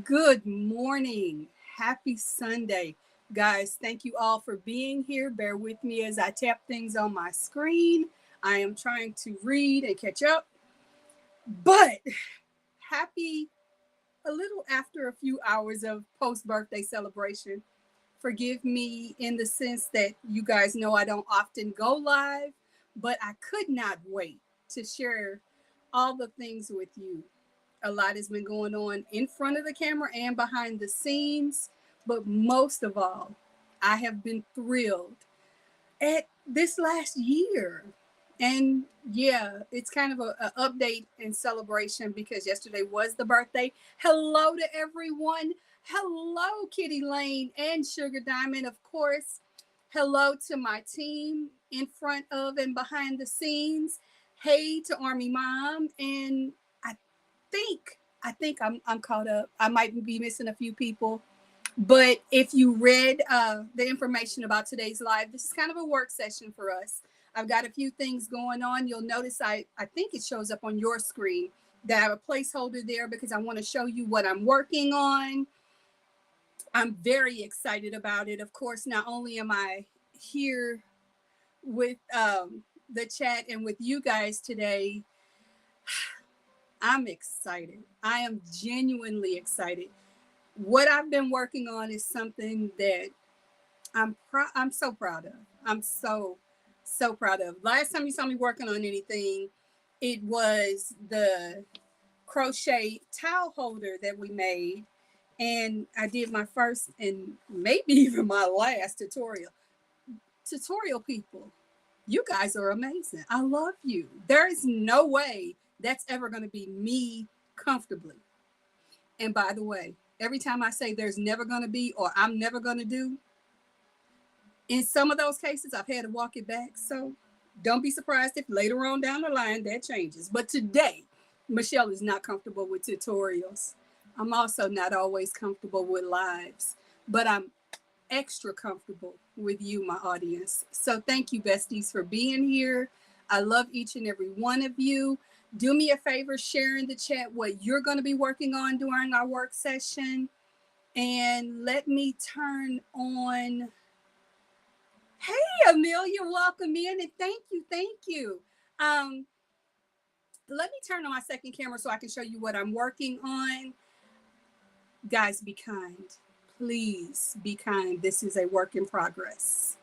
Good morning. Happy Sunday. Guys, thank you all for being here. Bear with me as I tap things on my screen. I am trying to read and catch up, but happy a little after a few hours of post birthday celebration. Forgive me in the sense that you guys know I don't often go live, but I could not wait to share all the things with you. A lot has been going on in front of the camera and behind the scenes, but most of all, I have been thrilled at this last year. And yeah, it's kind of an update and celebration because yesterday was the birthday. Hello to everyone. Hello, Kitty Lane and Sugar Diamond, of course. Hello to my team in front of and behind the scenes. Hey to Army Mom. And I I think I'm caught up. I might be missing a few people. But if you read the information about today's live, this is kind of a work session for us. I've got a few things going on. You'll notice I think it shows up on your screen that I have a placeholder there because I want to show you what I'm working on. I'm very excited about it. Of course, not only am I here with the chat and with you guys today, I'm excited. I am genuinely excited. What I've been working on is something that I'm so proud of. I'm so proud of. Last time you saw me working on anything, it was the crochet towel holder that we made, and I did my first and maybe even my last tutorial. Tutorial people, you guys are amazing. I love you. There is no way that's ever going to be me comfortably. And by the way, every time I say there's never going to be or I'm never going to do, in some of those cases, I've had to walk it back. So don't be surprised if later on down the line that changes. But today, Michelle is not comfortable with tutorials. I'm also not always comfortable with lives, but I'm extra comfortable with you, my audience. So thank you, besties, for being here. I love each and every one of you. Do me a favor, share in the chat what you're going to be working on during our work session. And let me turn on. Hey, Amelia, welcome in and thank you. Thank you. Um, Let me turn on my second camera so I can show you what I'm working on. Guys, be kind. Please be kind. This is a work in progress.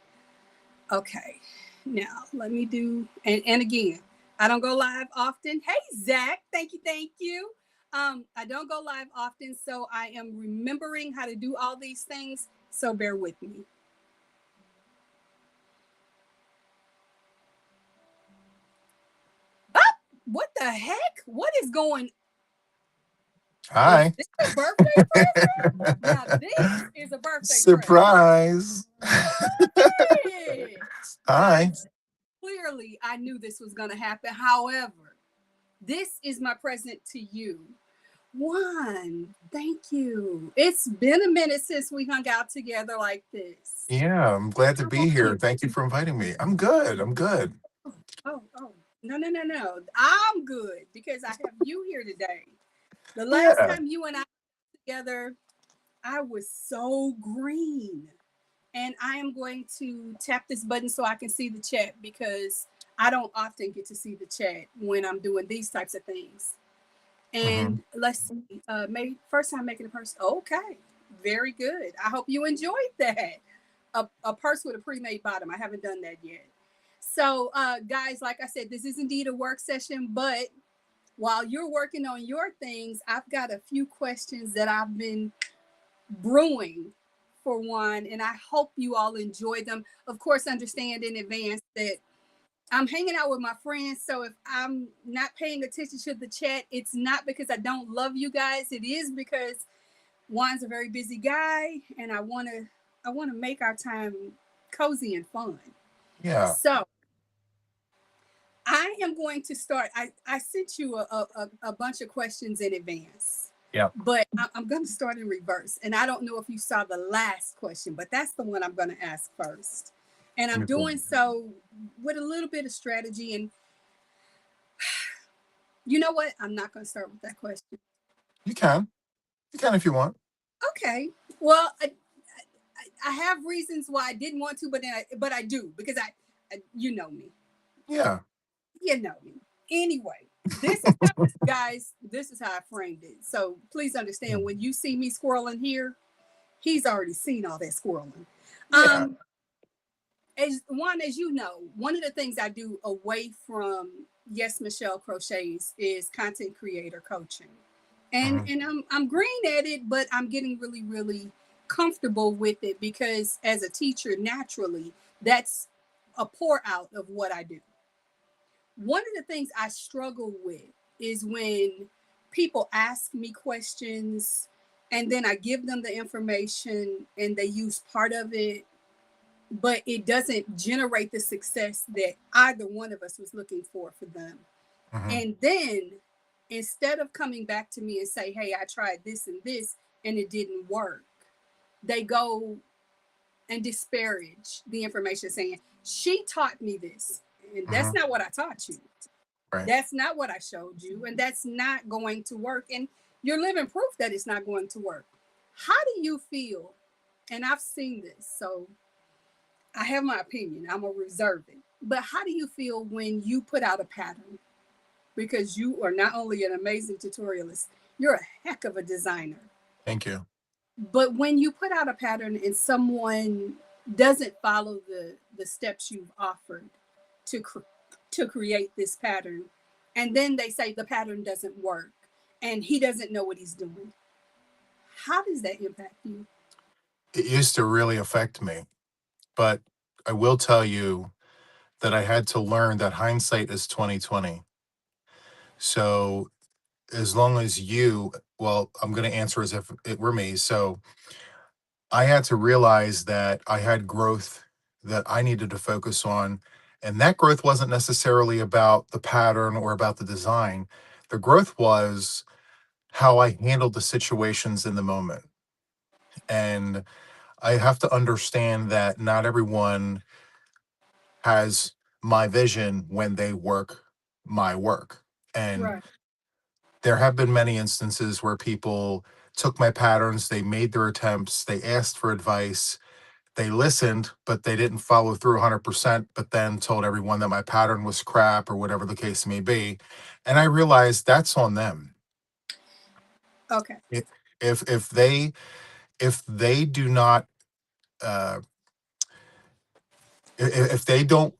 Okay, now let me do, and again, I don't go live often. Hey, Zach, thank you, thank you. I don't go live often, so I am remembering how to do all these things, so bear with me. Ah, what the heck? What is going? Was Hi. this a birthday present? Now this is a birthday present. Surprise. Hey, Hi. guys, clearly I knew this was going to happen. However, this is my present to you. One, thank you. It's been a minute since we hung out together like this. Yeah, I'm glad to How be are here. you? Thank you for inviting me. I'm good. I'm good. Oh. No, no, no, no. I'm good because I have you here today. The last Yeah. time you and I were together, I was so green. And I am going to tap this button so I can see the chat because I don't often get to see the chat when I'm doing these types of things. hmm And let's see, maybe first time making a purse. Okay, very good. I hope you enjoyed that. A purse with a pre-made bottom. I haven't done that yet. So, guys, like I said, this is indeed a work session, but while you're working on your things, I've got a few questions that I've been brewing for one, and I hope you all enjoy them. Of course, understand in advance that I'm hanging out with my friends, so if I'm not paying attention to the chat, it's not because I don't love you guys. It is because Juan's a very busy guy, and I want to make our time cozy and fun. Yeah. So I am going to start. I sent you a bunch of questions in advance, Yeah. but I'm going to start in reverse. And I don't know if you saw the last question, but that's the one I'm going to ask first. And I'm Beautiful. doing so with a little bit of strategy. And you know what? I'm not going to start with that question. You can. You can if you want. Okay. Well, I have reasons why I didn't want to, but I do because you know me. Yeah. You know me. Anyway, this is how, guys. This is how I framed it. So please understand when you see me squirreling here, he's already seen all that squirreling. Yeah. Um, as you know, one of the things I do away from Yes Michelle Crochets is content creator coaching. And Hmm. I'm green at it, but I'm getting really, really comfortable with it because as a teacher, naturally, that's a pour out of what I do. One of the things I struggle with is when people ask me questions and then I give them the information and they use part of it, but it doesn't generate the success that either one of us was looking for them. Hmm. And then instead of coming back to me and say, hey, I tried this and this and it didn't work, they go and disparage the information saying, she taught me this. And that's Hmm. not what I taught you. Right. That's not what I showed you. And that's not going to work. And you're living proof that it's not going to work. How do you feel? And I've seen this. So I have my opinion. I'm going to reserve it. But how do you feel when you put out a pattern? Because you are not only an amazing tutorialist, you're a heck of a designer. Thank you. But when you put out a pattern and someone doesn't follow the steps you've offered to to create this pattern, and then they say the pattern doesn't work, and he doesn't know what he's doing, how does that impact you? It used to really affect me, but I will tell you that I had to learn that hindsight is 2020. So as long as well, I'm going to answer as if it were me. So I had to realize that I had growth that I needed to focus on. And that growth wasn't necessarily about the pattern or about the design. The growth was how I handled the situations in the moment. And I have to understand that not everyone has my vision when they work my work. And Right, there have been many instances where people took my patterns, they made their attempts, they asked for advice, they listened, but they didn't follow through 100%, but then told everyone that my pattern was crap or whatever the case may be. And I realized that's on them. okay, I- if they do not uh, if they don't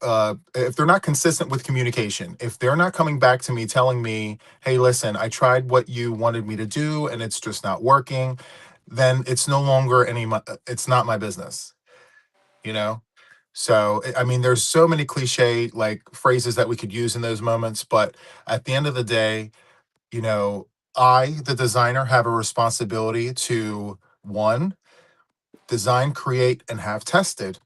if they're not consistent with communication, if they're not coming back to me telling me, hey, listen, I tried what you wanted me to do and it's just not working, then it's no longer it's not my business, you know. So I mean, there's so many cliche like phrases that we could use in those moments, but at the end of the day, you know, I, the designer, have a responsibility to, one, design, create, and have tested,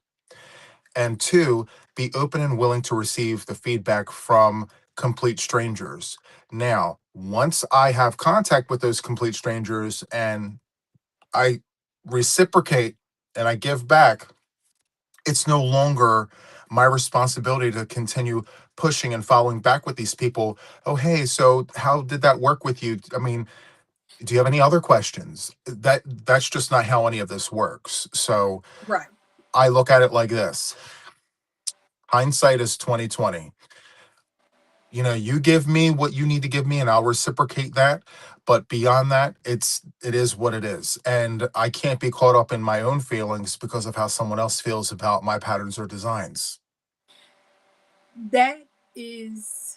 and two, be open and willing to receive the feedback from complete strangers. Now, once I have contact with those complete strangers and I reciprocate and I give back, it's no longer my responsibility to continue pushing and following back with these people. Oh, hey, so how did that work with you? I mean, do you have any other questions? That's just not how any of this works. So right. I look at it like this. Hindsight is 2020. You know, you give me what you need to give me and I'll reciprocate that, but beyond that, it is what it is, and I can't be caught up in my own feelings because of how someone else feels about my patterns or designs. That is,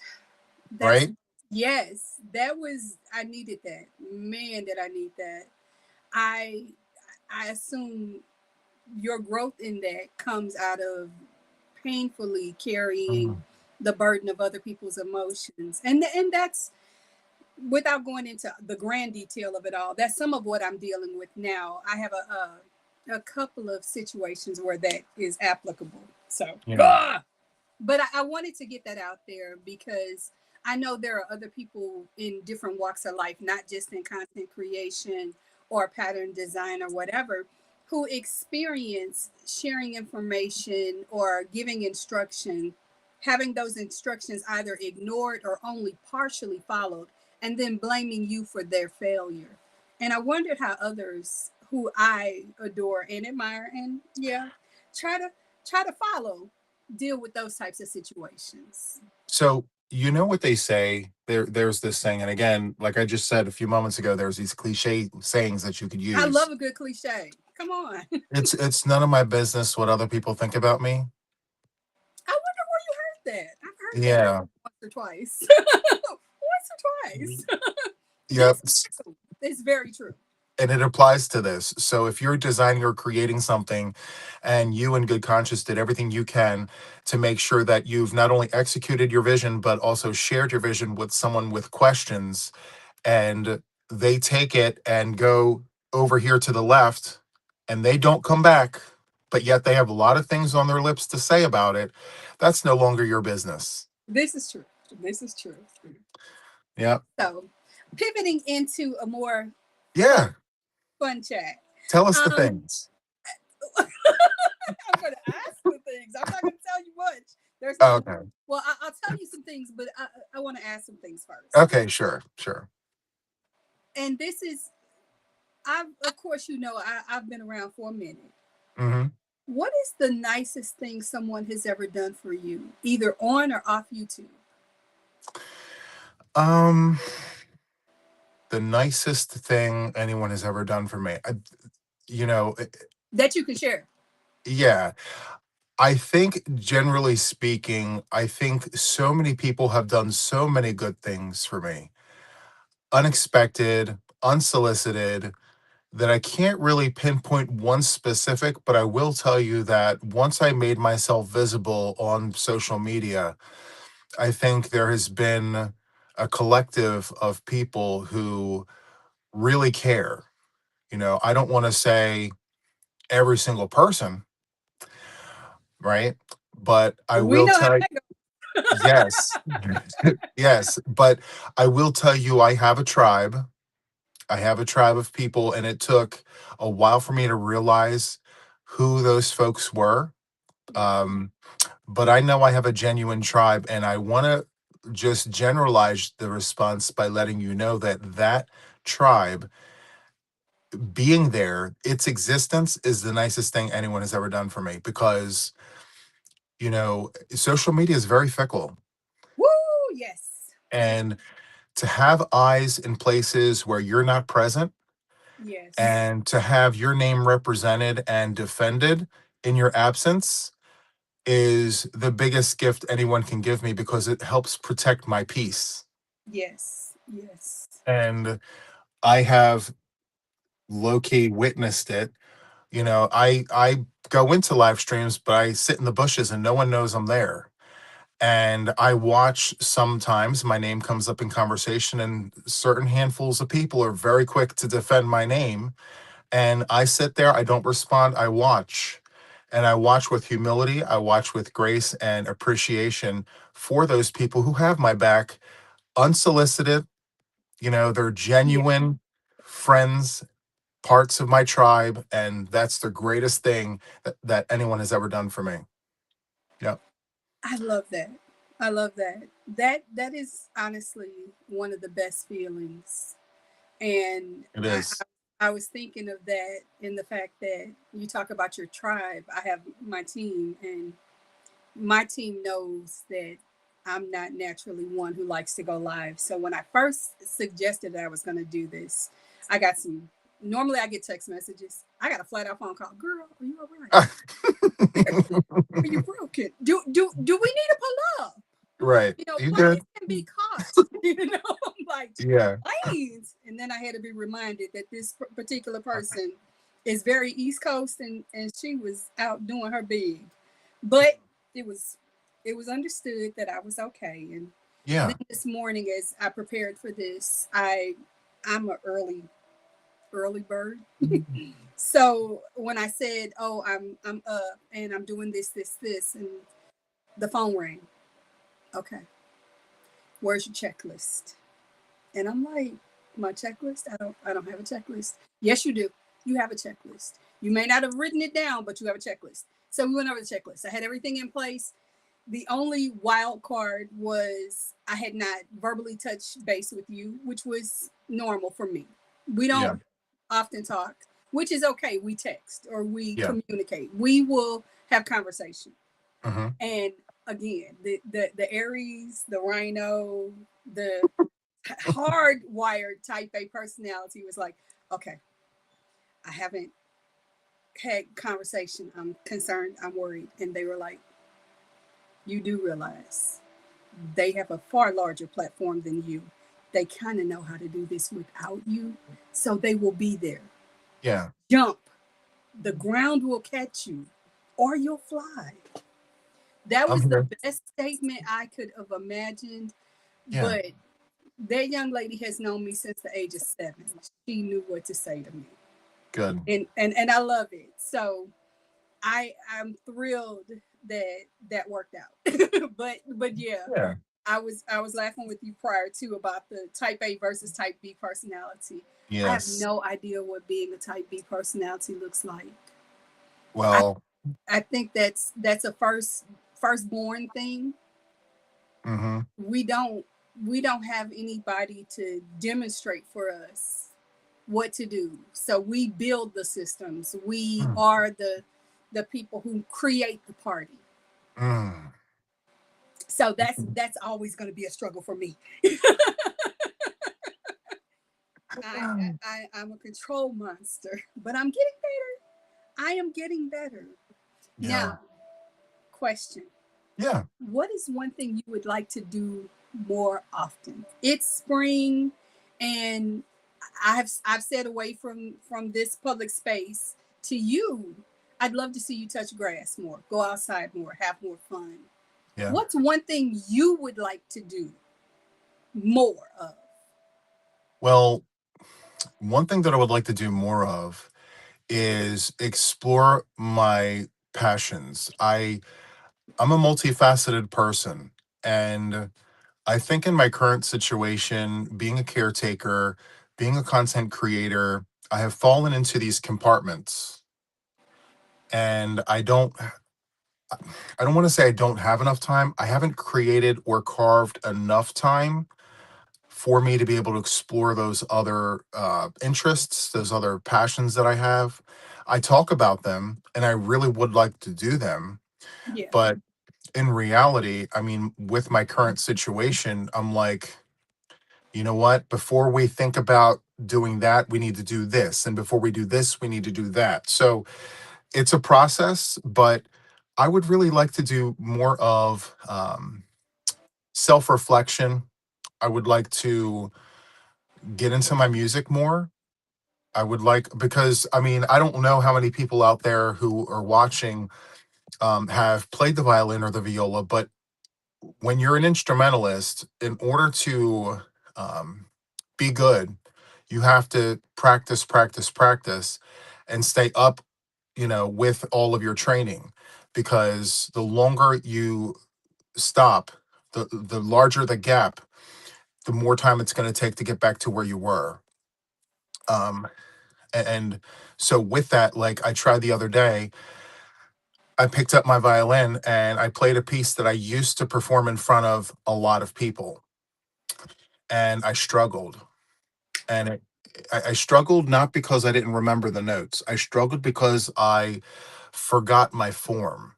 that's, Right. yes, that was, I needed that. Man, did I need that. I, I assume your growth in that comes out of painfully carrying Mhm. the burden of other people's emotions, and that's without going into the grand detail of it all. That's some of what I'm dealing with now. I have a couple of situations where that is applicable. So Yeah. but I wanted to get that out there because I know there are other people in different walks of life, not just in content creation or pattern design or whatever, who experience sharing information or giving instruction, having those instructions either ignored or only partially followed, and then blaming you for their failure. And I wondered how others who I adore and admire and yeah, try to try to follow deal with those types of situations. So you know what they say? There's this saying, and again, like I just said a few moments ago, there's these cliche sayings that you could I love use. a good cliche. Come on. It's none of my business what other people think about me. I wonder where you heard that. I've heard that Yeah. once or twice. Once or twice. Yep. This is true. It's very true. And it applies to this. So if you're designing or creating something and you in good conscience did everything you can to make sure that you've not only executed your vision but also shared your vision with someone with questions, and they take it and go over here to the left and they don't come back, but yet they have a lot of things on their lips to say about it, that's no longer your business. This is true. This is true. Yeah. So, pivoting into a more fun, Yeah. fun chat. Tell us the Um, things. I'm going to ask the things. I'm not going to tell you much. There's no. Okay. Well, I'll tell you some things, but I want to ask some things first. Okay, sure, sure. And this is, of course, I've been around for a minute. Hmm. What is the nicest thing someone has ever done for you, either on or off YouTube? Um, the nicest thing anyone has ever done for me. You know, That you can share. yeah. I think generally speaking, I think so many people have done so many good things for me, unexpected, unsolicited, that I can't really pinpoint one specific, but I will tell you that once I made myself visible on social media, I think there has been a collective of people who really care. I don't want to say every single person, right? But I We will know how tell. that Yes. Yes, but I will tell you I have a tribe. I have a tribe of people, and it took a while for me to realize who those folks were. goes. Um, but I know I have a genuine tribe, and I want to just generalize the response by letting you know that that tribe being there, its existence is the nicest thing anyone has ever done for me because, social media is very fickle. Woo! Yes. Yes. And to have eyes in places where you're not present Yes. and to have your name represented and defended in your absence is the biggest gift anyone can give me because it helps protect my peace. Yes. Yes. And I have low key witnessed it. I go into live streams, but I sit in the bushes and no one knows I'm there. And I watch sometimes my name comes up in conversation, and certain handfuls of people are very quick to defend my name. And I sit there, I don't respond, I watch. And I watch with humility, I watch with grace and appreciation for those people who have my back, unsolicited. They're Yeah. genuine friends, parts of my tribe. And that's the greatest thing that anyone has ever done for me. Yep, I love that. I love that. That is honestly one of the best feelings. And it is. I was thinking of that in the fact that you talk about your tribe. I have my team, and my team knows that I'm not naturally one who likes to go live. So when I first suggested that I was going to do this, I got some. Normally, I get text messages. I got a flat out phone call. Girl, are you all right? Are you broken? Do we need to pull up? Right. You good? Planes can be caught. Like Yeah. planes. And then I had to be reminded that this particular person is very East Coast, and she was out doing her big, but it was it was understood that I was okay. And then Yeah. this morning, as I prepared for this, I'm an early bird. So when I said, "Oh, I'm up and I'm doing this," and the phone rang. Okay, where's your checklist? And I'm like, my checklist? I don't have a checklist. Yes, you do. You have a checklist. You may not have written it down, but you have a checklist. So we went over the checklist. I had everything in place. The only wild card was I had not verbally touched base with you, which was normal for me. We don't Yeah. often talk, which is okay. We text or we Yeah. communicate. We will have conversation. Hmm. And again, the Aries, the Rhino, the hardwired type A personality was like, okay, I haven't had conversation. I'm concerned. I'm worried. And they were like, you do realize they have a far larger platform than you. They kind of know how to do this without you. So they will be there. Yeah. Jump. The ground will catch you or you'll fly. That I'm was the here. best statement I could have imagined. Yeah. But that young lady has known me since the age of 7. She knew what to say to me. Good. And I love it. So I'm thrilled that that worked out. but yeah, Yeah. I was laughing with you prior to about the type A versus type B personality. I have Yes. no idea what being a type B personality looks like. I Well. I think that's a firstborn thing. Hmm. We don't have anybody to demonstrate for us what to do. So we build the systems. We Mm. are the people who create the party. Mm. So that's always going to be a struggle for me. I'm a control monster, but I'm getting better. I am getting better. Yeah. Now, question: Yeah. what is one thing you would like to do more often? It's spring, and I've said away from this public space to you. I'd love to see you touch grass more, go outside more, have more fun. Yeah. What's one thing you would like to do more of? Well, one thing that I would like to do more of is explore my passions. I'm a multifaceted person, and I think in my current situation, being a caretaker, being a content creator, I have fallen into these compartments, and I don't want to say I don't have enough time. I haven't created or carved enough time for me to be able to explore those other interests, those other passions that I have. I talk about them and I really would like to do them. Yeah. But in reality, I mean, with my current situation, I'm like, you know what? Before we think about doing that, we need to do this. And before we do this, we need to do that. So it's a process, but I would really like to do more of self reflection. I would like to get into my music more. I would like, because I mean, I don't know how many people out there who are watching have played the violin or the viola, but when you're an instrumentalist, in order to um, be good, you have to practice, practice, practice, and stay up, with all of your training. Because the longer you stop, the larger the gap, the more time it's going to take to get back to where you were. Um, and so with that, like I tried the other day, I picked up my violin and I played a piece that I used to perform in front of a lot of people, and I struggled. And I struggled not because I didn't remember the notes. I struggled because I forgot my form.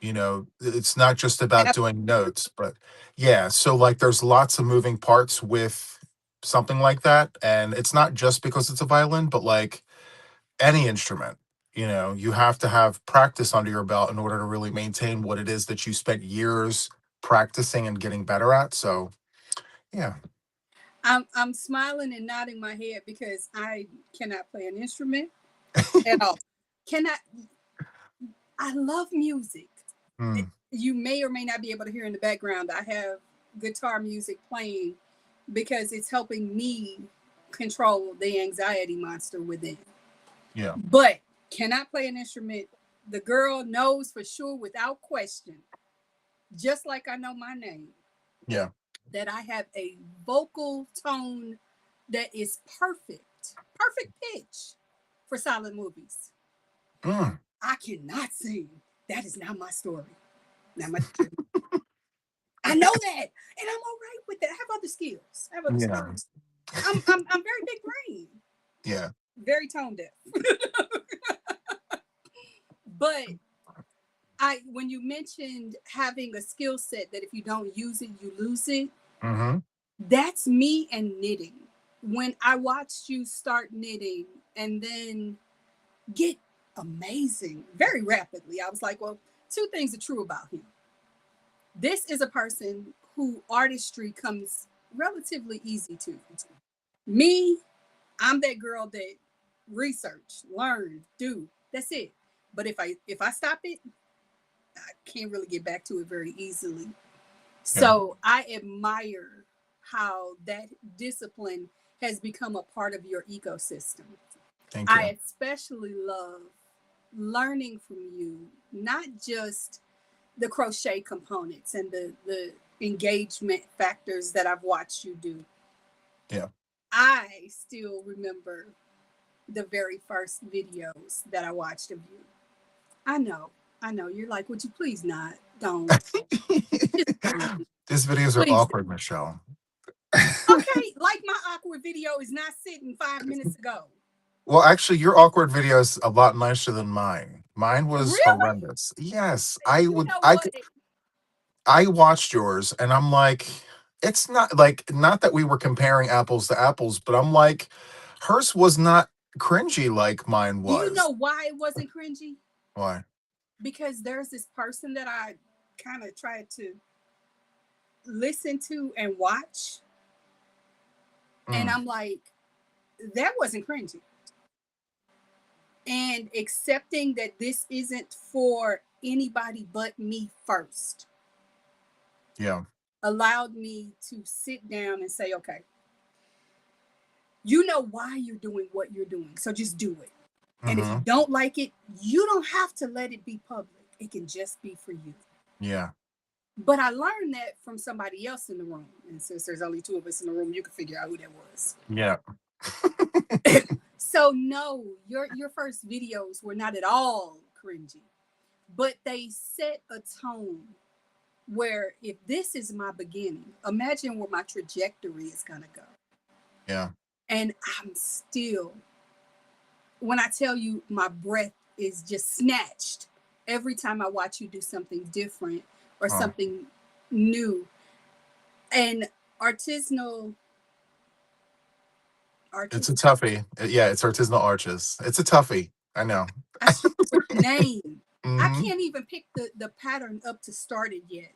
It's not just about doing notes, but yeah. So like, there's lots of moving parts with something like that, and it's not just because it's a violin, but like any instrument. You have to have practice under your belt in order to really maintain what it is that you spent years practicing and getting better at. So yeah. I'm smiling and nodding my head because I cannot play an instrument at all. Cannot. I love music. Mm, You may or may not be able to hear in the background. I have guitar music playing because it's helping me control the anxiety monster within. yeah. But cannot play an instrument. The girl knows for sure, without question, just like I know my name, Yeah. that I have a vocal tone that is perfect, perfect pitch for silent movies. Mm, I cannot sing. That is not my story. Not my journey. I know that, and I'm all right with that. I have other skills. I have other yeah. skills. I'm very big brain. Yeah. very tone deaf. But I when you mentioned having a skill set that if you don't use it, you lose it, Mm-hmm. that's me and knitting. When I watched you start knitting and then get amazing very rapidly, I was like, well, two things are true about him. This is a person who artistry comes relatively easy to. Me, I'm that girl that research, learn, do. That's it. But if I stop it, I can't really get back to it very easily. Yeah. So I admire how that discipline has become a part of your ecosystem. Thank you. I especially love learning from you, not just the crochet components and the engagement factors that I've watched you do. Yeah. I still remember the very first videos that I watched of you. I know, I know. You're like, would you please not? Don't. Just don't. These videos are Please awkward, don't. Michelle. Okay, like my awkward video is not sitting 5 minutes ago. Well, actually, your awkward video is a lot nicer than mine. Mine was Really? horrendous. Yes, You know what? I watched yours, and I'm like, it's not like, not that we were comparing apples to apples, but I'm like, hers was not cringy like mine Do you was. know why it wasn't cringy? Why? Because there's this person that I kind of tried to listen to and watch, and Mm, I'm like, that wasn't cringy. And accepting that this isn't for anybody but me first yeah. allowed me to sit down and say, okay, you know why you're doing what you're doing, so just do it. And if you Hmm. don't like it, you don't have to let it be public. It can just be for you. Yeah. But I learned that from somebody else in the room. And since there's only two of us in the room, you can figure out who that was. Yeah. So no, your first videos were not at all cringy, but they set a tone where if this is my beginning, imagine where my trajectory is gonna go. Yeah. And I'm still, when I tell you my breath is just snatched every time I watch you do something different or Oh, something new. And artisanal it's a arches, toughie. Yeah, it's artisanal arches. It's a toughie. I know. I struggle with the name. I Hmm. can't even pick the pattern up to start it yet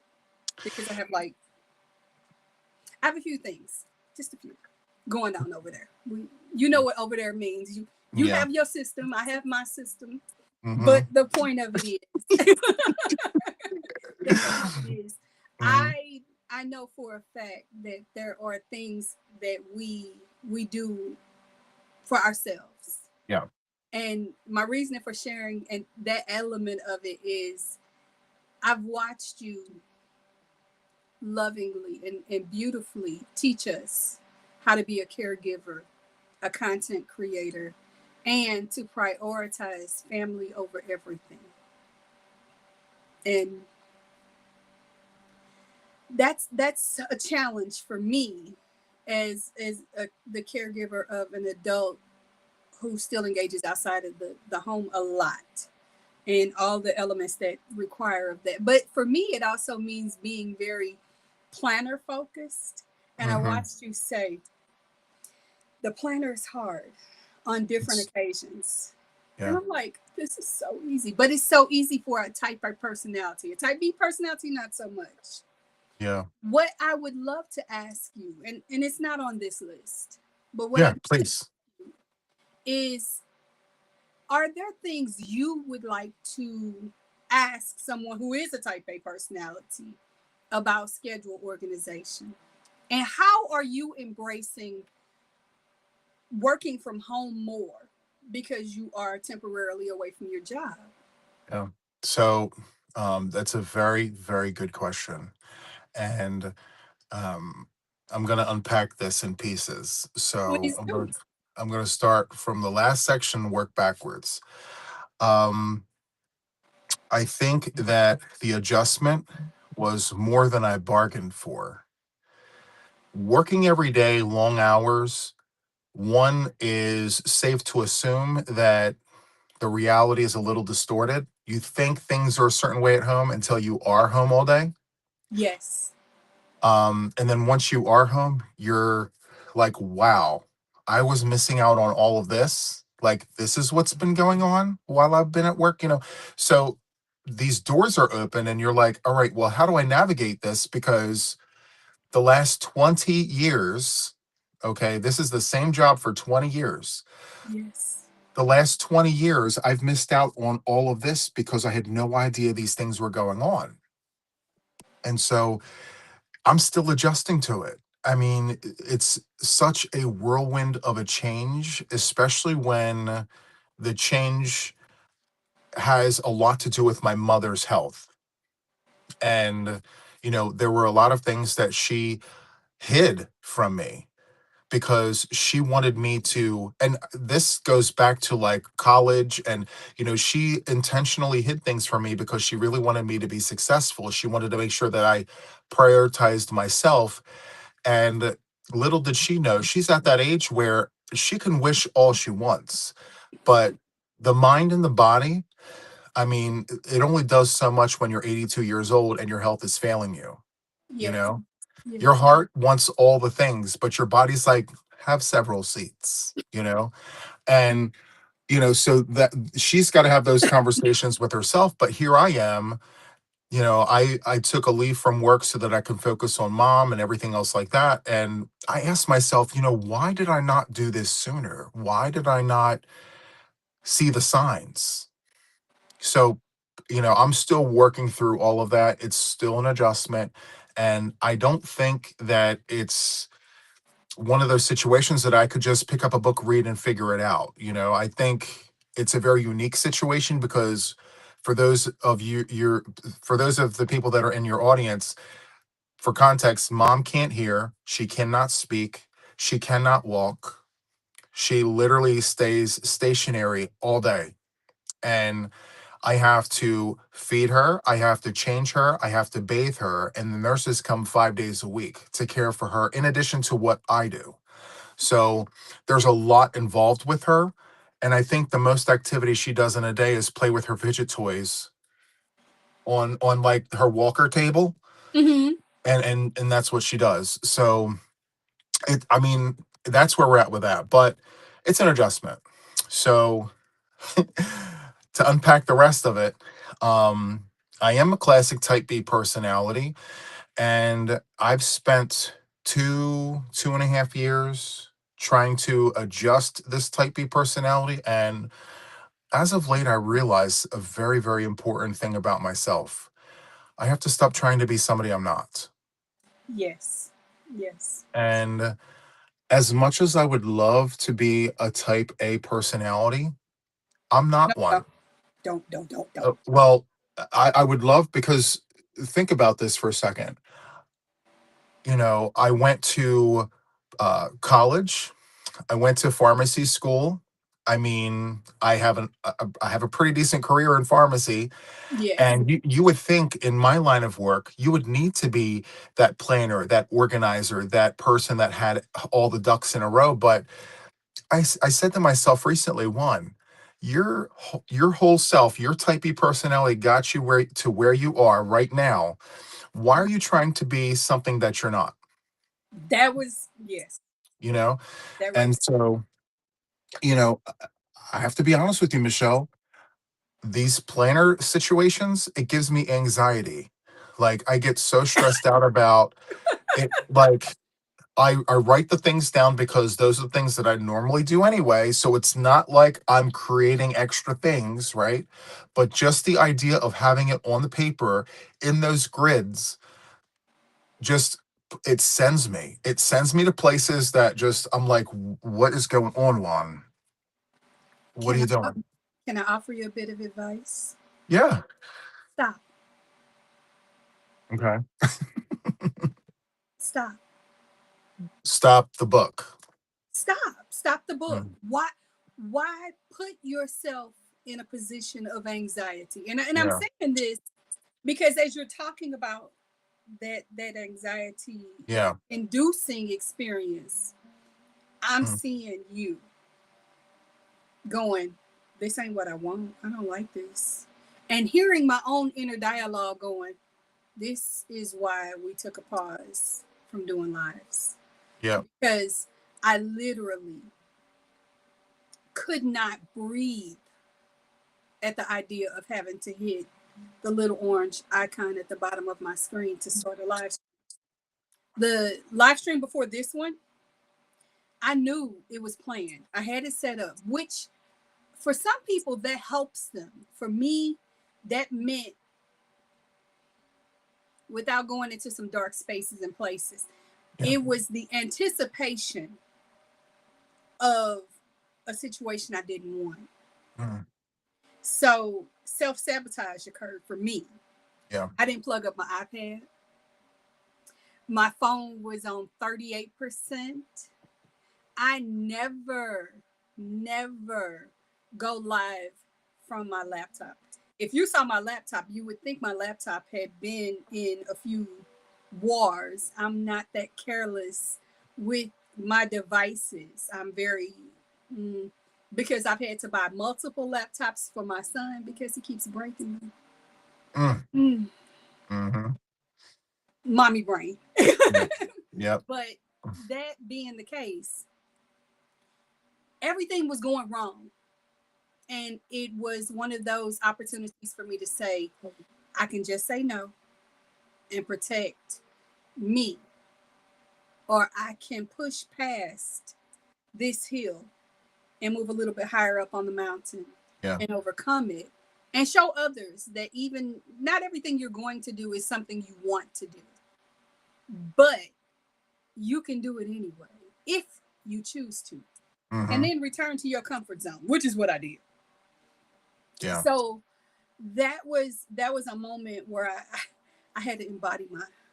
because I have a few things, just a few, going on over there. You know what over there means. You Yeah. have your system, I have my system, but Hmm. the point of it is, the point of it is, Hmm. I know for a fact that there are things that we do for ourselves. Yeah. And my reasoning for sharing and that element of it is I've watched you lovingly and beautifully teach us how to be a caregiver, a content creator, and to prioritize family over everything. And that's a challenge for me as the caregiver of an adult who still engages outside of the home a lot and all the elements that require of that. But for me, it also means being very planner focused. And I Hmm. watched you say the planner is hard on different It's, occasions. And yeah. I'm like, this is so easy, but it's so easy for a type A personality. A type B personality, not so much. Yeah. What I would love to ask you, and it's not on this list, but what Yeah. I Please. is, are there things you would like to ask someone who is a type A personality about schedule organization? And how are you embracing working from home more because you are temporarily away from your job? Yeah. So, that's a very, very good question. And um, I'm going to unpack this in pieces. So Please do. I'm going to start from the last section, work backwards. Um, I think that the adjustment was more than I bargained for. Working every day, long hours, One is safe to assume that the reality is a little distorted. You think things are a certain way at home until you are home all day. Yes. And then once you are home, you're like, wow, I was missing out on all of this. Like, this is what's been going on while I've been at work, you know? So these doors are open, and you're like, all right, well, how do I navigate this? Because the last 20 years, okay, this is the same job for 20 years. Yes. The last 20 years, I've missed out on all of this because I had no idea these things were going on. And so I'm still adjusting to it. I mean, it's such a whirlwind of a change, especially when the change has a lot to do with my mother's health. And, you know, there were a lot of things that she hid from me because she wanted me to, and this goes back to like college. And you know, she intentionally hid things from me because she really wanted me to be successful. She wanted to make sure that I prioritized myself. And little did she know, she's at that age where she can wish all she wants, but the mind and the body, I mean, it only does so much when you're 82 years old and your health is failing you. You Yes. know, your Yes. heart wants all the things, but your body's like, have several seats, you know? And, you know, so that she's got to have those conversations with herself. But here I am, you know, I took a leave from work so that I can focus on mom and everything else like that. And I asked myself, you know, why did I not do this sooner? Why did I not see the signs? So, you know, I'm still working through all of that. It's still an adjustment. And I don't think that it's one of those situations that I could just pick up a book, read, and figure it out. You know, I think it's a very unique situation because for those of for those of the people that are in your audience, for context, mom can't hear, she cannot speak, she cannot walk. She literally stays stationary all day. And I have to feed her, I have to change her, I have to bathe her, and the nurses come 5 days a week to care for her, in addition to what I do. So there's a lot involved with her. And I think the most activity she does in a day is play with her fidget toys on like her walker table. Mm-hmm. And that's what she does. So I mean, that's where we're at with that. But it's an adjustment. So to unpack the rest of it, um, I am a classic type B personality, and I've spent 2.5 years trying to adjust this type B personality. And as of late, I realized a very, very important thing about myself. I have to stop trying to be somebody I'm not. Yes. Yes. And as much as I would love to be a type A personality, I'm No, not no. one. Don't. Well, I would love, because think about this for a second. You know, I went to college, I went to pharmacy school. I mean, I have a pretty decent career in pharmacy, Yes. and you would think in my line of work, you would need to be that planner, that organizer, that person that had all the ducks in a row. But I said to myself recently, one, your whole self, your type B personality got you where you are right now. Why are you trying to be something that you're not? That was yes. You know, That right and so, you know, I have to be honest with you, Michelle. These planner situations, it gives me anxiety. Like, I get so stressed out about it. Like, I write the things down because those are the things that I normally do anyway. So it's not like I'm creating extra things, right? But just the idea of having it on the paper in those grids, just it sends me. It sends me to places that just I'm like, what is going on, Juan? What are can you I doing? can I offer you a bit of advice? Yeah. Stop. Okay. Stop. Stop the book. Stop the book. Mm, Why put yourself in a position of anxiety? And I'm yeah. saying this because as you're talking about that anxiety Yeah. inducing experience, I'm Mm. seeing you going, this ain't what I want. I don't like this. And hearing my own inner dialogue going, this is why we took a pause from doing lives. Yeah. Because I literally could not breathe at the idea of having to hit the little orange icon at the bottom of my screen to start a live stream. The live stream before this one, I knew it was planned. I had it set up, which for some people that helps them. For me, that meant, without going into some dark spaces and places, Yeah. it was the anticipation of a situation I didn't want. Mm. So self-sabotage occurred for me. Yeah. I didn't plug up my iPad. My phone was on 38%. I never go live from my laptop. If you saw my laptop, you would think my laptop had been in a few wars. I'm not that careless with my devices. I'm very, mm, because I've had to buy multiple laptops for my son because he keeps breaking them. Mm. Mm, Mm-hmm. mommy brain. Yep. Yep. But that being the case, everything was going wrong. And it was one of those opportunities for me to say, I can just say no and protect me, or I can push past this hill and move a little bit higher up on the mountain Yeah. and overcome it and show others that even not everything you're going to do is something you want to do, but you can do it anyway if you choose to. And Mm-hmm. then return to your comfort zone, which is what I did. Yeah. So that was a moment where I had to embody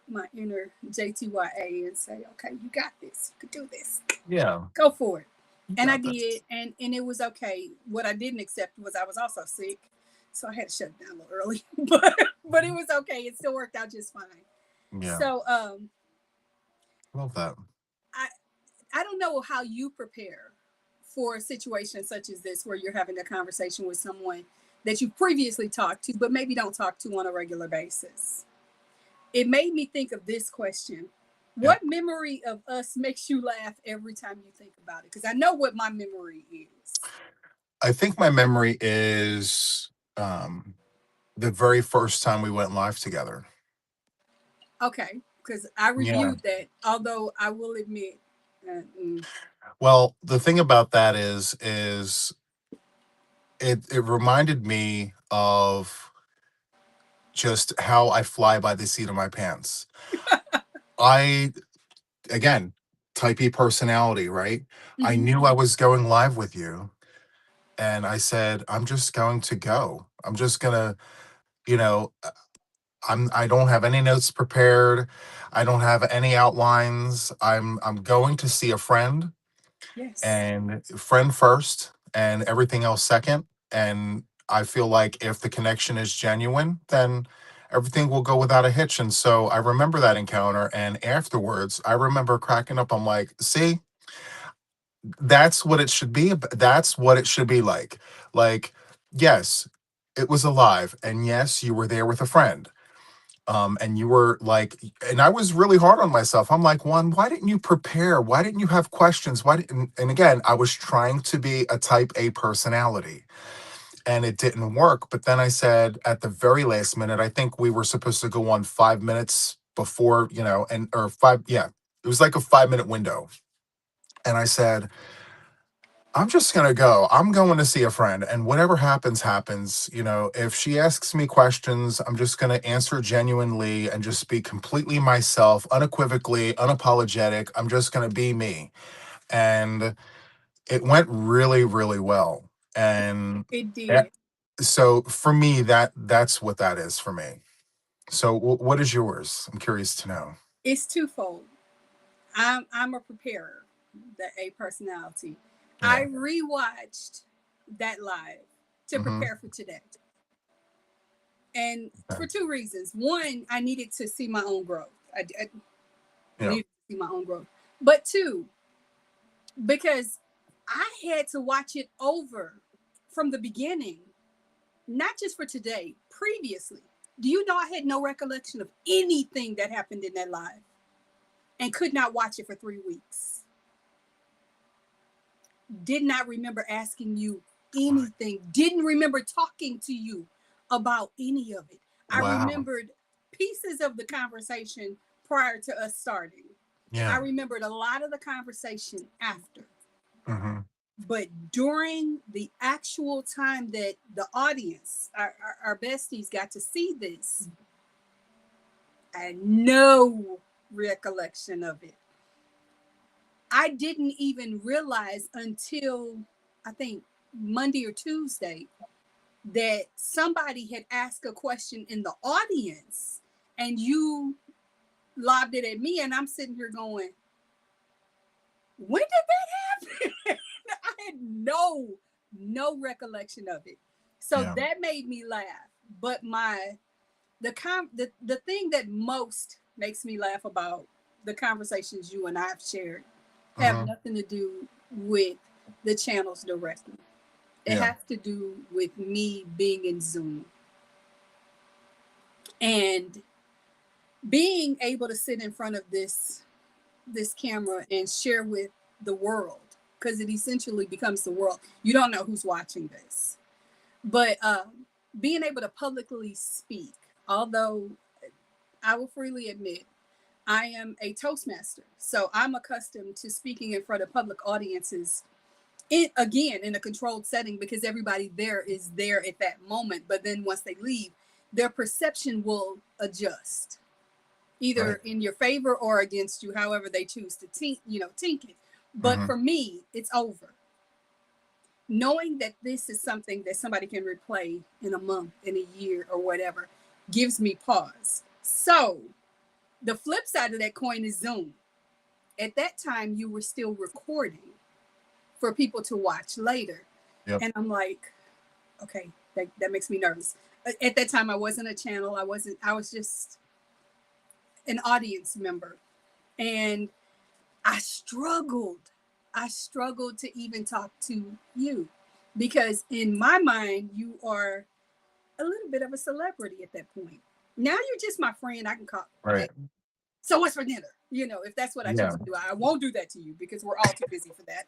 my inner JTYA and say, okay, you got this. You could do this. Yeah. Go for it. You And I got this. did, and it was okay. What I didn't accept was I was also sick, so I had to shut it down a little early. But it was okay. It still worked out just fine. Yeah. So Love that. I I don't know how you prepare for a situation such as this where you're having a conversation with someone that you previously talked to, but maybe don't talk to on a regular basis. It made me think of this question. Yeah. What memory of us makes you laugh every time you think about it? Because I know what my memory is. I think my memory is the very first time we went live together. Okay, because I Yeah. reviewed that, although I will admit, Well, the thing about that is it reminded me of just how I fly by the seat of my pants. I again, type E personality, right? I mhm, knew I was going live with you, and I said, I'm just going to go. I'm just gonna, you know, I don't have any notes prepared. I don't have any outlines. I'm going to see a friend, yes, and friend first and everything else second. And I feel like if the connection is genuine, then everything will go without a hitch. And so I remember that encounter. And afterwards, I remember cracking up. I'm like, see, that's what it should be. That's what it should be like. Like, yes, it was alive. And yes, you were there with a friend, and you were like, and I was really hard on myself. I'm like, one, why didn't you prepare? Why didn't you have questions? Why didn't, and again, I was trying to be a type A personality and it didn't work. But then I said at the very last minute, I think we were supposed to go on 5 minutes before, and or five, yeah, it was like a 5 minute window. And I said, I'm just going to go. I'm going to see a friend, and whatever happens, happens. If she asks me questions, I'm just going to answer genuinely and just be completely myself, unequivocally, unapologetic. I'm just going to be me. And it went really, really well. And it yeah, did. so for me, that's what that is for me. So what is yours? I'm curious to know. It's twofold. I'm a preparer, the A personality. I Yeah. rewatched that live to Mm-hmm. prepare for today. And Okay. for two reasons. One, I needed to see my own growth. I Yeah. needed to see my own growth. But two, because I had to watch it over from the beginning, not just for today, previously. Do you know I had no recollection of anything that happened in that live and could not watch it for 3 weeks? Did not remember asking you anything, didn't remember talking to you about any of it. I Wow. remembered pieces of the conversation prior to us starting. I Yeah. remembered a lot of the conversation after. Hmm. But during the actual time that the audience, our besties, got to see this, I had no recollection of it. I didn't even realize until I think Monday or Tuesday that somebody had asked a question in the audience and you lobbed it at me, and I'm sitting here going, when did that happen? I had no recollection of it. So Yeah. that made me laugh. But the thing that most makes me laugh about the conversations you and I have shared have Hmm. nothing to do with the channels directly. It Yeah. has to do with me being in Zoom and being able to sit in front of this camera and share with the world, because it essentially becomes the world. You don't know who's watching this, but being able to publicly speak, although I will freely admit I am a Toastmaster, so I'm accustomed to speaking in front of public audiences, again in a controlled setting, because everybody there is there at that moment, but then once they leave, their perception will adjust either Right. in your favor or against you, however they choose to tink it. But Hmm. for me, it's over. Knowing that this is something that somebody can replay in a month, in a year, or whatever, gives me pause. So the flip side of that coin is Zoom. At that time, you were still recording for people to watch later. Yep. And I'm like, okay, that makes me nervous. At that time, I wasn't a channel. I was just an audience member. And I struggled. I struggled to even talk to you because in my mind, you are a little bit of a celebrity at that point. Now you're just my friend. I can call, hey, Right. so what's for dinner? If that's what I choose Yeah. to do, I won't do that to you because we're all too busy for that.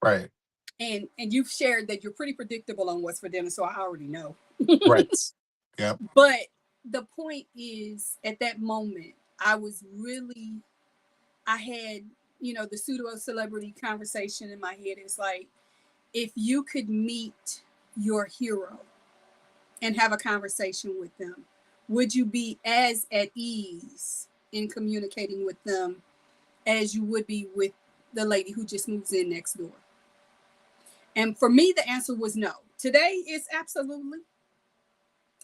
Right. And you've shared that you're pretty predictable on what's for dinner, so I already know. Right. Yep. But the point is, at that moment, I had, the pseudo celebrity conversation in my head. It's like, if you could meet your hero and have a conversation with them, would you be as at ease in communicating with them as you would be with the lady who just moves in next door? And for me, the answer was no. Today is absolutely,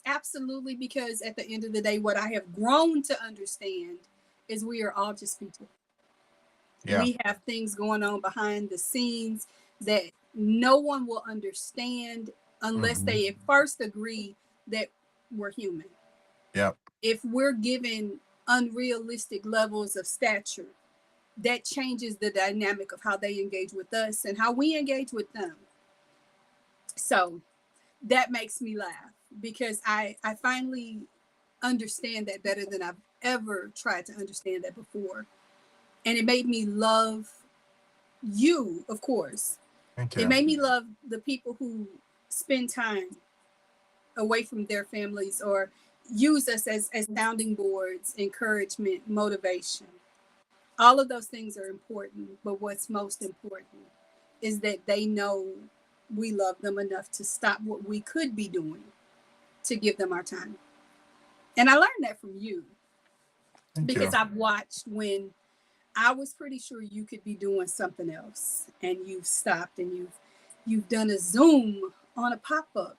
absolutely, because at the end of the day, what I have grown to understand is we are all just people. Yeah. We have things going on behind the scenes that no one will understand unless Hmm. they at first agree that we're human. Yep. If we're given unrealistic levels of stature, that changes the dynamic of how they engage with us and how we engage with them. So that makes me laugh because I finally understand that better than I've ever tried to understand that before. And it made me love you, of course. Thank It you. made me love the people who spend time away from their families or use us as sounding boards, encouragement, motivation. All of those things are important, but what's most important is that they know we love them enough to stop what we could be doing to give them our time. And I learned that from you Thank because you. I've watched when I was pretty sure you could be doing something else and you've stopped and you've done a Zoom on a pop-up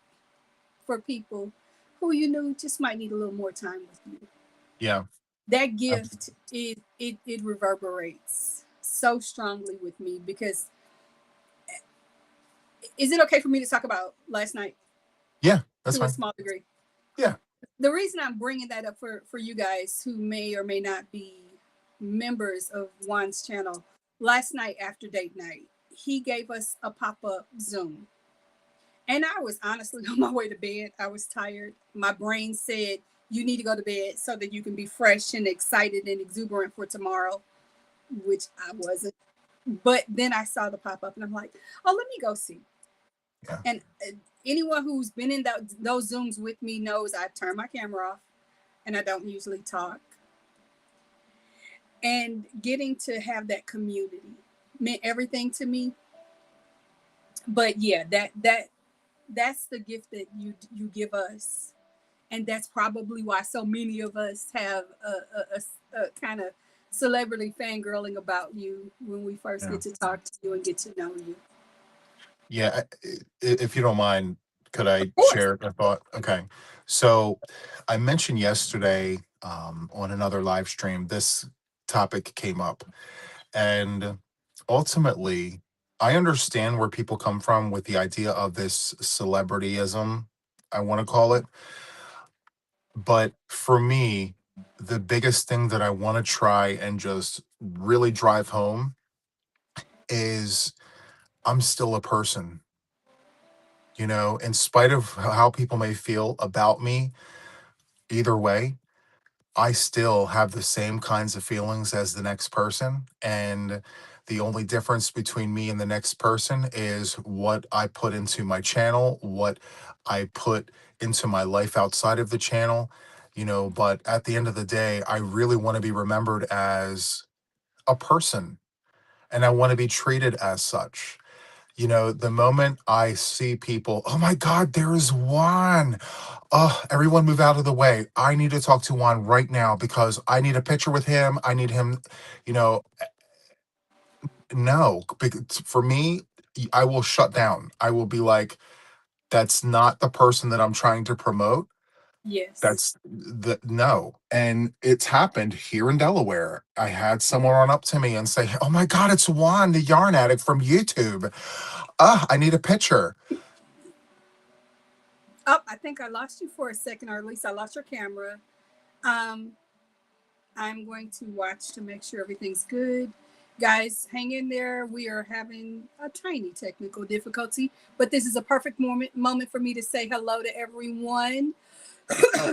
for people who you knew just might need a little more time with you. Yeah. That Um, gift, it reverberates so strongly with me because is it okay for me to talk about last night yeah. That's to a fine. small degree? Yeah. The reason I'm bringing that up for you guys who may or may not be members of Juan's channel, last night after date night, he gave us a pop-up Zoom. And I was honestly on my way to bed. I was tired. My brain said, you need to go to bed so that you can be fresh and excited and exuberant for tomorrow, which I wasn't. But then I saw the pop up and I'm like, oh, let me go see. Yeah. And anyone who's been in those Zooms with me knows I turn my camera off and I don't usually talk. And getting to have that community meant everything to me. But yeah, that's the gift that you give us, and that's probably why so many of us have a kind of celebrity fangirling about you when we first Yeah. get to talk to you and get to know you. Yeah, if you don't mind, could Of I course. share a thought? Okay. So I mentioned yesterday on another live stream, this topic came up. And ultimately, I understand where people come from with the idea of this celebrityism, I want to call it. But for me, the biggest thing that I want to try and just really drive home is I'm still a person. In spite of how people may feel about me, either way, I still have the same kinds of feelings as the next person. And the only difference between me and the next person is what I put into my channel, what I put into my life outside of the channel. But at the end of the day, I really want to be remembered as a person and I want to be treated as such. The moment I see people, oh my God, there is Juan. Oh, everyone move out of the way. I need to talk to Juan right now because I need a picture with him. I need him, you know, no, for me, I will shut down. I will be like, that's not the person that I'm trying to promote. Yes. That's the no. And it's happened here in Delaware. I had someone run up to me and say, oh my God, it's Juan, the yarn addict from YouTube. I need a picture. Oh, I think I lost you for a second, or at least I lost your camera. Um, I'm going to watch to make sure everything's good. Guys, hang in there. We are having a tiny technical difficulty, but this is a perfect moment for me to say hello to everyone.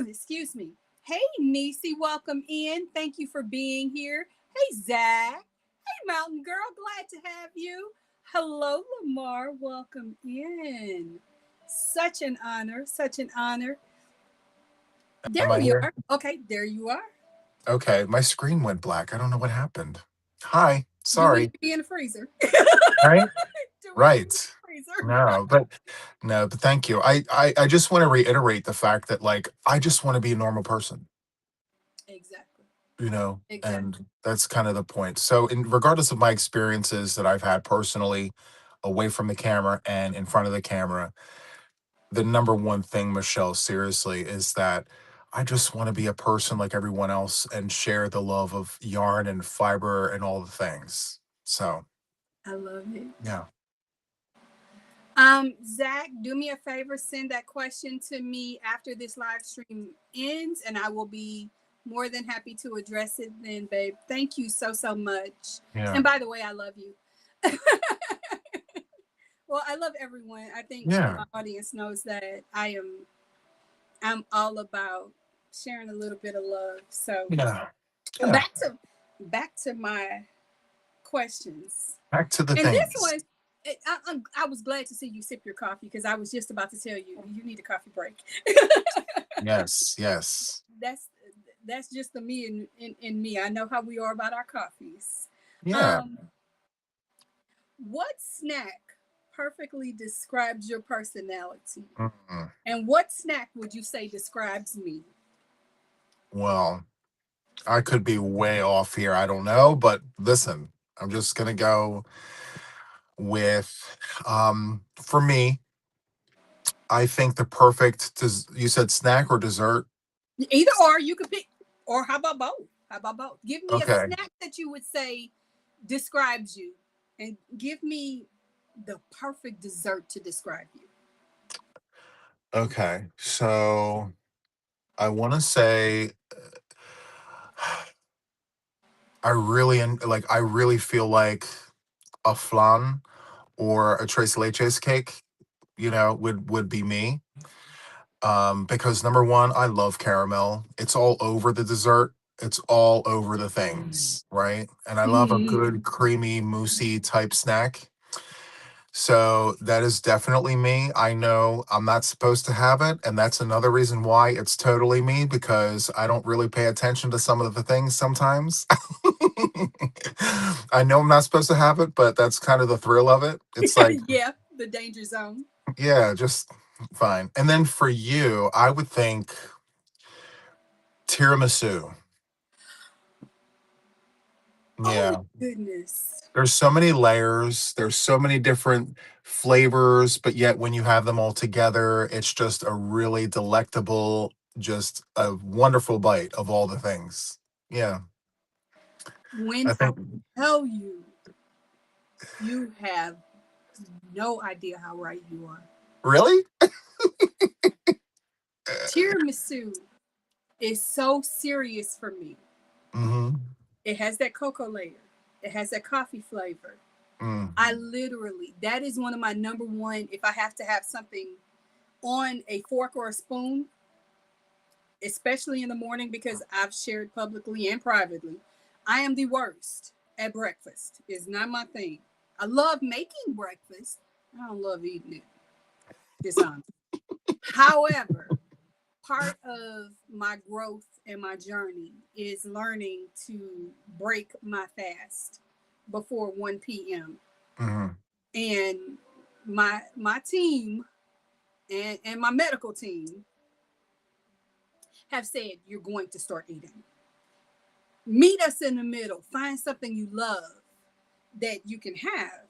Excuse me. Hey, Nisi, welcome in. Thank you for being here. Hey, Zach. Hey, Mountain Girl, glad to have you. Hello, Lamar. Welcome in. Such an honor. Such an honor. There Am I we here? are. Okay, there you are. Okay, my screen went black. I don't know what happened. Hi, Do we need sorry. to be in the freezer? Right? Do we need to Right. be in the freezer? No, but no, but thank you. I just want to reiterate the fact that like I just want to be a normal person, Exactly. and Exactly. that's kind of the point. So in regardless of my experiences that I've had personally away from the camera and in front of the camera, the number one thing, Michelle, seriously, is that I just want to be a person like everyone else and share the love of yarn and fiber and all the things. So, I love it. yeah. Zach, do me a favor, send that question to me after this live stream ends, and I will be more than happy to address it then, babe. Thank you so, so much. Yeah. And by the way, I love you. Well, I love everyone. I think Yeah. my audience knows that I'm all about sharing a little bit of love. So Yeah. Yeah. back to my questions. Back to the And this things. one, I was glad to see you sip your coffee because I was just about to tell you you need a coffee break. Yes. Yes. that's that's just the me in me. I know how we are about our coffees. Yeah. Um, what snack perfectly describes your personality? Mm. And what snack would you say describes me? Well, I could be way off here. I don't know, but listen, I'm just gonna go with for me, I think the perfect you said snack or dessert? Either or, you could pick. Or how about both? How about both? Give me a Okay. snack that you would say describes you, and give me the perfect dessert to describe you. Okay. So I want to say I really feel like a flan or a tres leches cake, would be me. Because number one, I love caramel. It's all over the dessert. It's all over the things, right? And I love a Mm. good creamy, moussey type snack. So that is definitely me. I know I'm not supposed to have it, and that's another reason why it's totally me, because I don't really pay attention to some of the things sometimes. I know I'm not supposed to have it, but that's kind of the thrill of it. It's like, Yeah, the danger zone. yeah, just fine. And then for you, I would think tiramisu. Oh my Yeah. goodness. There's so many layers, there's so many different flavors, but yet when you have them all together, it's just a really delectable, just a wonderful bite of all the things. Yeah. When I I think tell you, you have no idea how right you are. really? Tiramisu is so serious for me. Mhm. It has that cocoa layer. It has that coffee flavor. Mm. I literally, that is one of my number one. If I have to have something on a fork or a spoon, especially in the morning, because I've shared publicly and privately, I am the worst at breakfast. It's not my thing. I love making breakfast. I don't love eating it. Dishonest. However, part of my growth and my journey is learning to break my fast before 1 p.m. Mhm. And my team and my medical team have said you're going to start eating. Meet us in the middle. Find something you love that you can have.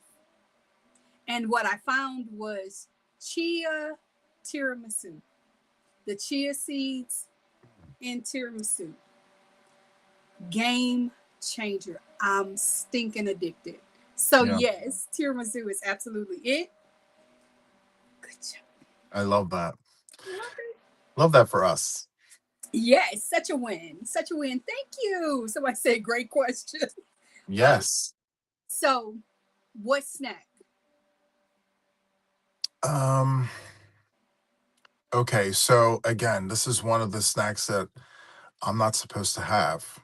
And what I found was chia tiramisu, the chia seeds in tiramisu. Game changer. I'm stinking addicted. So Yeah. yes, tiramisu is absolutely it. Good job. I love that. Love it. Love that for us. Yes, such a win. Such a win. Thank you. Somebody said great question. Uh, Yes. so what snack? Um okay, so again, this is one of the snacks that I'm not supposed to have.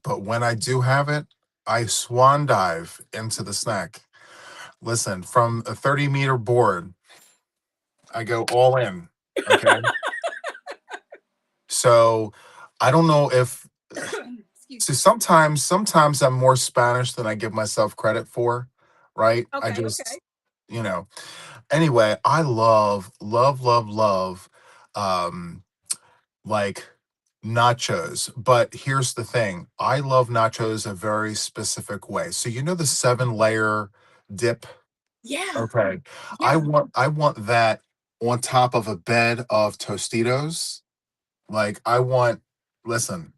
But when I do have it, I swan dive into the snack. Listen, from a 30-meter board, I go all in. Okay. So I don't know if Excuse so me. sometimes I'm more Spanish than I give myself credit for, right? I Okay, just, okay. you know. Anyway, I love um like nachos. But here's the thing. I love nachos a very specific way. So you know the 7-layer dip? Yeah, Okay. I yeah. want I want that on top of a bed of Tostitos. Like listen,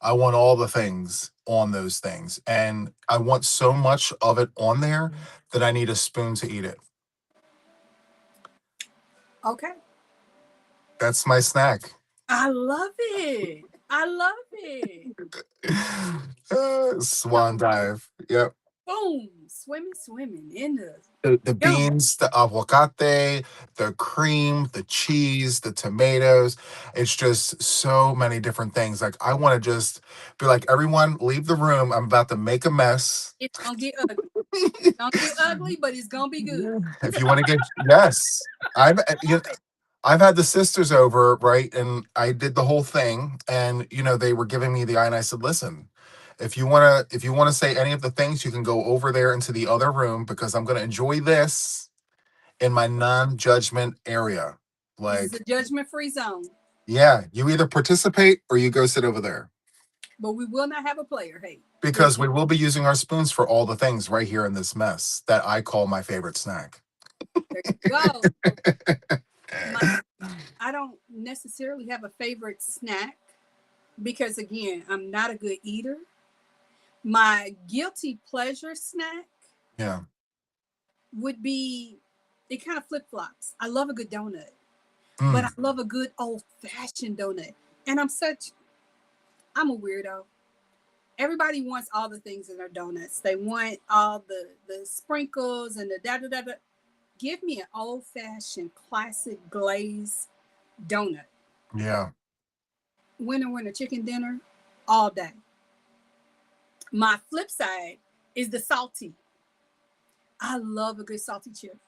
I want all the things on those things. And I want so much of it on there that I need a spoon to eat it. Okay. That's my snack. I love it. I love it. Swan So dive. Yep. boom, swimming, swimming in the The yum. beans, the avocate, the cream, the cheese, the tomatoes. It's just so many different things. Like I want to just be like, everyone, leave the room. I'm about to make a mess. It's gonna get ugly. It's gonna get ugly, but it's gonna be good. If you want to get yes, I've had the sisters over, right? And I did the whole thing, and they were giving me the eye, and I said, "Listen, if you wanna say any of the things, you can go over there into the other room because I'm gonna enjoy this in my non-judgment area." This is a Like, judgment-free zone, yeah, you either participate or you go sit over there but we will not have a player. Hey, because just we will be using our spoons for all the things right here in this mess that I call my favorite snack. there you go. My, I don't necessarily have a favorite snack because again, I'm not a good eater. My guilty pleasure snack Yeah. would be it kind of flip flops. I love a good donut, but I Mm. love a good old fashioned donut. And I'm a weirdo. Everybody wants all the things in their donuts. They want all the sprinkles and the da da da da. Give me an old fashioned classic glaze donut. Yeah. Winter chicken dinner all day. My flip side is the salty. I love a good salty chip.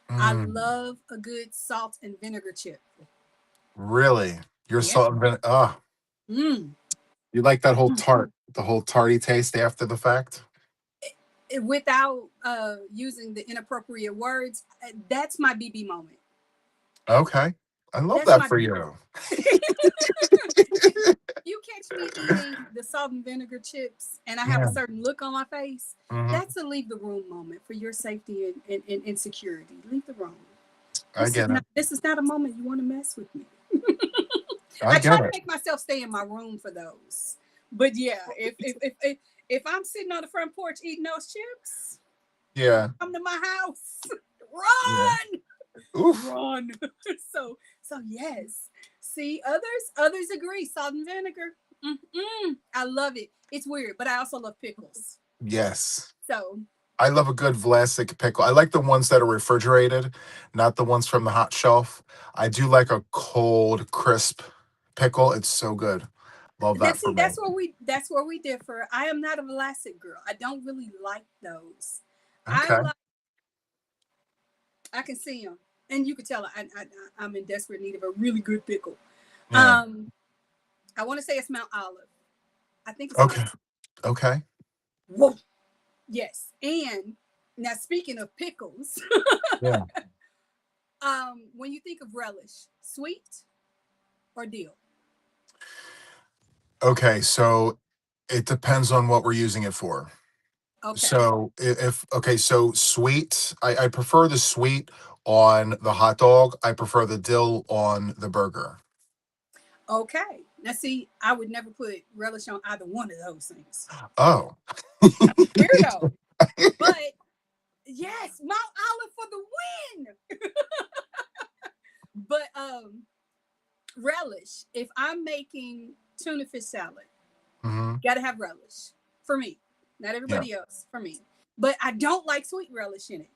I Mm, love a good salt and vinegar chip. really? You're Yeah. so Mm. you like that whole the whole tarty taste after the fact? Without using the inappropriate words, that's my BB moment. Okay. I love That's that my for BB. you. If you catch me eating the salt and vinegar chips and I have a Yeah. certain look on my face, Hmm. that's a leave the room moment for your safety and security. Leave the room. I get it. This is not a moment you want to mess with me. I I try get to it. make myself stay in my room for those. But yeah, if I'm sitting on the front porch eating those chips, Yeah. come to my house. Yeah. Run, Oof. run. So yes. See, others agree. Salt and vinegar. Mm-mm. I love it. It's weird, but I also love pickles. Yes. So I love a good Vlasic pickle. I like the ones that are refrigerated, not the ones from the hot shelf. I do like a cold, crisp pickle. It's so good. Love that for me. that's where we differ. I am not a Vlasic girl. I don't really like those. I Okay. like I can see them, and you can tell I'm in desperate need of a really good pickle. Yeah. Um, I want to say it's Mount Olive. I think it's Okay. Mount. Okay. Whoa, yes. And now speaking of pickles, Yeah. when you think of relish, sweet or dill? Okay. So it depends on what we're using it for. Okay, So if okay, so sweet, I prefer the sweet on the hot dog. I prefer the dill on the burger. okay. Now see, I would never put relish on either one of those things. Oh. Weirdo, but yes, Mount Olive for the win. But relish. If I'm making tuna fish salad, Hmm. gotta have relish for me. Not Yeah. everybody else for me. But I don't like sweet relish in it.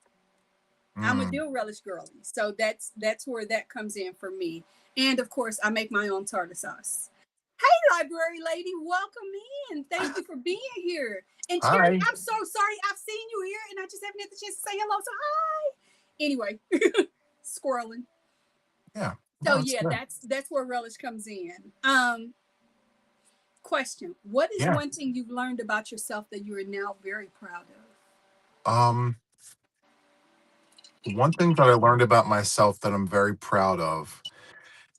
I'm a Mm. dill relish girly, so that's where that comes in for me. And of course, I make my own tartar sauce. Hey, library lady, welcome in. Thank you for being here. And Cherry, Hi. I'm so sorry. I've seen you here, and I just haven't had the chance to say hello. So hi. Anyway, squirreling. Yeah. So No, it's yeah, good. that's where relish comes in. Question: what is Yeah. one thing you've learned about yourself that you are now very proud of? Um, one thing that I learned about myself that I'm very proud of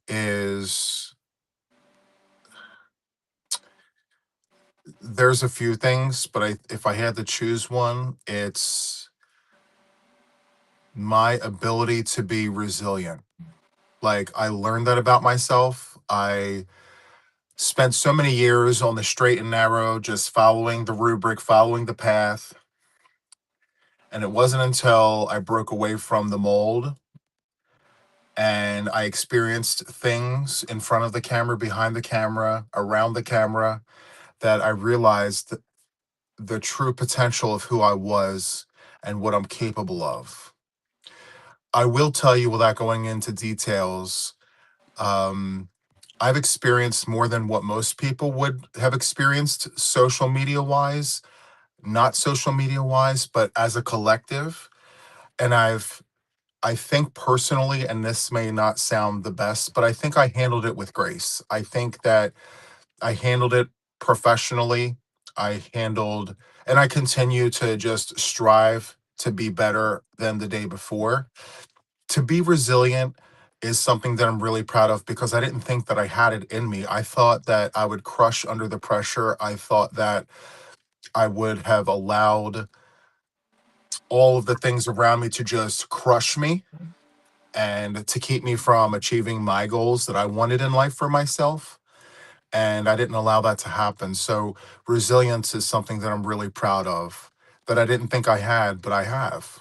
is there's a few things, but if I had to choose one, it's my ability to be resilient. Like I learned that about myself. I spent so many years on the straight and narrow, just following the rubric, following the path. And it wasn't until I broke away from the mold and I experienced things in front of the camera, behind the camera, around the camera, that I realized the true potential of who I was and what I'm capable of. I will tell you without going into details, um, I've experienced more than what most people would have experienced social media wise, not social media wise, but as a collective. And I think personally, and this may not sound the best, but I think I handled it with grace. I think that I handled it professionally. I handled, and I continue to just strive to be better than the day before. To be resilient is something that I'm really proud of because I didn't think that I had it in me. I thought that I would crush under the pressure. I thought that I would have allowed all of the things around me to just crush me and to keep me from achieving my goals that I wanted in life for myself. And I didn't allow that to happen. So resilience is something that I'm really proud of that I didn't think I had, but I have.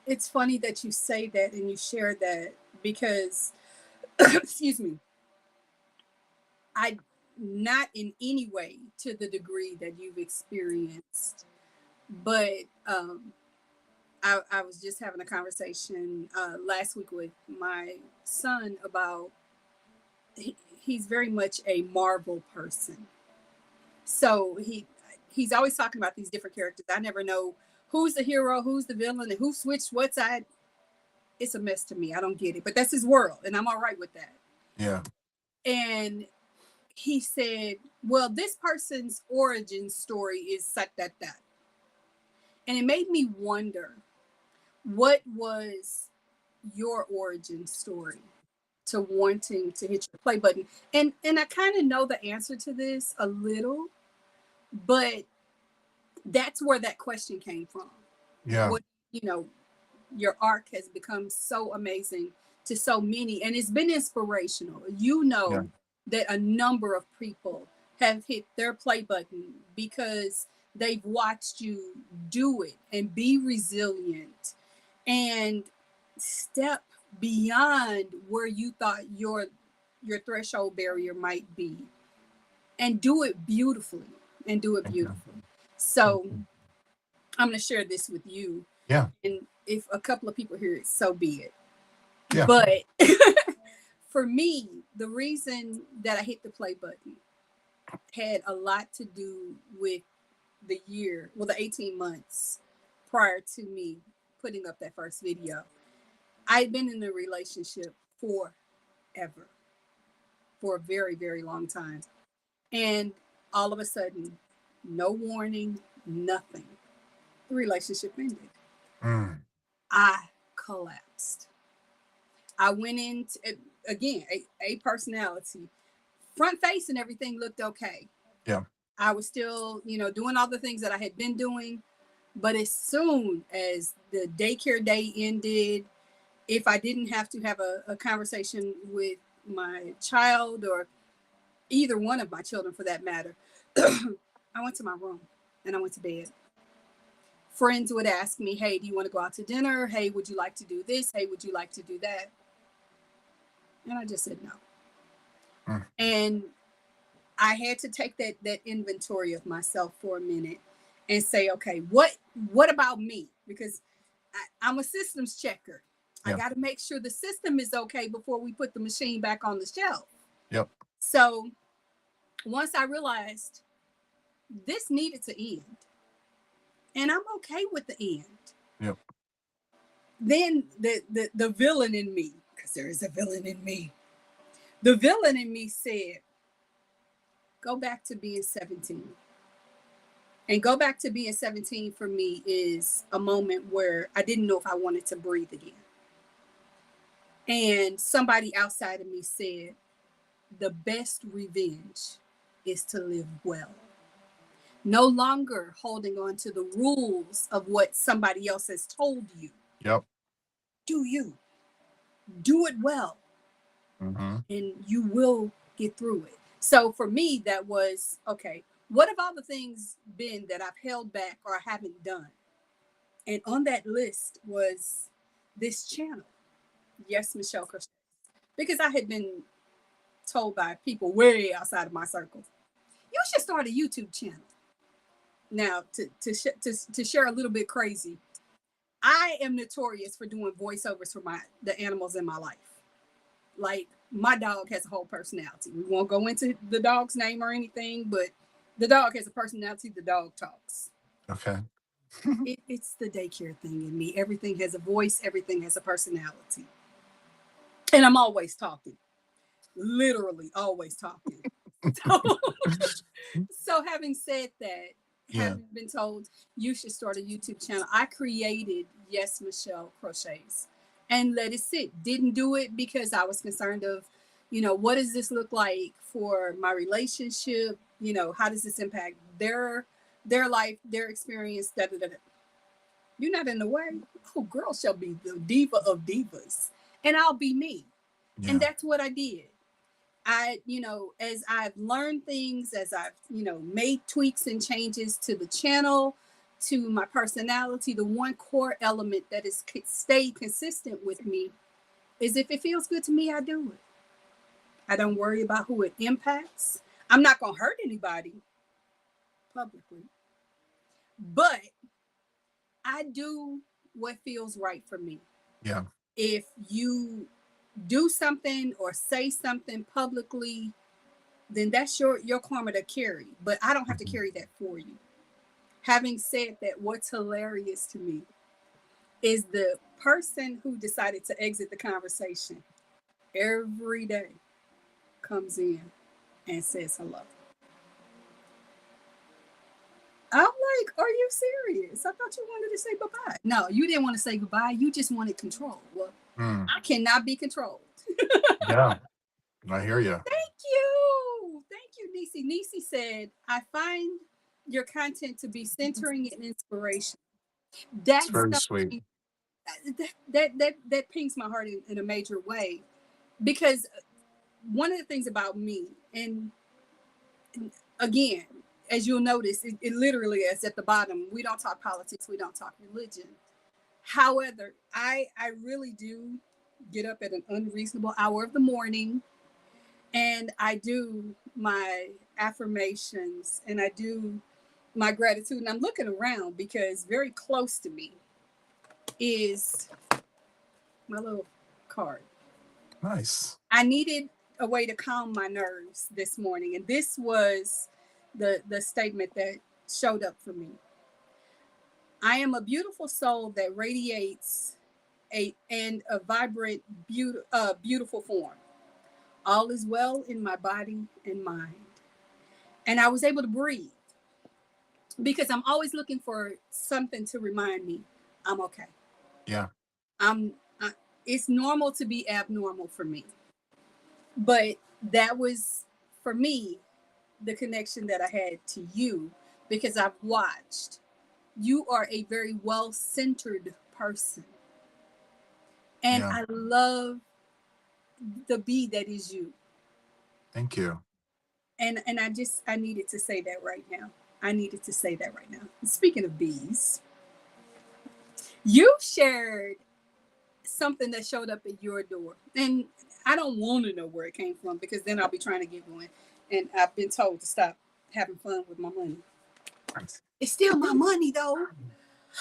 It's funny that you say that and you share that because, excuse me, I not in any way to the degree that you've experienced, but I was just having a conversation last week with my son about he's very much a Marvel person. So he's always talking about these different characters. I never know who's the hero, who's the villain, and who switched what side. It's a mess to me. I don't get it, but that's his world, and I'm all right with that. Yeah. And he said, "Well, this person's origin story is such that," and it made me wonder, what was your origin story to wanting to hit your play button? And I kind of know the answer to this a little, but that's where that question came from. Yeah. What, you know, your arc has become so amazing to so many, and it's been inspirational. You Yeah. know that a number of people have hit their play button because they've watched you do it and be resilient and step beyond where you thought your threshold barrier might be, and do it beautifully, and do it Thank you. beautifully. Thank So you. I'm going to share this with you, Yeah. and if a couple of people hear it, so be it. Yeah. But for me, the reason that I hit the play button had a lot to do with the year, well, the 18 months prior to me putting up that first video. I'd been in a relationship forever, for a very, very long time. And all of a sudden, no warning, nothing, the relationship ended. Mm. I collapsed. I went into, again, a personality, front face and everything looked okay. Yeah. I was still, doing all the things that I had been doing. But as soon as the daycare day ended, if I didn't have to have a conversation with my child, or either one of my children for that matter, I went to my room and I went to bed. Friends would ask me, "Hey, do you want to go out to dinner? Hey, would you like to do this? Hey, would you like to do that?" And I just said no. Mm. And I had to take that inventory of myself for a minute and say, okay, what about me? Because I'm a systems checker. I Yeah. got to make sure the system is okay before we put the machine back on the shelf. Yep. So once I realized this needed to end, and I'm okay with the end, Yep. then the villain in me, because there is a villain in me, the villain in me said, go back to being 17. And go back to being 17 for me is a moment where I didn't know if I wanted to breathe again. And somebody outside of me said, the best revenge is to live well. No longer holding on to the rules of what somebody else has told you. Yep. Do you. Do it well. Mm-hmm. And you will get through it. So for me, that was, okay, what have all the things been that I've held back or haven't done? And on that list was this channel, Yes, Michelle Crochet. Because I had been told by people way outside of my circle, you should start a YouTube channel. Now, to share a little bit crazy, I am notorious for doing voiceovers for the animals in my life. Like, my dog has a whole personality. We won't go into the dog's name or anything, but the dog has a personality. The dog talks. Okay. It's the daycare thing in me. Everything has a voice. Everything has a personality. And I'm always talking. Literally always talking. So having said that, Yeah. having been told you should start a YouTube channel, I created Yes, Michelle Crochets and let it sit. Didn't do it because I was concerned of, what does this look like for my relationship? How does this impact their life, their experience? Da, da, da, da. You're not in the way. Oh, girl shall be the diva of divas, and I'll be me. Yeah. And that's what I did. As I've learned things, as I've, made tweaks and changes to the channel, to my personality, the one core element that has stayed consistent with me is if it feels good to me, I do it. I don't worry about who it impacts. I'm not going to hurt anybody publicly, but I do what feels right for me. Yeah. If you do something or say something publicly, then that's your karma to carry. But I don't have to Mhm. carry that for you. Having said that, what's hilarious to me is the person who decided to exit the conversation every day comes in and says hello. I'm like, are you serious? I thought you wanted to say bye-bye. No, you didn't want to say goodbye. You just wanted control. Well, Mm. I cannot be controlled. Yeah, I hear you. Thank you. Thank you, Nisi. Nisi said, I find your content to be centering and inspiration. It's That very stuff sweet. that pings my heart in a major way because one of the things about me, and again, as you'll notice, it literally is at the bottom. We don't talk politics, we don't talk religion. However, I really do get up at an unreasonable hour of the morning and I do my affirmations and I do my gratitude. And I'm looking around because very close to me is my little card. Nice. I needed a way to calm my nerves this morning, and this was the statement that showed up for me. I am a beautiful soul that radiates a vibrant, beautiful form. All is well in my body and mind. And I was able to breathe because I'm always looking for something to remind me I'm okay. Yeah. I'm. It's normal to be abnormal for me, but that was for me the connection that I had to you because I've watched. You are a very well centered person, and Yeah. I love the bee that is you. Thank you. And I needed to say that right now. I needed to say that right now. Speaking of bees, you shared something that showed up at your door. And I don't want to know where it came from because then I'll be trying to get one. And I've been told to stop having fun with my money. It's still my money though.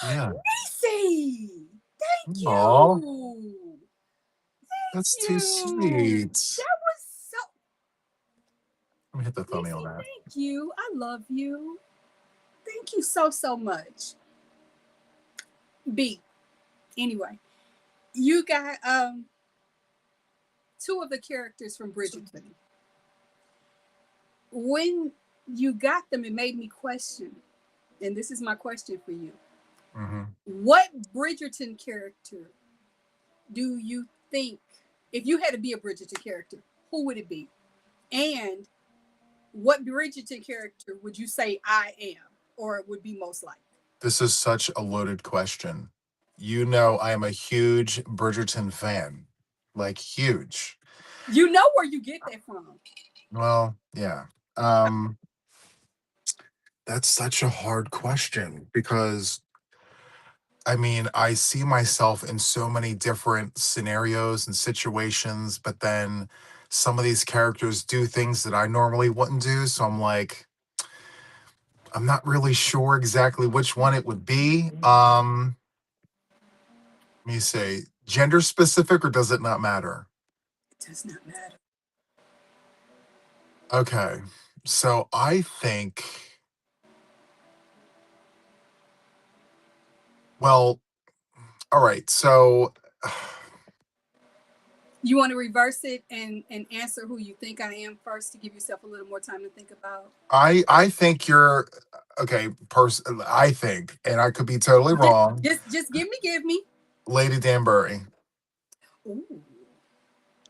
Yeah. Macy! Thank Oh, you. that's too You. sweet. That was so Let me hit the thumbnail on Macy, that. thank you. I love you. Thank you so so much. B. Anyway, you got two of the characters from Bridgerton. When you got them, it made me question, and this is my question for you. Hmm. What Bridgerton character do you think, if you had to be a Bridgerton character, who would it be? And what Bridgerton character would you say I am, or would be most like? This is such a loaded question. You know, I am a huge Bridgerton fan, like huge. You know where you get that from. Well, yeah. Um, that's such a hard question because I mean, I see myself in so many different scenarios and situations, but then some of these characters do things that I normally wouldn't do. So I'm like, I'm not really sure exactly which one it would be. Let me say, gender specific or does it not matter? It does not matter. Okay. So I think, well, all right. So You want to reverse it and answer who you think I am first to give yourself a little more time to think about. I think you're okay, person I think, and I could be totally Just wrong, just give me. Lady Danbury. Ooh.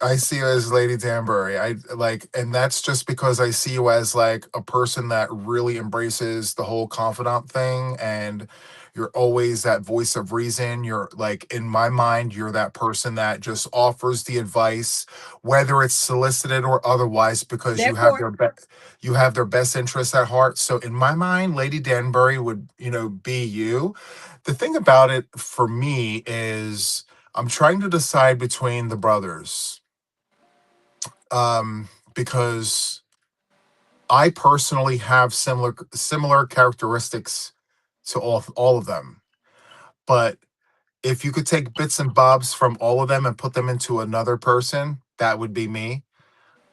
I see you as Lady Danbury. I like, and that's just because I see you as like a person that really embraces the whole confidant thing, and you're always that voice of reason. You're like, in my mind, you're that person that just offers the advice, whether it's solicited or otherwise, because That part. you have their best interests at heart. So in my mind, Lady Danbury would, be you. The thing about it for me is I'm trying to decide between the brothers because I personally have similar characteristics to all of them. But if you could take bits and bobs from all of them and put them into another person, that would be me.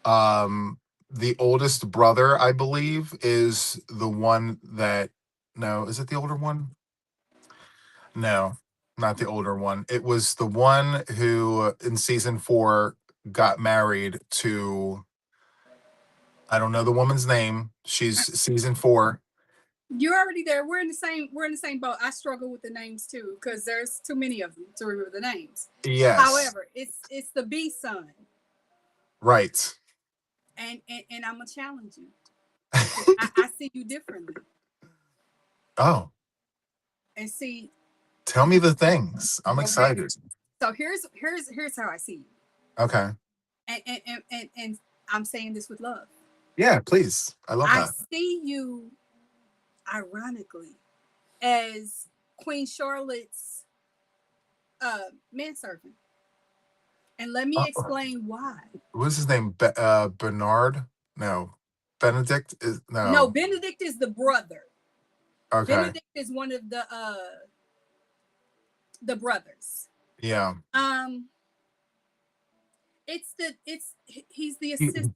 Um, the oldest brother, I believe, is the one that, no, is it the older one? No, not the older one. It was the one who in season 4 got married to, I don't know the woman's name. She's season 4. You're already there. We're in the same boat. I struggle with the names too because there's too many of them to remember the names. Yes, However, it's the B son, right. and I'm gonna challenge you because I see you differently. Oh, And see, tell me the things. I'm okay. excited. So here's how I see you, Okay. and I'm saying this with love. Yeah, please. I love I that. see you, ironically, as Queen Charlotte's manservant, and let me Oh, explain why. what's his name? Bernard? No. Benedict is No, no. Benedict is the brother. Okay. Benedict is one of the brothers. Yeah. Um, it's he's the He, assistant.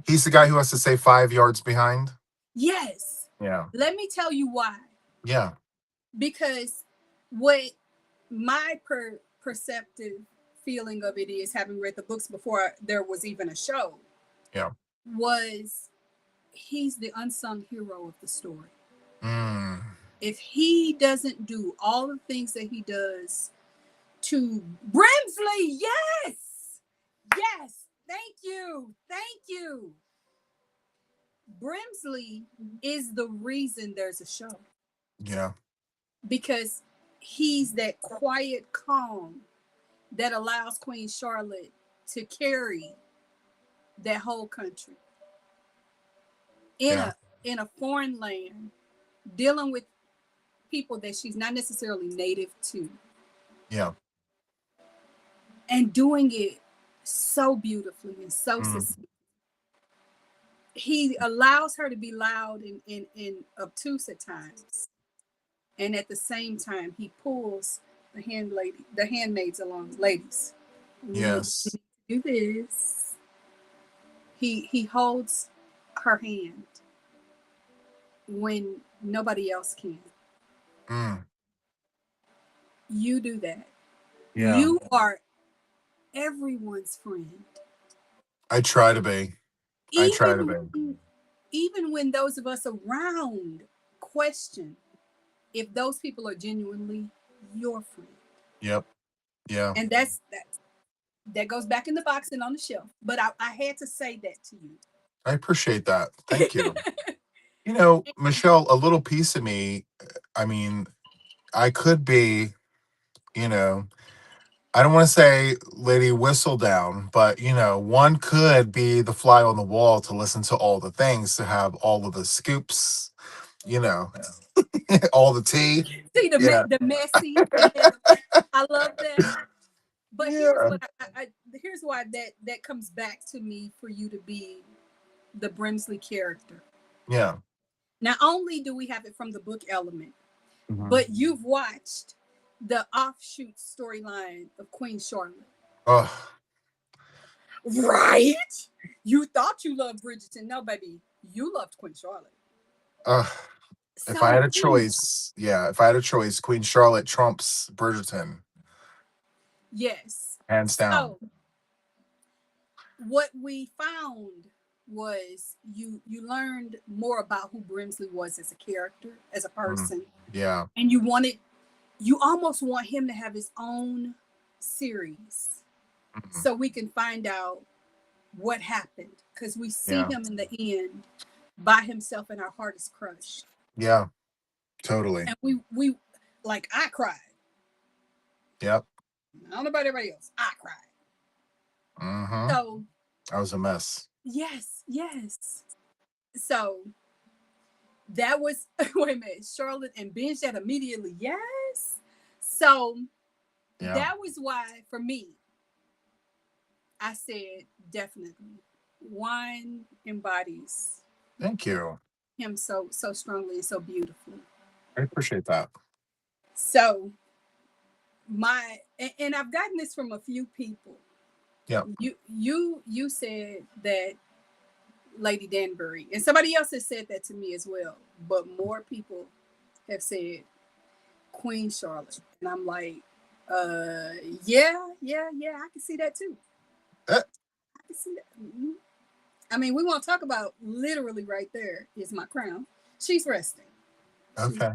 he's the guy who has to say 5 yards behind. Yes. Yeah. Let me tell you why. Yeah. Because what my perceptive feeling of it is, having read the books before there was even a show, Yeah. was he's the unsung hero of the story. Mm. If he doesn't do all the things that he does to Brimsley, yes, yes, thank you. Brimsley is the reason there's a show Yeah. because he's that quiet calm that allows Queen Charlotte to carry that whole country in Yeah. a foreign land, dealing with people that she's not necessarily native to, Yeah. and doing it so beautifully and so Mm. succinct. He allows her to be loud and obtuse at times, and at the same time he pulls the handmaids along. Ladies, we Yes. do this. He holds her hand when nobody else can. Mm. You do that. Yeah. You are everyone's friend. I try to be. I try to Even be. even when those of us around question if those people are genuinely your friend. Yep. Yeah. And that goes back in the box and on the shelf. But I had to say that to I appreciate that. Thank you. you. Michelle, a little piece of me, I mean, I could be, you know, I don't want to say Lady Whistledown, but one could be the fly on the wall to listen to all the things, to have all of the scoops, you know, all the tea. See Yeah. the messy, the messy. I love that. But here's Yeah. what here's why that comes back to me for you to be the Brimsley character. Yeah. Not only do we have it from the book element, Mhm. but you've watched the offshoot storyline of Queen Charlotte. Oh, Right? You thought you loved Bridgerton. No, baby, you loved Queen Charlotte. oh. If I So had a choice, yeah, if I had a choice, Queen Charlotte trumps Bridgerton, yes. hands down. So what we found was you learned more about who Brimsley was as a character, as a Mm. person, Yeah. and you almost want him to have his own series Mhm. so we can find out what happened because we see Yeah. him in the end by himself and our heart is crushed. Yeah. Totally. And we like I cried. Yep. I don't know about everybody else. I cried. Mm-hmm. So I was a mess. yes, yes. So that was wait a minute, Charlotte and binge that immediately. Yes. So Yeah. that was why for me, I said definitely wine embodies. Thank you. him so strongly and so beautifully. I appreciate that. So and I've gotten this from a few people. Yeah. You said that Lady Danbury, and somebody else has said that to me as well. But more people have said Queen Charlotte, and I'm like, uh, yeah, I can see that too. Eh, I can see that. Mm-hmm. I mean, we want to talk about literally right there is my crown. She's resting. She's okay.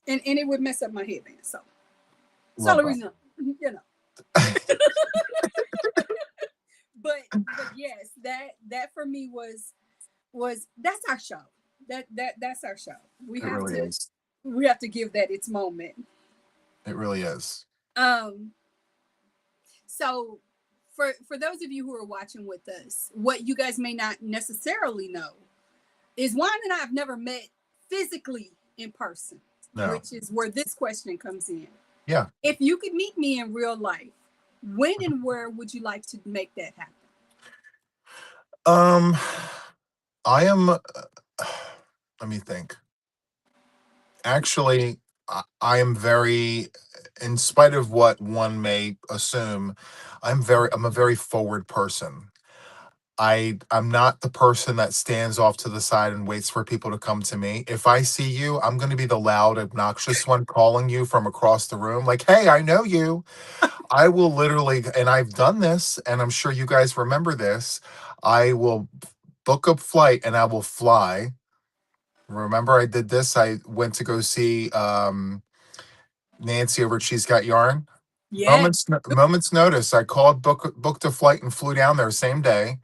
and it would mess up my headband. So it's all Love the reason, you know. that. But yes, that for me was that's our show. That's our show. It really is. We have to give that its moment. It really is. Um, so for those of you who are watching with us, what you guys may not necessarily know is Juan and I have never met physically in person, No. which is where this question comes in. Yeah. If you could meet me in real life, when and where would you like to make that happen? Um, I am. Let me think. Actually, I am very, in spite of what one may assume, I'm a very forward person. I'm not the person that stands off to the side and waits for people to come to me. If I see you, I'm going to be the loud, obnoxious one calling you from across the room, like, "Hey, I know you." I will literally, and I've done this, and I'm sure you guys remember this. I will book a flight and I will fly. Remember, I did this. I went to go see Nancy over at She's Got Yarn. Yeah. Moments notice. I called, booked a flight, and flew down there same day.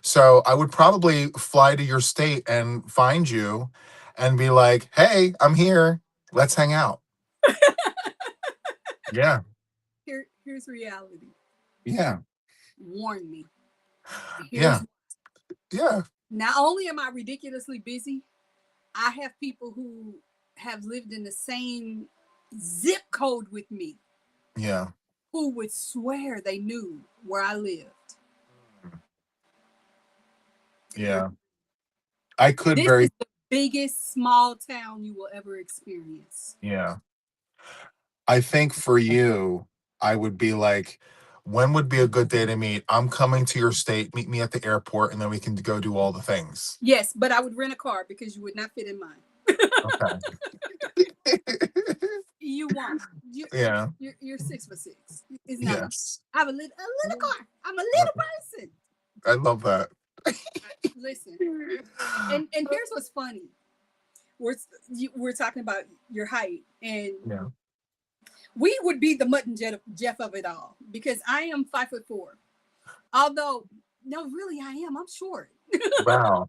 So I would probably fly to your state and find you, and be like, "Hey, I'm here. Let's hang out." Yeah, Here's reality. yeah, Warn me. yeah, Here's yeah, Not only am I ridiculously busy, I have people who have lived in the same zip code with me yeah, who would swear they knew where I lived. Here, yeah. I could this is very, the biggest small town you will ever experience. yeah. I think for you, I would be like, when would be a good day to meet? I'm coming to your state. Meet me at the airport, and then we can go do all the things. Yes, but I would rent a car because you would not fit in mine. Okay. You won't. Yeah. You're 6'6". It's not gonna. Yes. I have a little car. I'm a Uh, little person. I love that. Listen, and here's what's funny. We're we're talking about your height, and Yeah. we would be the mutton Jeff of it all because I am 5'4". Although, no, really, I am. I'm short. Wow. I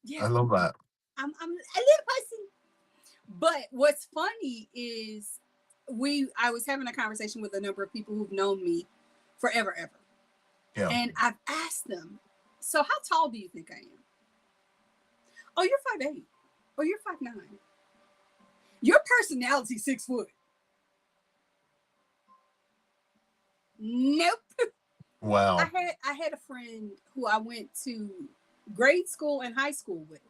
Yeah, love that. I'm a little person. But what's funny is I was having a conversation with a number of people who've known me forever, ever. Yeah. And I've asked them, so how tall do you think I am? Oh, you're 5'8". Oh, you're 5'9". Your personality 6 foot. Nope. Wow. I had a friend who I went to grade school and high school with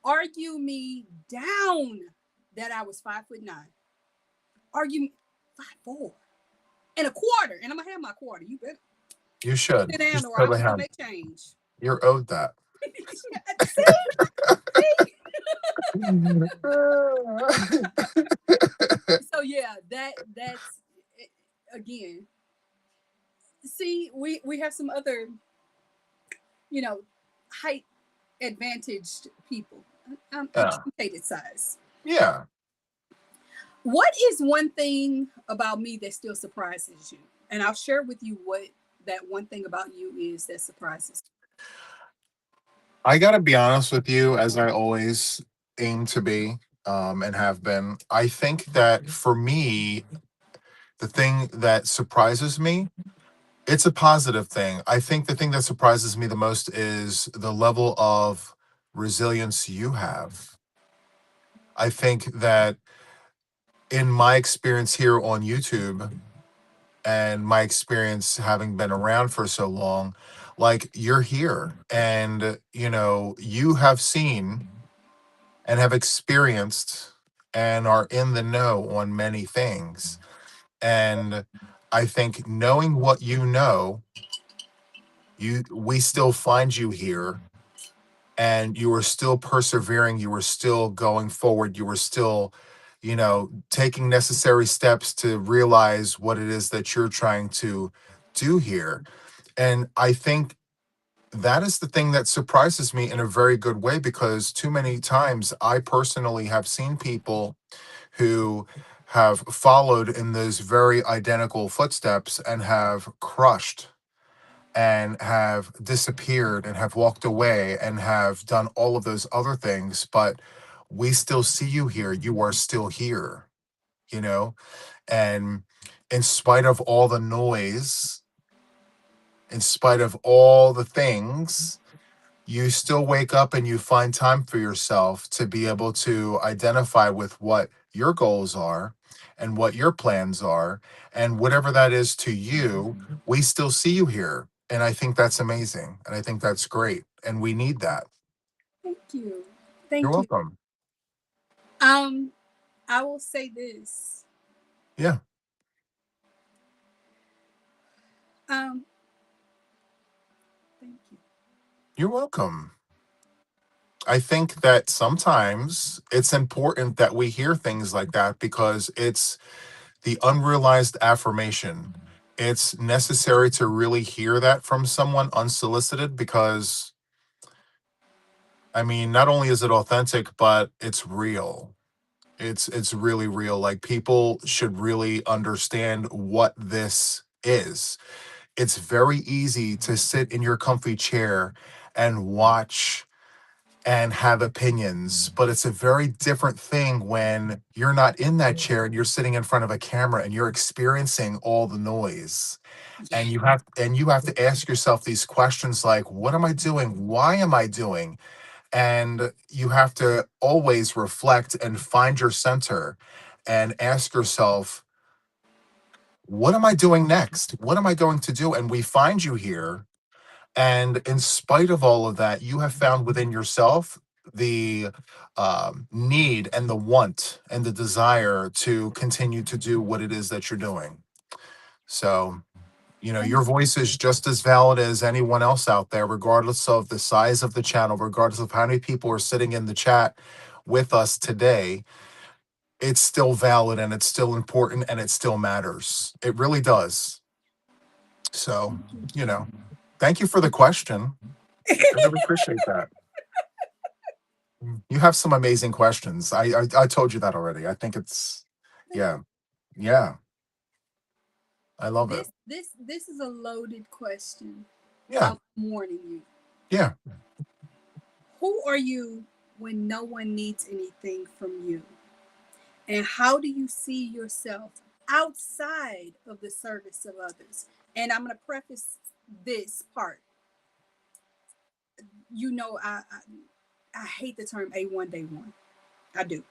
argue me down that I was 5'9". Argue 5'4" and I'm gonna have my quarter. You better You should. sit You down should or I'm totally gonna have. make change. You're owed that. See, see. So yeah, that's again. See, we have some other, you know, height advantaged people. I'm Yeah. truncated size. Yeah. What is one thing about me that still surprises you? And I'll share with you what that one thing about you is that surprises. I gotta be honest with you, as I always aim to be, and have been. I think that for me, the thing that surprises me, it's a positive thing. I think the thing that surprises me the most is the level of resilience you have. I think that in my experience here on YouTube, and my experience having been around for so long, like you're here and you have seen and have experienced and are in the know on many things. And I think knowing what you know, we still find you here and you were still persevering, you were still going forward, you were still, taking necessary steps to realize what it is that you're trying to do here. And I think that is the thing that surprises me in a very good way, because too many times I personally have seen people who have followed in those very identical footsteps and have crushed and have disappeared and have walked away and have done all of those other things. But we still see you here. You are still here, you know? And in spite of all the noise, in spite of all the things, you still wake up and you find time for yourself to be able to identify with what your goals are and what your plans are, and whatever that is to you, we still see you here. And I think that's amazing. And I think that's great. And we need that. Thank you. You're Thank you. welcome. Um, I will say this. Yeah, Um, thank you. you're welcome. I think that sometimes it's important that we hear things like that because it's the unrealized affirmation. It's necessary to really hear that from someone unsolicited because, I mean, not only is it authentic, but it's real. It's really real. Like people should really understand what this is. It's very easy to sit in your comfy chair and watch and have opinions, but it's a very different thing when you're not in that chair and you're sitting in front of a camera and you're experiencing all the noise. Yeah. And you have to ask yourself these questions like, what am I doing? Why am I doing? And you have to always reflect and find your center and ask yourself, what am I doing next? What am I going to do? And we find you here, and in spite of all of that, you have found within yourself the need and the want and the desire to continue to do what it is that you're doing. So, Thank your voice is just as valid as anyone else out there, regardless of the size of the channel, regardless of how many people are sitting in the chat with us today. It's still valid and it's still important and it still matters. It really does. So, you know, thank you for the question. I you. really appreciate that. You have some amazing questions. I told you that already. I think it's yeah. Yeah. I love it. This is a loaded question. Yeah. I'm warning you. Yeah. Who are you when no one needs anything from you? And how do you see yourself outside of the service of others? And I'm going to preface this part. I hate the term A1 day one. I do.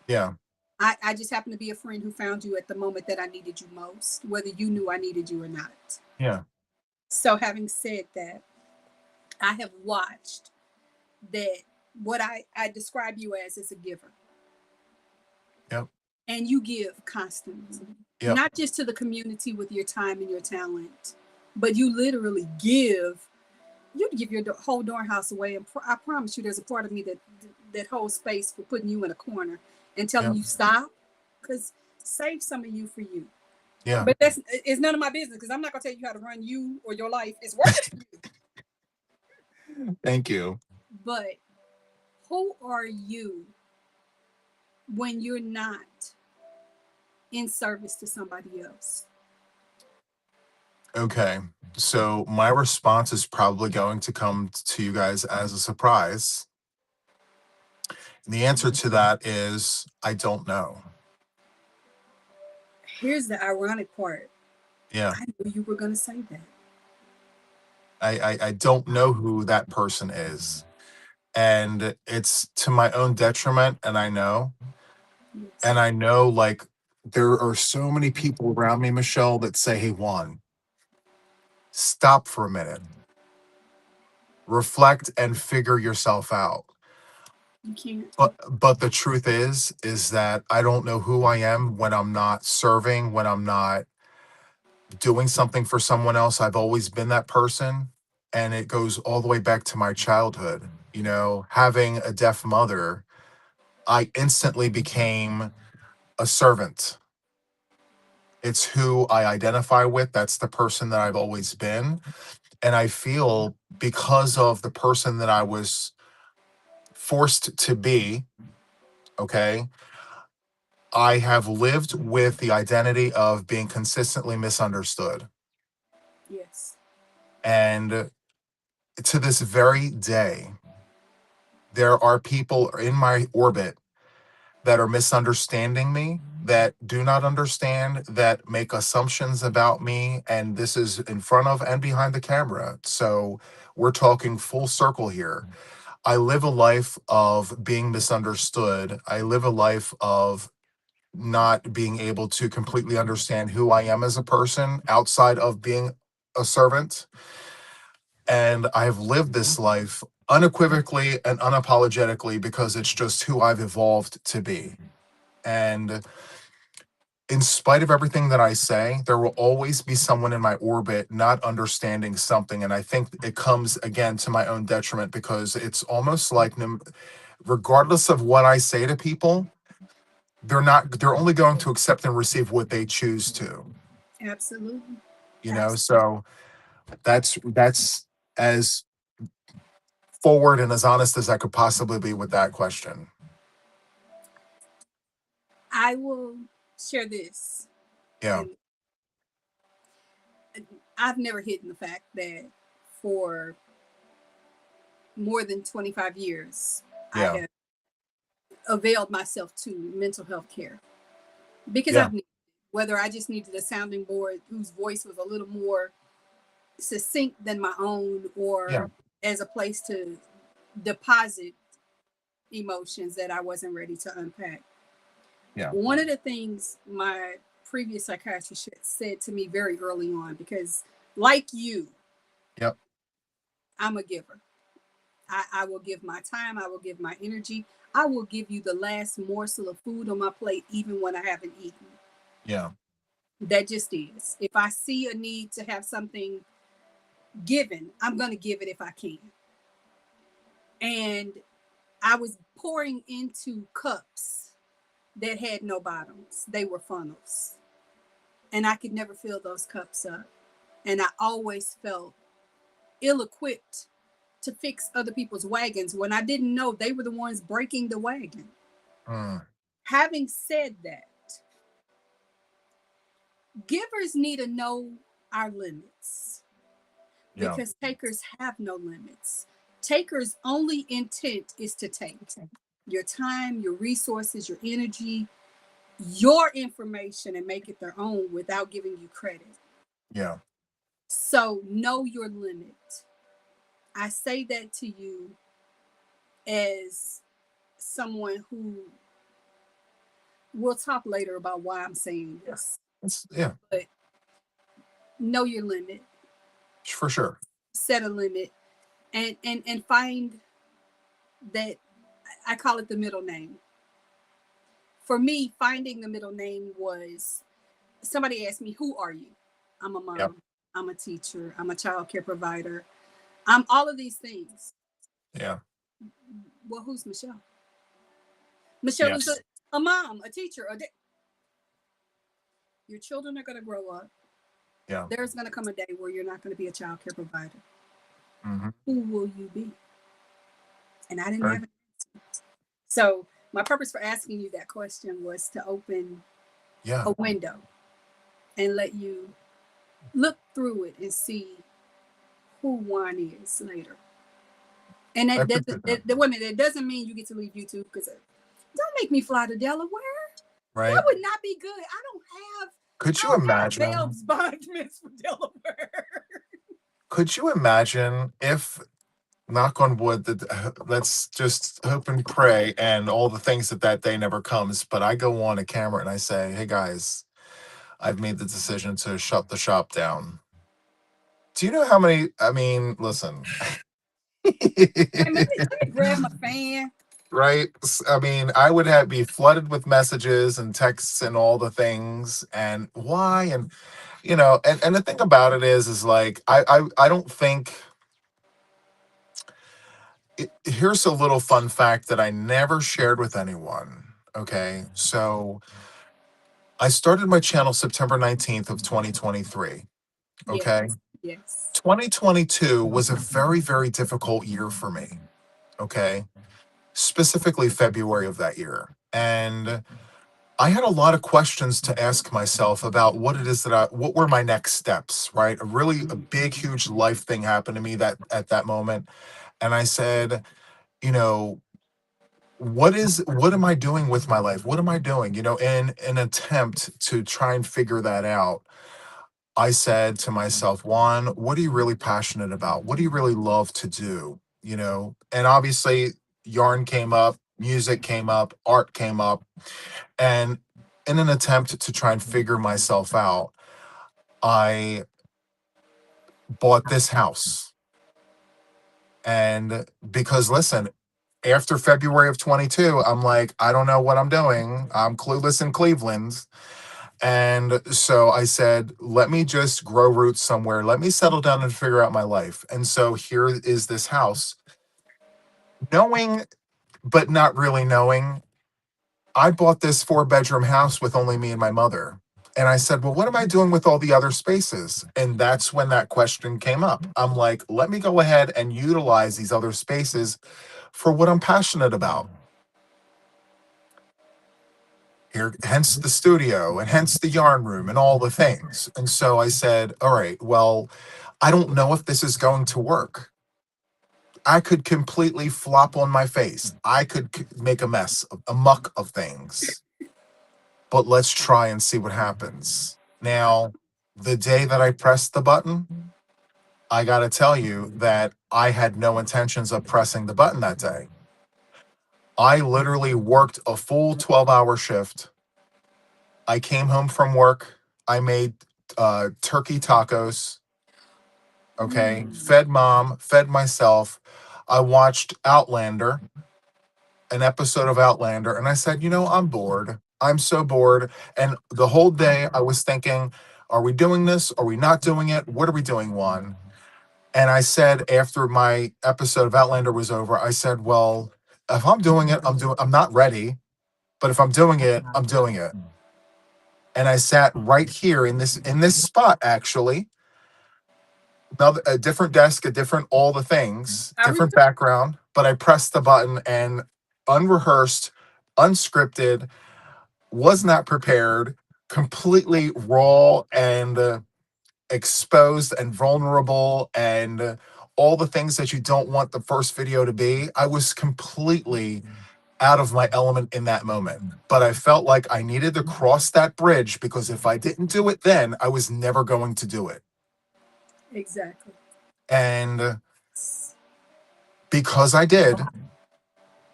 Yeah. I just happen to be a friend who found you at the moment that I needed you most, whether you knew I needed you or not. Yeah. So, having said that, I have watched that what I describe you as is a giver. Yep. And you give constantly, Yep. not just to the community with your time and your talent, but you literally give. You give your whole darn house away, and I promise you, there's a part of me that holds space for putting you in a corner and telling Yep. you stop, because save some of you for you. Yeah. But that's it's none of my business because I'm not gonna tell you how to run you or your life. It's working for you. Thank you. But who are you when you're not in service to somebody else? Okay. So my response is probably going to come to you guys as a surprise. And the answer to that is I don't know. Here's the ironic part. Yeah. I knew you were gonna say that. I don't know who that person is. And it's to my own detriment, and I know. Yes. And I know, like, there are so many people around me, Michelle, that say, hey, Juan, stop for a minute, reflect and figure yourself out. You can't. But the truth is that I don't know who I am when I'm not serving, when I'm not doing something for someone else. I've always been that person. And it goes all the way back to my childhood. You know, having a deaf mother, I instantly became a servant. It's who I identify with. That's the person that I've always been. And I feel because of the person that I was forced to be, okay, I have lived with the identity of being consistently misunderstood. Yes. And to this very day, there are people in my orbit that are misunderstanding me, that do not understand, that make assumptions about me. And this is in front of and behind the camera. So we're talking full circle here. I live a life of being misunderstood. I live a life of not being able to completely understand who I am as a person outside of being a servant. And I've lived this life unequivocally and unapologetically because it's just who I've evolved to be. And in spite of everything that I say, there will always be someone in my orbit not understanding something. And I think it comes again to my own detriment because it's almost like regardless of what I say to people, they're only going to accept and receive what they choose to, Absolutely. you know? Absolutely. So that's as forward and as honest as I could possibly be with that question. I will share this, Yeah. and I've never hidden the fact that for more than 25 years, I Yeah. have availed myself to mental health care because Yeah. I've needed, whether I just needed a sounding board whose voice was a little more succinct than my own, Yeah. or as a place to deposit emotions that I wasn't ready to unpack. Yeah. One of the things my previous psychiatrist said to me very early on, because like you, Yep. I'm a giver. I will give my time, I will give my energy, I will give you the last morsel of food on my plate, even when I haven't eaten. Yeah. That just is. If I see a need to have something given, I'm going to give it if I can. And I was pouring into cups that had no bottoms, they were funnels. And I could never fill those cups up. And I always felt ill equipped to fix other people's wagons when I didn't know they were the ones breaking the wagon. Mm, Having said that, givers need to know our limits yeah. because takers have no limits. Takers' only intent is to take your time, your resources, your energy, your information, and make it their own without giving you credit. Yeah. So know your limit. I say that to you as someone who, we'll talk later about why I'm saying Yeah. this, Yeah, but know your limit, for sure. set a limit, and find that, I call it the middle name. For me, finding the middle name was, somebody asked me, who are you? I'm a Yep. mom, I'm a teacher, I'm a child care provider, I'm all of these things. Yeah. Well, who's Michelle? Michelle is Yes. a mom, a teacher, your children are going to grow up. Yeah. There's going to come a day where you're not going to be a child care provider. Hmm. Who will you be? And I didn't Right. have it. So my purpose for asking you that question was to open Yeah. a window and let you look through it and see who one is later. And I that appreciate that. the women, that doesn't mean you get to leave YouTube, because don't make me fly to Delaware. That Right. would not be good. Could I you don't have imagine? bail's bondsmans for Delaware. Could you imagine if knock on wood that let's just hope and pray and all the things that that day never comes. But I go on a camera and I say, hey guys, I've made the decision to shut the shop down. Do you know how many? I mean, listen, Hey, let me grab my fan. right? I mean, I would have be flooded with messages and texts and all the things, and why, and and the thing about it is like I don't think. Here's a little fun fact that I never shared with anyone. Okay, so I started my channel September 19th of 2023. Okay, Yes, yes, 2022 was a very, very difficult year for me. Okay, specifically February of that year. And I had a lot of questions to ask myself about what it is what were my next steps, right? A big, huge life thing happened to me that at that moment. And I said, you know, what am I doing with my life? What am I doing? In an attempt to try and figure that out, I said to myself, one, what are you really passionate about? What do you really love to do? And obviously yarn came up, music came up, art came up. And in an attempt to try and figure myself out, I bought this house. And because listen, after February of 22, I'm like, I don't know what I'm doing. I'm clueless in Cleveland. And so I said, let me just grow roots somewhere. Let me settle down and figure out my life. And so here is this house, knowing, but not really knowing. I bought this 4-bedroom house with only me and my mother. And I said, well, what am I doing with all the other spaces? And that's when that question came up. I'm like, let me go ahead and utilize these other spaces for what I'm passionate about. Here, hence the studio and hence the yarn room and all the things. And so I said, all right, well, I don't know if this is going to work. I could completely flop on my face. I could make a mess, a muck of things, but let's try and see what happens. Now, the day that I pressed the button, I got to tell you that I had no intentions of pressing the button that day. I literally worked a full 12-hour shift. I came home from work. I made turkey tacos. Okay. Fed mom, fed myself. I watched Outlander, an episode of Outlander, and I said, I'm bored. I'm so bored. And the whole day I was thinking, are we doing this? Are we not doing it? What are we doing, Juan? And I said, after my episode of Outlander was over, I said, well, if I'm doing it, I'm not ready, but if I'm doing it, I'm doing it. And I sat right here in this spot, actually. Another a different desk, a different all the things, I different remember. background, but I pressed the button and unrehearsed, unscripted, was not prepared, completely raw and exposed and vulnerable and all the things that you don't want the first video to be. I was completely out of my element in that moment. But I felt like I needed to cross that bridge because if I didn't do it then, I was never going to do it. Exactly. And because I did,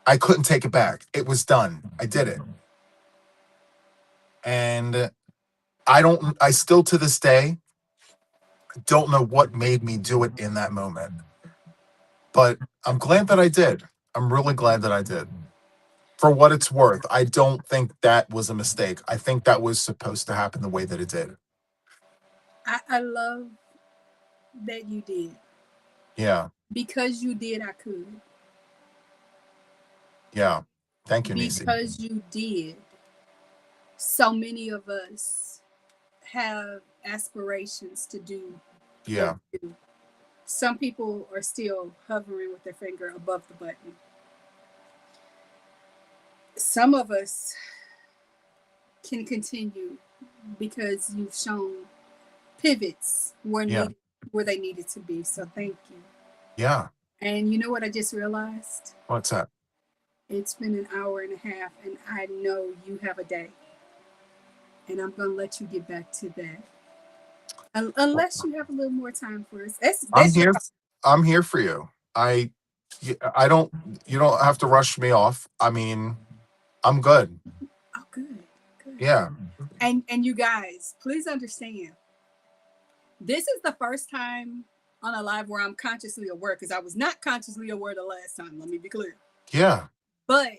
I couldn't take it back. It was done. I did it. And I still to this day don't know what made me do it in that moment. But I'm glad that I did. I'm really glad that I did. For what it's worth, I don't think that was a mistake. I think that was supposed to happen the way that it did. I love that you did. Yeah. Because you did, I could. Yeah. Thank you, Nisi. Because you did, so many of us have aspirations to do what Yeah. we do. Some people are still hovering with their finger above the button. Some of us can continue because you've shown pivots Yeah. where they needed to be. So thank you. Yeah. And you know what I just realized? What's that? It's been an hour and a half, and I know you have a day. And I'm gonna let you get back to that. Unless you have a little more time for us. I'm That's your here. I'm here for you. I I don't. You don't have to rush me off. I mean, I'm good. Oh, good, good. Yeah. And you guys, please understand, this is the first time on a live where I'm consciously aware, because I was not consciously aware the last time. Let me be clear. Yeah. But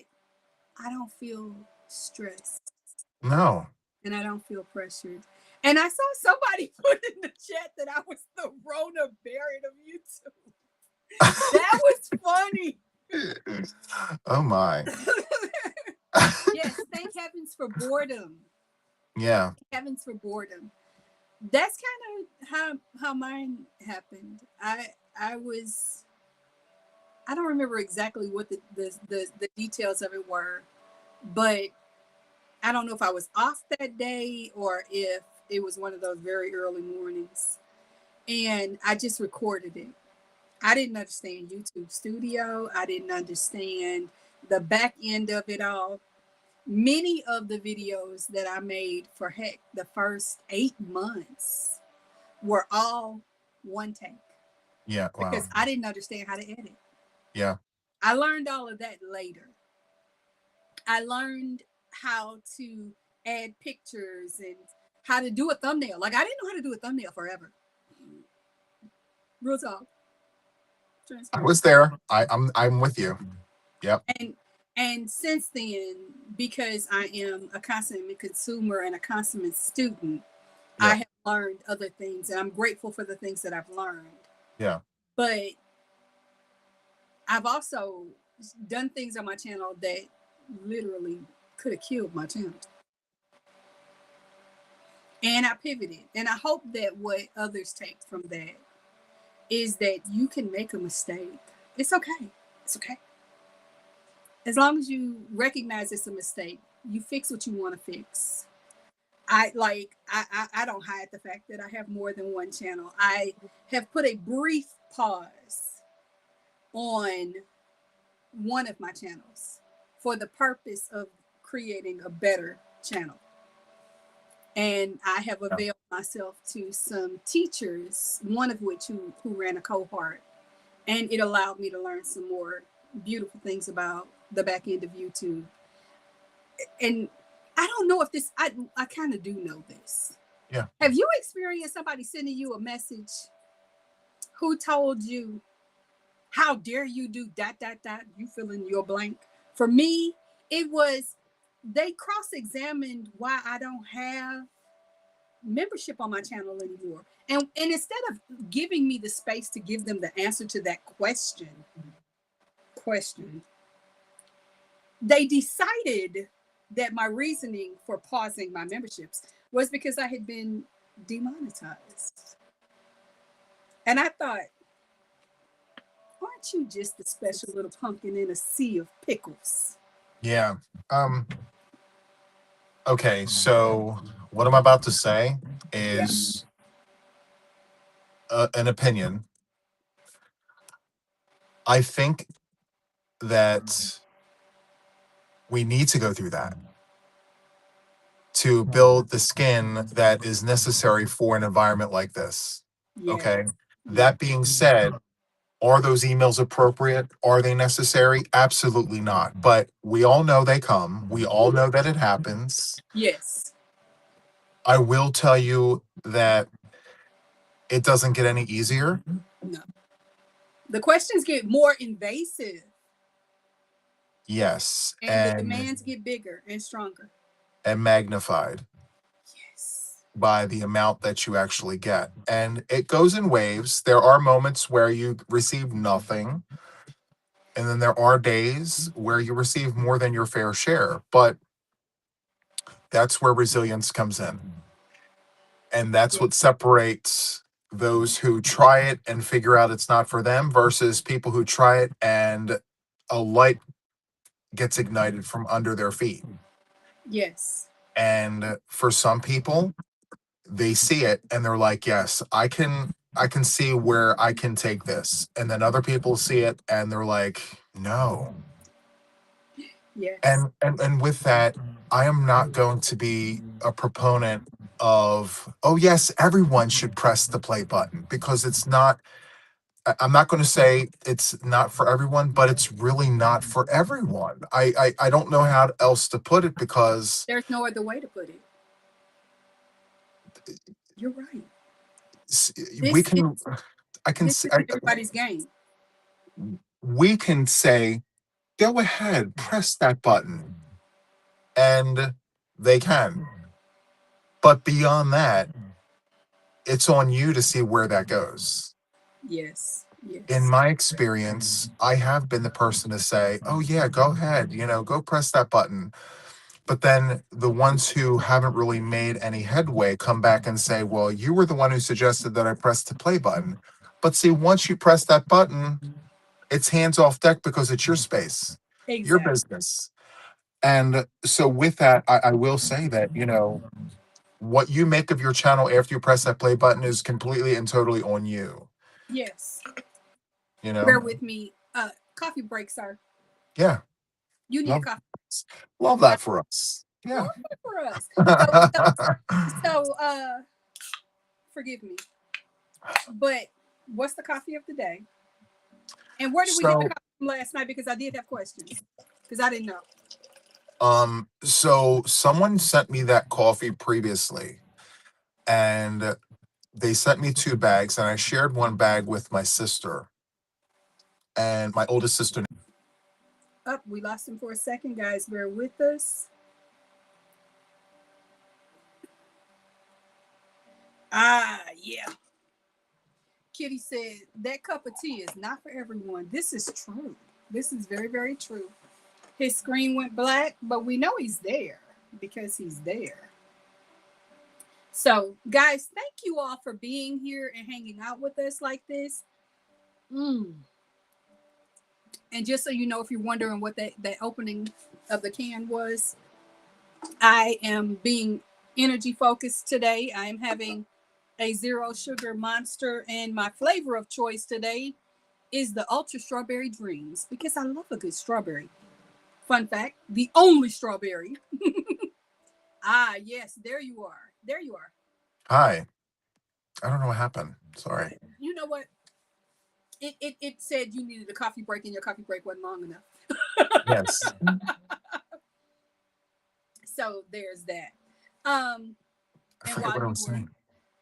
I don't feel stressed No. and I don't feel pressured. And I saw somebody put in the chat that I was the Rona Barrett of YouTube. That was funny. Oh my. Yes, thank heavens for boredom. Yeah. Heavens for boredom. That's kind of how mine happened. I don't remember exactly what the details of it were, but I don't know if I was off that day or if it was one of those very early mornings. And I just recorded it. I didn't understand YouTube Studio. I didn't understand the back end of it all. Many of the videos that I made for heck the first 8 months were all one take Yeah. Wow. because I didn't understand how to edit. Yeah. I learned all of that later. I learned how to add pictures and how to do a thumbnail. Like I didn't know how to do a thumbnail forever. Real talk. I Transparent. was there. I'm with you. Yep. And and since then, because I am a consummate consumer and a consummate student, I Yep. have learned other things and I'm grateful for the things that I've learned. Yeah. But I've also done things on my channel that literally could have killed my channel. And I pivoted. And I hope that what others take from that is that you can make a mistake. It's okay. It's okay. As long as you recognize it's a mistake, you fix what you want to fix. I don't hide the fact that I have more than one channel. I have put a brief pause on one of my channels for the purpose of creating a better channel. And I have Yeah. availed myself to some teachers, one of which who ran a cohort, and it allowed me to learn some more beautiful things about the back end of YouTube. And I don't know if this, I kind of do know this. Yeah. Have you experienced somebody sending you a message who told you, how dare you do dot, dot, dot, you fill in your blank? For me, it was, they cross-examined why I don't have membership on my channel anymore. And instead of giving me the space to give them the answer to that question, they decided that my reasoning for pausing my memberships was because I had been demonetized. And I thought, aren't you just a special little pumpkin in a sea of pickles? Yeah. Okay. So what I'm about to say Yeah. is an opinion. I think that we need to go through that to build the skin that is necessary for an environment like this. Yeah. Okay. Yeah. That being said, are those emails appropriate? Are they necessary? Absolutely not. But we all know they come. We all know that it happens. Yes. I will tell you that it doesn't get any easier. No. The questions get more invasive. Yes. And the demands get bigger and stronger. And magnified. Yes. By the amount that you actually get. And it goes in waves. There are moments where you receive nothing. And then there are days where you receive more than your fair share. But that's where resilience comes in. And that's what separates those who try it and figure out it's not for them versus people who try it and a light gets ignited from under their feet. Yes. And for some people, they see it and they're like, yes, I can see where I can take this. And then other people see it and they're like, no. Yes. And with that, I am not going to be a proponent of, oh yes, everyone should press the play button, because it's not I'm not going to say it's not for everyone, but it's really not for everyone. I don't know how else to put it because There's no other way to put it. You're right. s- we This is can, I can this say, isn't everybody's game. we can say, go ahead, press that button, and they can. But beyond that, it's on you to see where that goes. Yes. In Yes. my experience, I have been the person to say, oh, yeah, go ahead, go press that button. But then the ones who haven't really made any headway come back and say, well, you were the one who suggested that I press the play button. But see, once you press that button, it's hands off deck because it's your space, your Exactly. business. And so, with that, I will say that, what you make of your channel after you press that play button is completely and totally on you. Yes. You Bear know? with me. Coffee break, sir. Yeah. You need a Love, coffee. love I that for us. Yeah. love it for us. So forgive me, but what's the coffee of the day? And where did we get the so, coffee from last night? Because I did have questions. Because I didn't know. so someone sent me that coffee previously, and they sent me 2 bags, and I shared one bag with my sister and my oldest sister. Up, we lost him for a second, guys. Bear with us. Ah, yeah. Kitty said that cup of tea is not for everyone. This is true. This is very, very true. His screen went black, but we know he's there because he's there. So, guys, thank you all for being here and hanging out with us like this. Mm. And just so you know, if you're wondering what that opening of the can was, I am being energy focused today. I am having a zero sugar monster, and my flavor of choice today is the ultra strawberry dreams because I love a good strawberry. Fun fact, the only strawberry. Ah, yes, there you are. There you are. Hi. I don't know what happened. Sorry. You know what? It said you needed a coffee break and your coffee break wasn't long enough. Yes. So there's that. Um, I and forget what I was saying.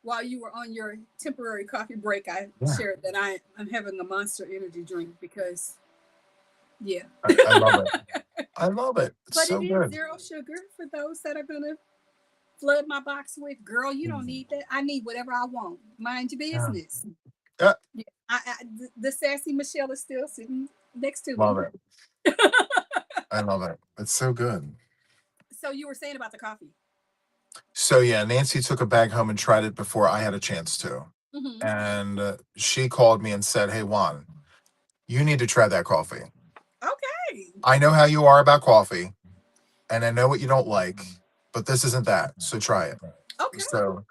while you were on your temporary coffee break, I Yeah. shared that I'm having a monster energy drink because yeah. I love it. I love it. It's But it so is good. zero sugar for those that are gonna flood my box with. Girl, you don't need that. I need whatever I want. Mind your Yeah. business. Yeah. Yeah. The sassy Michelle is still sitting next to Love me. it. I love it. It's so good. So you were saying about the coffee. So yeah, Nancy took a bag home and tried it before I had a chance to. Mm-hmm. And she called me and said, hey, Juan, you need to try that coffee. Okay. I know how you are about coffee, and I know what you don't like, but this isn't that. So try it. Okay. So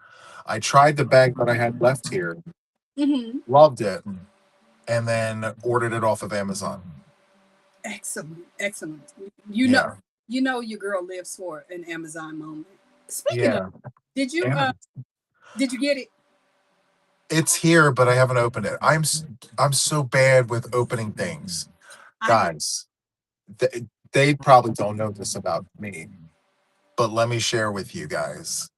I tried the bag that I had left here, Mm-hmm. loved it, and then ordered it off of Amazon. Excellent. Excellent. You know, Yeah. your girl lives for an Amazon moment. Speaking of, Yeah. did you Yeah. did you get it? It's here, but I haven't opened it. I'm so bad with opening things. I know. Guys, they probably don't know this about me, but let me share with you guys.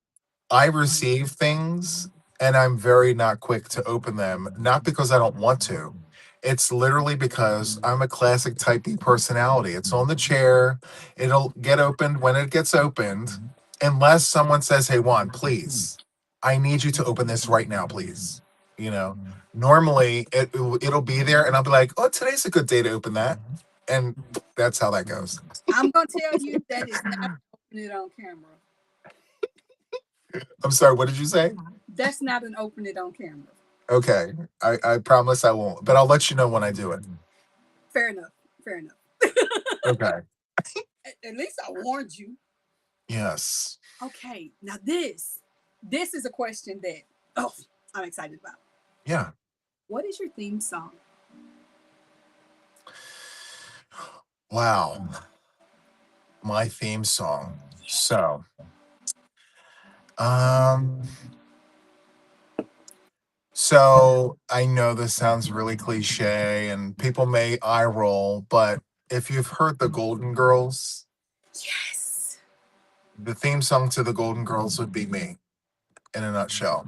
I receive things and I'm very not quick to open them, not because I don't want to. It's literally because I'm a classic type B personality. It's on the chair. It'll get opened when it gets opened, unless someone says, hey, Juan, please, I need you to open this right now, please. You know, normally it'll be there and I'll be like, oh, today's a good day to open that. And that's how that goes. I'm gonna tell you that is not open it on camera. I'm sorry, what did you say? That's not an open it on camera. Okay. I promise I won't, but I'll let you know when I do it. Fair enough. Fair enough. Okay. At least I warned you. Yes. Okay. Now this is a question that I'm excited about. Yeah. What is your theme song? Wow. My theme song. So, um, So I know this sounds really cliche and people may eye roll, but if you've heard the Golden Girls, Yes. the theme song to the Golden Girls would be me in a nutshell.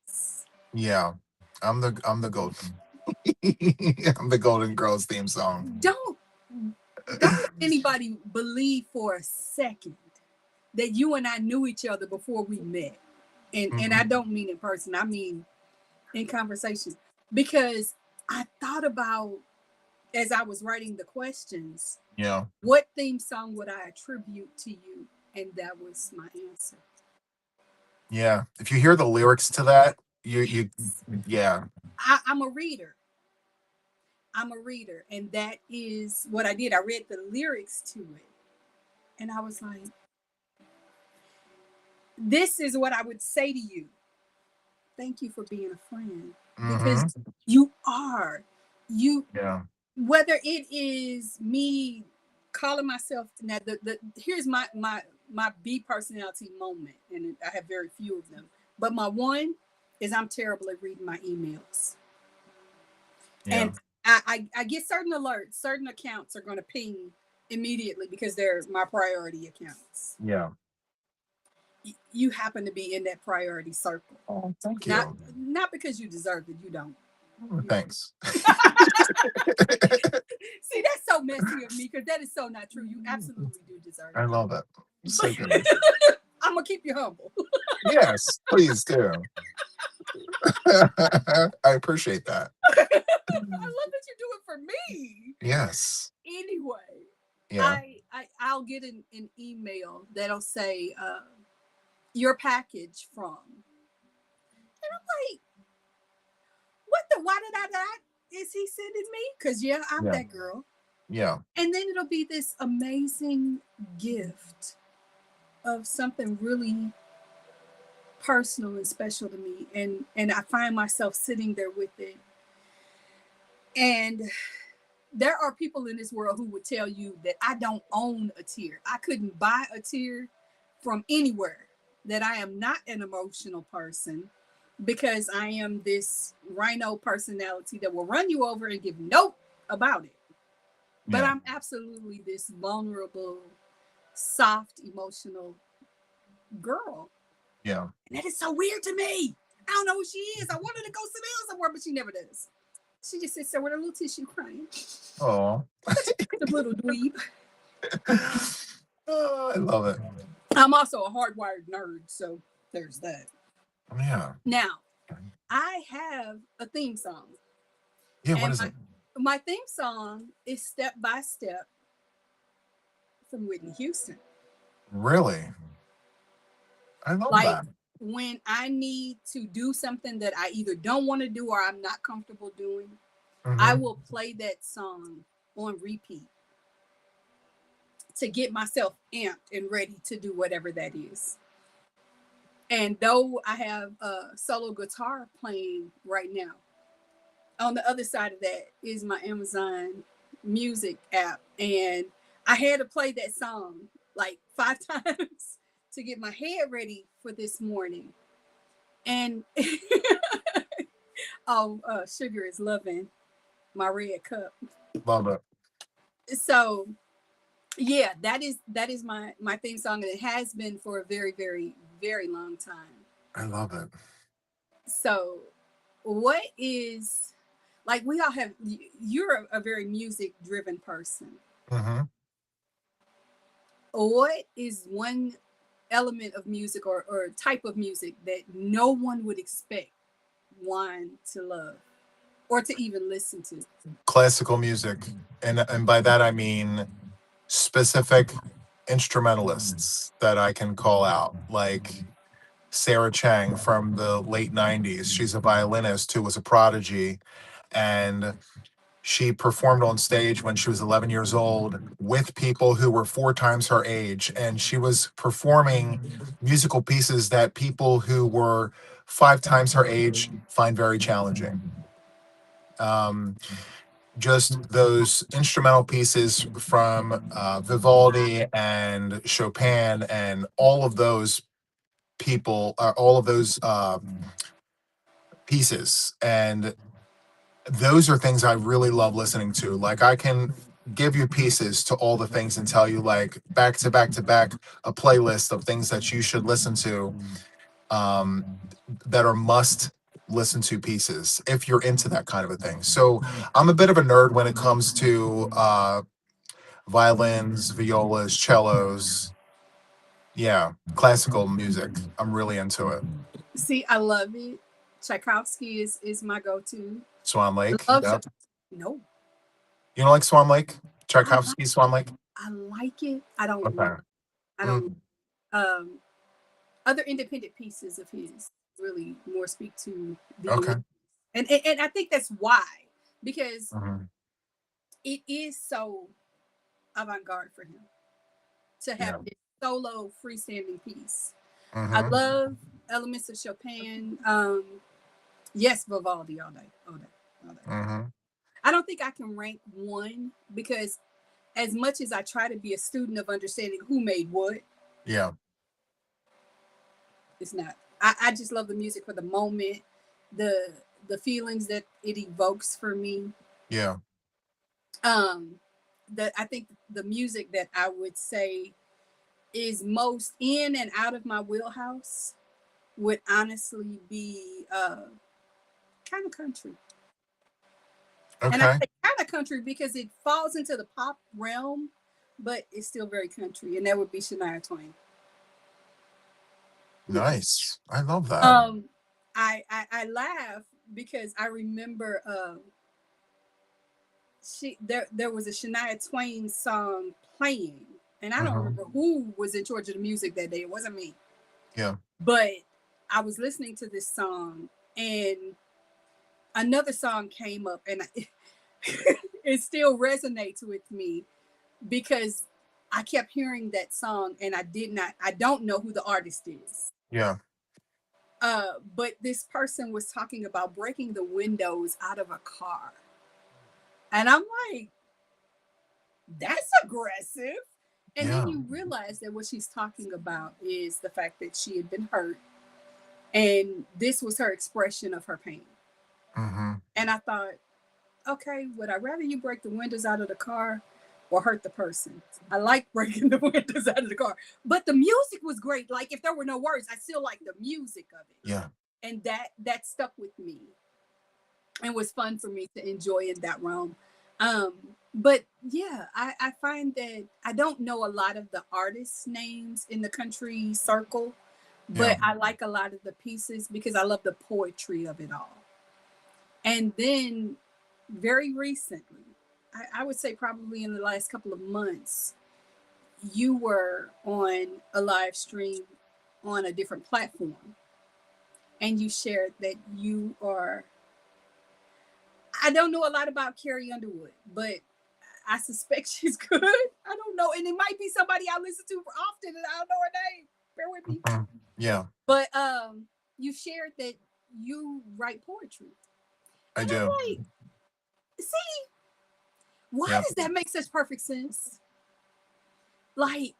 Yes. Yeah. I'm the golden I'm the Golden Girls theme song. Don't don't let anybody believe for a second that you and I knew each other before we met. And I Mhm. don't mean in person. I mean in conversation. Because I thought about as I was writing the questions, Yeah. what theme song would I attribute to you? And that was my answer. Yeah. If you hear the lyrics to that, you Yes. yeah. I'm a reader. I'm a reader. And that is what I did. I read the lyrics to it. And I was like, this is what I would say to you. Thank you for being a friend. Because Mhm. you are. You Yeah. whether it is me calling myself now the here's my B personality moment, and I have very few of them. But my one is I'm terrible at reading my emails. Yeah. And I get certain alerts, certain accounts are going to ping immediately because they're my priority accounts. Yeah. You happen to be in that priority circle. Oh, thank Not you. not because you deserve it. You don't. You don't. Thanks. See, that's so messy of me because that is so not true. You absolutely do deserve I it. love it. But So good. I'm gonna keep you humble. Yes, please do. I appreciate that. I love that you do it for me. Yes. Anyway, Yeah. I'll get an email that'll say your package from, and I'm like, what the why did I that is he sending me? Because yeah, I'm Yeah. that girl. Yeah. And then it'll be this amazing gift of something really personal and special to me, and I find myself sitting there with it. And there are people in this world who would tell you that I don't own a tear. I couldn't buy a tear from anywhere. That I am not an emotional person because I am this rhino personality that will run you over and give nope about it. But Yeah. I'm absolutely this vulnerable, soft, emotional girl. Yeah. And that is so weird to me. I don't know who she is. I wanted to go sit down somewhere, but she never does. She just sits there with her little tissue crying. Oh. The little dweeb. Oh, I love it. I'm also a hardwired nerd, so there's that. Yeah. Now, I have a theme song, Yeah. What and is it? my theme song is Step by Step from Whitney Houston. Really? I love Like that. when I need to do something that I either don't want to do or I'm not comfortable doing, I Hmm. will play that song on repeat to get myself amped and ready to do whatever that is. And though I have a solo guitar playing right now, on the other side of that is my Amazon music app. And I had to play that song like 5 times to get my head ready for this morning. And oh, Sugar is loving my red cup. Love it. So yeah, that is my theme song, and it has been for a very, very, very long time. I love it. So what is like we all have you're a very music driven person. Hmm. What is one element of music or type of music that no one would expect one to love or to even listen to? Classical music, and by that I mean specific instrumentalists that I can call out, like Sarah Chang from the late 90s. She's a violinist who was a prodigy, and she performed on stage when she was 11 years old with people who were 4 times her age. And she was performing musical pieces that people who were 5 times her age find very challenging. Um, just those instrumental pieces from Vivaldi and Chopin and all of those people, all of those pieces, and those are things I really love listening to. Like I can give you pieces to all the things and tell you like back to back to back a playlist of things that you should listen to, um, that are must listen to pieces if you're into that kind of a thing. So I'm a bit of a nerd when it comes to violins, violas, cellos. Yeah, classical music. I'm really into it. See, I love it. Tchaikovsky is my go-to. Swan Lake. Love Yep. no. You don't like Swan Lake? I like Tchaikovsky, Swan Lake? I like it. I don't love Okay. I don't Mm, um other independent pieces of his really more speak to the okay. unique. And I think that's why, because Hmm. it is so avant-garde for him to have Yeah. this solo freestanding piece. I Hmm. love elements of Chopin. Yes, Vivaldi all day, all day, all day. Hmm. I don't think I can rank one because as much as I try to be a student of understanding who made what, Yeah. it's not. I just love the music for the moment, the the feelings that it evokes for me. Yeah. Um, that I think the music that I would say is most in and out of my wheelhouse would honestly be kind of country. And I Okay. say kind of country because it falls into the pop realm, but it's still very country, and that would be Shania Twain. Yes. Nice. I love that. Um, I laugh because I remember there was a Shania Twain song playing, and I don't Hmm. remember who was in charge of the music that day. It wasn't me, Yeah. but I was listening to this song, and another song came up, and it still resonates with me because I kept hearing that song, and I don't know who the artist is. Yeah. But this person was talking about breaking the windows out of a car. And I'm like, that's aggressive. And then Yeah. you realize that what she's talking about is the fact that she had been hurt. And this was her expression of her pain. Hmm. And I thought, okay, would I rather you break the windows out of the car or hurt the person? I like breaking the windows out of the car. But the music was great. Like if there were no words, I still like the music of it. Yeah. And that stuck with me and was fun for me to enjoy in that realm. Um, but yeah, I find that I don't know a lot of the artists' names in the country circle, Yeah. but I like a lot of the pieces because I love the poetry of it all. And then very recently, I would say probably in the last couple of months, you were on a live stream on a different platform and you shared that you are, I don't know a lot about Carrie Underwood, but I suspect she's good. I don't know. And it might be somebody I listen to often and I don't know her name. Bear with me. Mhm. Yeah. But you shared that you write poetry. I And do. I'm like, see, why Yeah. does that make such perfect sense? Like,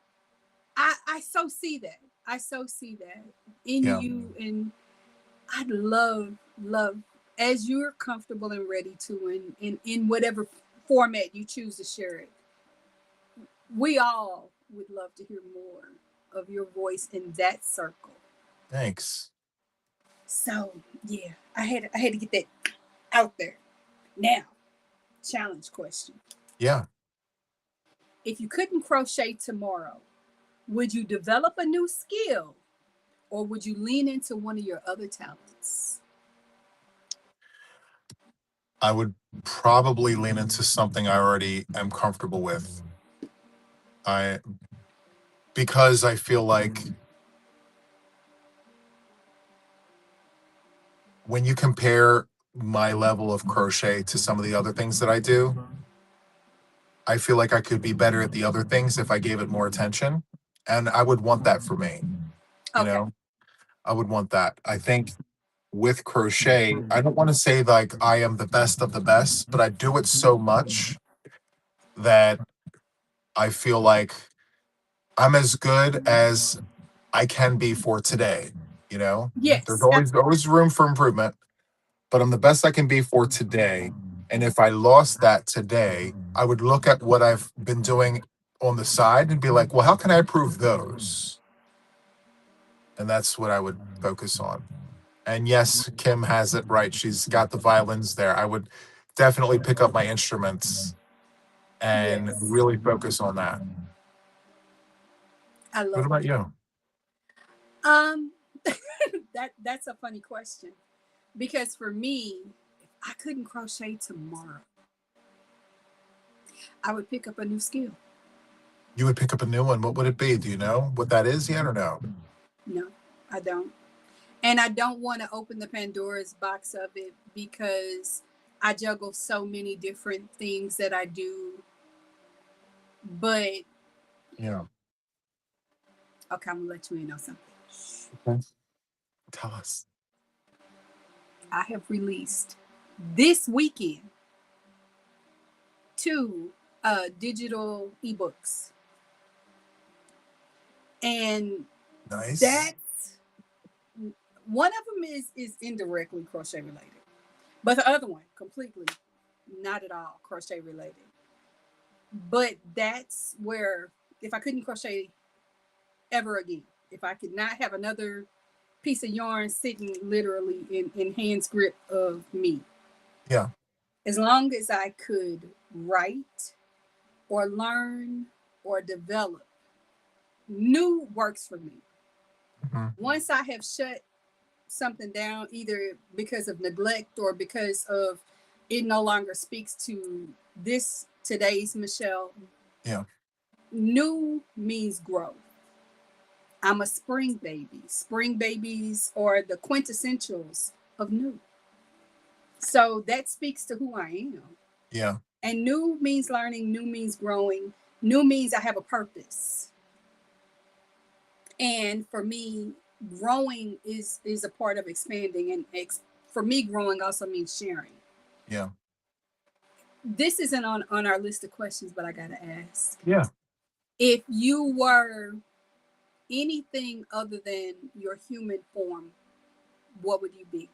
I so see that. I so see that in Yeah. you. And I'd love, as you're comfortable and ready to, in whatever format you choose to share it, we all would love to hear more of your voice in that circle. Thanks. So yeah, I had to get that out there. Now, challenge question. Yeah. If you couldn't crochet tomorrow, would you develop a new skill or would you lean into one of your other talents? I would probably lean into something I already am comfortable with. I Because I feel like when you compare my level of crochet to some of the other things that I do, I feel like I could be better at the other things if I gave it more attention. And I would want that for me, you Okay. know? I would want that. I think with crochet, I don't want to say like I am the best of the best, but I do it so much that I feel like I'm as good as I can be for today, you know? There's Yes. always room for improvement. but I'm the best I can be for today. And if I lost that today, I would look at what I've been doing on the side and be like, well, how can I improve those? And that's what I would focus on. And yes, Kim has it right. She's got the violins there. I would definitely pick up my instruments and Yes, really focus on that. I What love about that. you? Um, that's a funny question because for me, if I couldn't crochet tomorrow, I would pick up a new skill. You would pick up a new one. What would it be? Do you know what that is yet or no? No, I don't. And I don't want to open the Pandora's box of it because I juggle so many different things that I do. But Yeah. okay, I'm gonna let you in on something. Okay. Tell us. I have released this weekend two digital ebooks, and Nice. that's one of them is indirectly crochet related, but the other one completely not at all crochet related. But that's where if I couldn't crochet ever again, if I could not have another piece of yarn sitting literally in hand's grip of me, Yeah. as long as I could write or learn or develop, new works for me. Mhm. Once I have shut something down, either because of neglect or because of it no longer speaks to this today's Michelle, Yeah. new means growth. I'm a spring baby. Spring babies are the quintessentials of new. So that speaks to who I am. Yeah. And new means learning, new means growing, new means I have a purpose. And for me, growing is a part of expanding, and for me, growing also means sharing. Yeah. This isn't on our list of questions, but I gotta ask: Yeah. if you were anything other than your human form, what would you be?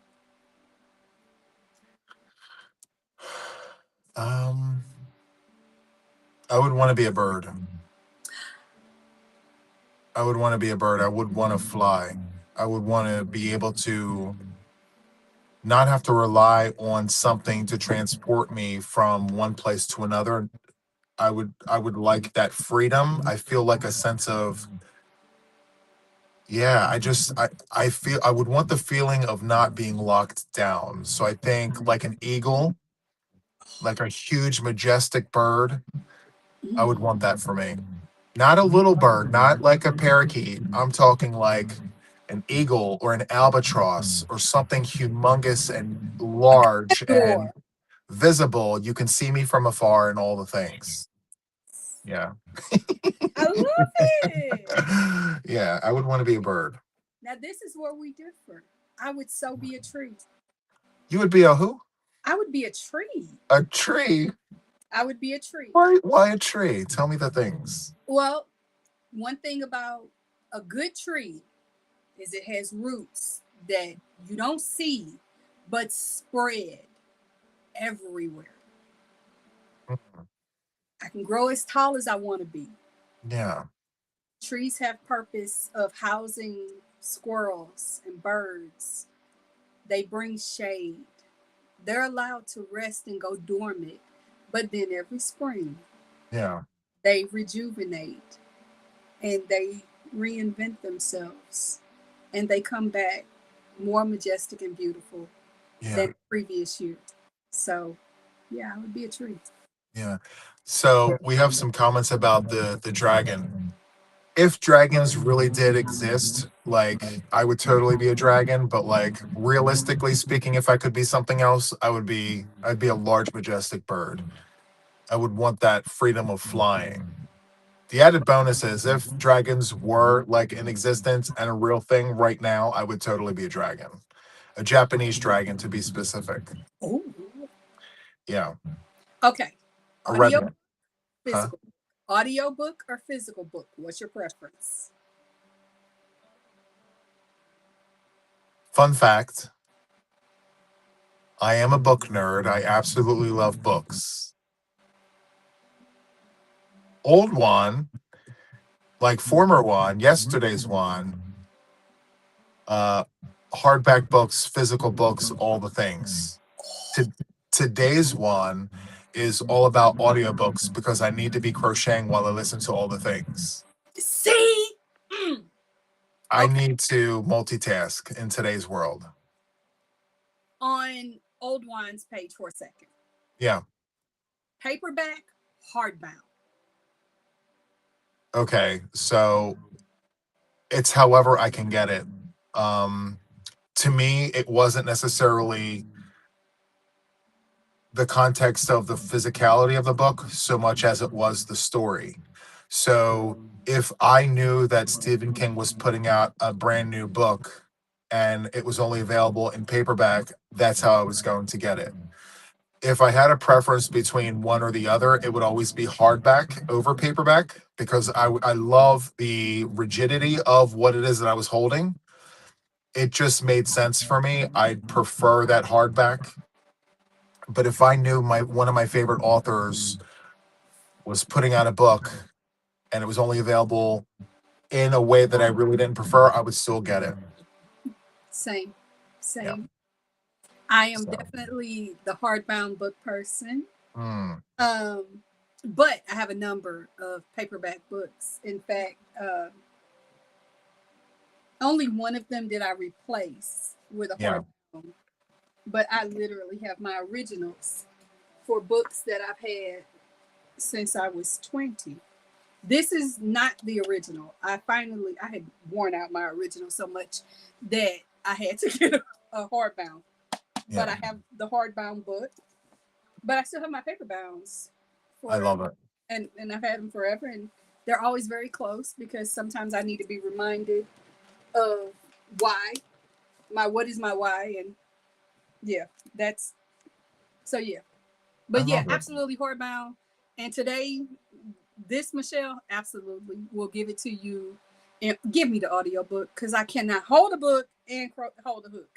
Um, I would want to be a bird. I would want to be a bird. I would want to fly. I would want to be able to not have to rely on something to transport me from one place to another. I would like that freedom. I feel like a sense of, yeah, I feel I would want the feeling of not being locked down. So I think like an eagle, like a huge majestic bird, I would want that for me. Not a little bird, not like a parakeet. I'm talking like an eagle or an albatross or something humongous and large and Sure. visible. You can see me from afar and all the things. Yeah. I love it. Yeah, I would want to be a bird. Now this is where we differ. I would so be a tree. You would be a who? I would be a tree. A tree? I would be a tree. Why a tree? Tell me the things. Well, one thing about a good tree is it has roots that you don't see but spread everywhere. Mm, I can grow as tall as I want to be. yeah, Trees have purpose of housing squirrels and birds. They bring shade. They're allowed to rest and go dormant, but then every spring yeah, they rejuvenate and they reinvent themselves and they come back more majestic and beautiful yeah, than the previous year. So, yeah, I would be a tree. yeah. So we have some comments about the dragon. If dragons really did exist, like I would totally be a dragon, but like realistically speaking, if I could be something else, I'd be a large majestic bird. I would want that freedom of flying. The added bonus is if dragons were like in existence and a real thing right now, I would totally be a dragon. A Japanese dragon to be specific. Oh, Yeah. okay. A Audio, red. Huh? physical. Audio book or physical book? What's your preference? Fun fact. I am a book nerd. I absolutely love books. Old one, like former one, yesterday's one, uh, hardback books, physical books, all the things. To, today's one is all about audiobooks because I need to be crocheting while I listen to all the things. See? Mm. I Okay. need to multitask in today's world. On Old Wine's page for a second. Yeah. Paperback, hardbound. Okay. So it's however I can get it. Um, to me, it wasn't necessarily the context of the physicality of the book so much as it was the story. So if I knew that Stephen King was putting out a brand new book and it was only available in paperback, that's how I was going to get it. If I had a preference between one or the other, it would always be hardback over paperback because I love the rigidity of what it is that I was holding. It just made sense for me. I'd prefer that hardback. But if I knew my one of my favorite authors was putting out a book and it was only available in a way that I really didn't prefer, I would still get it. Same. Yeah. Same. I am So, definitely the hardbound book person. mm, Um, but I have a number of paperback books. In fact, only one of them did I replace with a yeah. hardbound. But I literally have my originals for books that I've had since I was 20. This is not the original. I had worn out my original so much that I had to get a hardbound. But Yeah. I have the hardbound book. But I still have my paper bounds I for love it. and I've had them forever, and they're always very close because sometimes I need to be reminded of why what is my why, and yeah, that's so yeah. I But yeah, love it. absolutely hardbound. And today, this Michelle absolutely will give it to you and give me the audiobook because I cannot hold a book and hold a hook.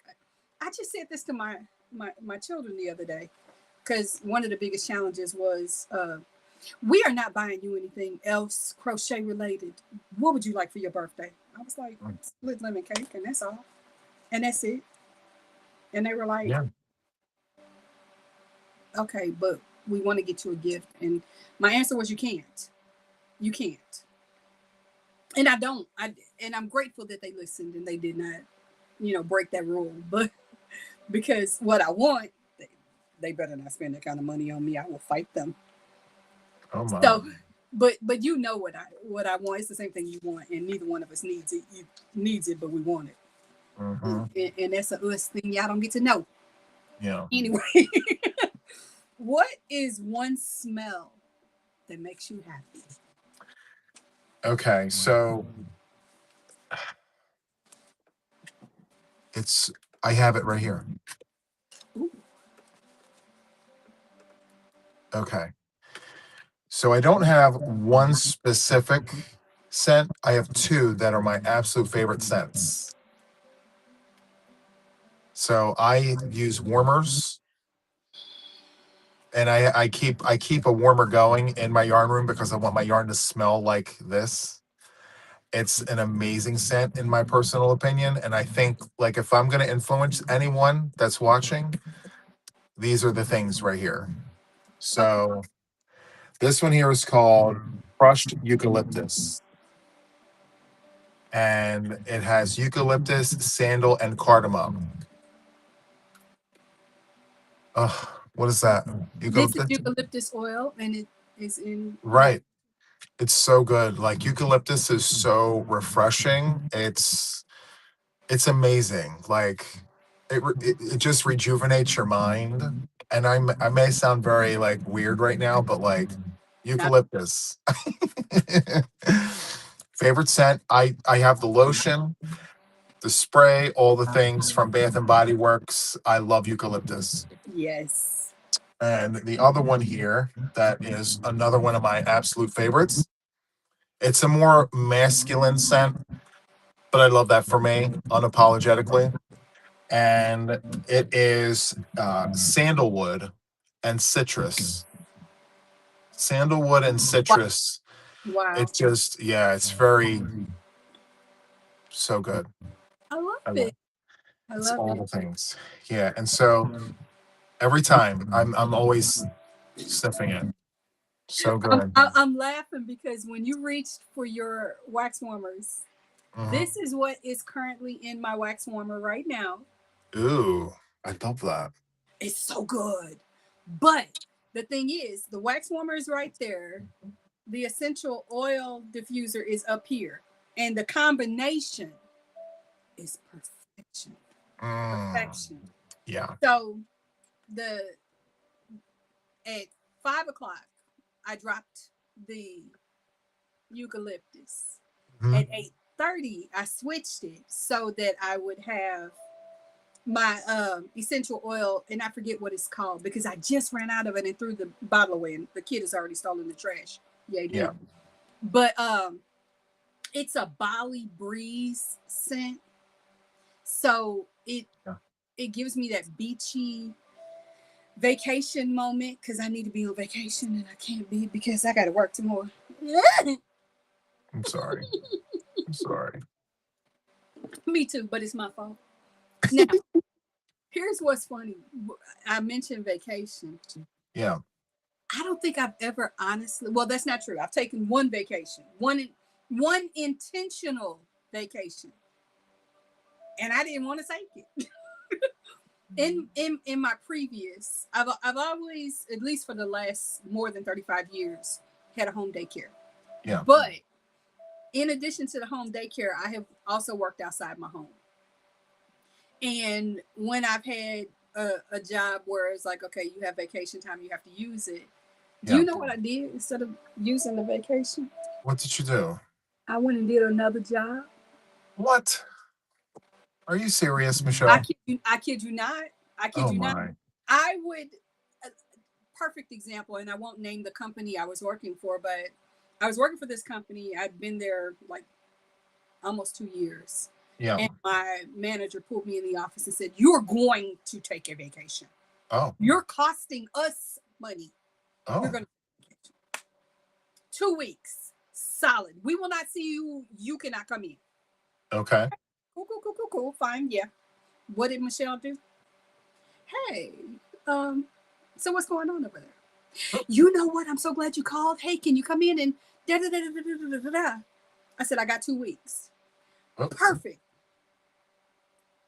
I just said this to my children the other day because one of the biggest challenges was we are not buying you anything else crochet related. What would you like for your birthday? I was like, Mm, split lemon cake, and that's all. And that's it. And they were like, yeah. okay, but we want to get you a gift. And my answer was, you can't. You can't. And I don't. And I'm grateful that they listened and they did not, break that rule. But because what I want, they better not spend that kind of money on me. I will fight them. Oh my. So, but you know what I want. It's the same thing you want, and neither one of us needs it. You needs it, but we want it, Mm-hmm. and that's a us thing. Y'all don't get to know Yeah. anyway. What is one smell that makes you happy? Okay. So it's I have it right here. Ooh, Okay. So I don't have one specific scent. I have two that are my absolute favorite scents. So I use warmers and I keep a warmer going in my yarn room because I want my yarn to smell like this. It's an amazing scent in my personal opinion. And I think like if I'm gonna influence anyone that's watching, these are the things right here. okay. So this one here is called crushed eucalyptus. And it has eucalyptus, sandal, and cardamom. What is that? This is Eucalyptus? eucalyptus oil, and it is in. Right. It's so good. Like eucalyptus is so refreshing. It's amazing. Like it just rejuvenates your mind. And I may sound very like weird right now, but like Not eucalyptus. Favorite scent. I have the lotion, the spray, all the things from Bath and Body Works. I love eucalyptus. yes. And the other one here that is another one of my absolute favorites. It's a more masculine scent, but I love that for me unapologetically. and it is sandalwood and citrus. Sandalwood and Wow. citrus. Wow. It just, yeah, it's very so good. I love I love it. I it's love all it. the things. Yeah, and so every time I'm always sniffing it. So good. I'm laughing because when you reached for your wax warmers, Hmm. this is what is currently in my wax warmer right now. Ooh, I love that. It's so good. But the thing is, the wax warmer is right there. The essential oil diffuser is up here. And the combination is perfection. Mm, Perfection. yeah. So the at 5 o'clock, I dropped the eucalyptus. Mhm. At 8:30, I switched it so that I would have my essential oil, and I forget what it's called because I just ran out of it and threw the bottle away, and the kid has already stolen the trash. Yay me! Yeah. But it's a Bali breeze scent, so Yeah. it gives me that beachy vacation moment because I need to be on vacation and I can't be because I got to work tomorrow. I'm sorry. I'm sorry. Me too, but it's my fault. Now, here's what's funny. I mentioned vacation. Yeah. I don't think I've ever honestly. Well, that's not true. I've taken one vacation, one intentional vacation, and I didn't want to take it. In my previous, I've always, at least for the last more than 35 years, had a home daycare. Yeah. But in addition to the home daycare, I have also worked outside my home. And when I've had a job where it's like, okay, you have vacation time, you have to use it. Do Yeah. you know what I did instead of using the vacation? What did you do? I went and did another job. What? Are you serious, I Michelle? kid you, I kid you not. I kid Oh you not. my. I would, a perfect example, and I won't name the company I was working for, but I was working for this company. I'd been there like almost 2 years. Yeah. And my manager pulled me in the office and said, "You're going to take a vacation. Oh. You're costing us money. You're Oh. going to take a vacation. 2 weeks, solid. We will not see you. You cannot come in." Okay. Cool, cool, cool, cool, cool. Fine. Yeah. What did Michelle do? Hey, um, so what's going on over there? You know what? I'm so glad you called. Hey, can you come in and da da da da da da da da? I said, I got 2 weeks. Oops. Perfect.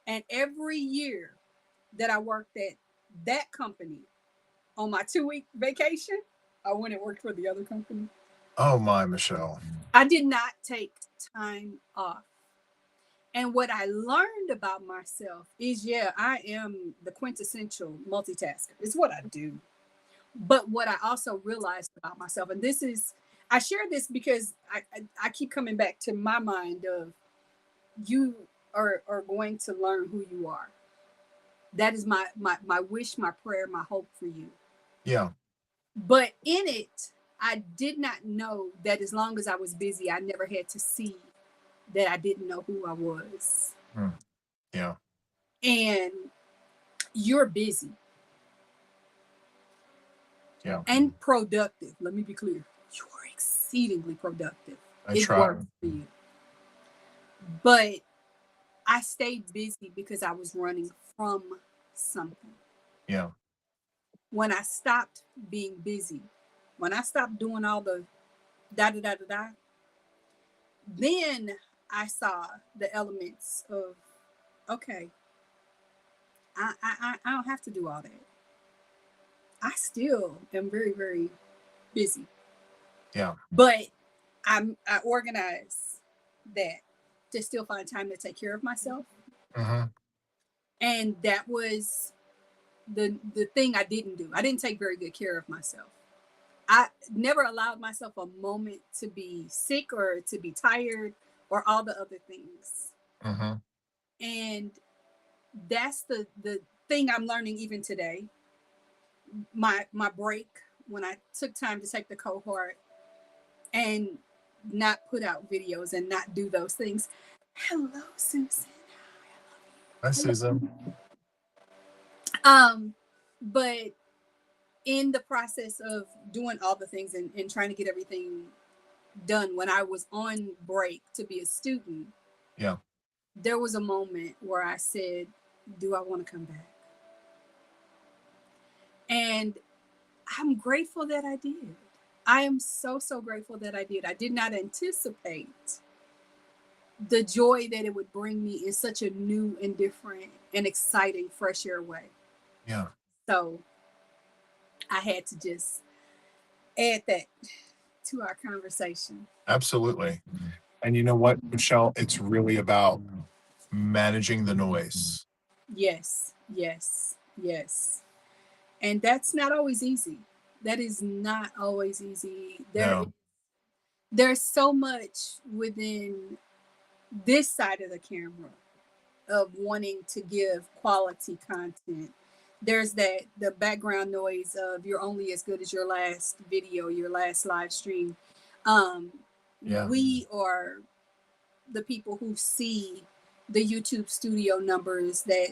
And every year that I worked at that company on my 2 week vacation, I went and worked for the other company. Oh my, Michelle. I did not take time off. And what I learned about myself is, yeah, I am the quintessential multitasker. It's what I do. But what I also realized about myself, and this is, I share this because I keep coming back to my mind of you are going to learn who you are. That is my wish, my prayer, my hope for you. Yeah. But in it, I did not know that as long as I was busy, I never had to see that I didn't know who I was. Mm. Yeah. And you're busy Yeah. and productive. Let me be clear. You are exceedingly productive. I It try. works for you. But I stayed busy because I was running from something. Yeah. When I stopped being busy, when I stopped doing all the da da da da da, then I saw the elements of, okay, I don't have to do all that. I still am very, very busy. Yeah. But I organize that to still find time to take care of myself. Hmm. And that was the thing I didn't do. I didn't take very good care of myself. I never allowed myself a moment to be sick or to be tired or all the other things. Hmm. And that's the thing I'm learning even today. My break, when I took time to take the cohort and not put out videos and not do those things. Hello, Susan. Hi, Susan. Um, but in the process of doing all the things and trying to get everything done when I was on break to be a student, Yeah. there was a moment where I said, do I want to come back? And I'm grateful that I did. I am so, so grateful that I did. I did not anticipate the joy that it would bring me in such a new and different and exciting, fresh air way. Yeah. So I had to just add that to our conversation. Absolutely. And you know what, Michelle? It's really about managing the noise. Yes, yes, yes. And that's not always easy. That is not always easy. No. There's so much within this side of the camera of wanting to give quality content. There's that the background noise of you're only as good as your last video, your last live stream. Um, Yeah. we are the people who see the YouTube studio numbers that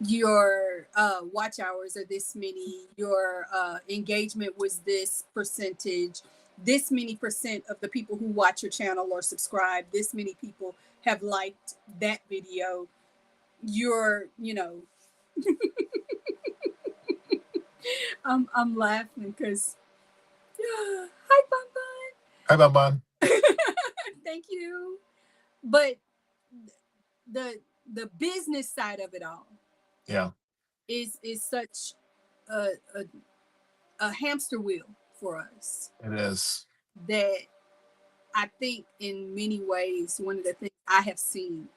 your watch hours are this many, your engagement was this percentage, this many percent of the people who watch your channel or subscribe, this many people have liked that video. You're, I'm laughing because hi Hi, Baba. Bun. Thank you. But the business side of it all Yeah. is such a, a a hamster wheel for us It is. that I think in many ways one of the things I have seen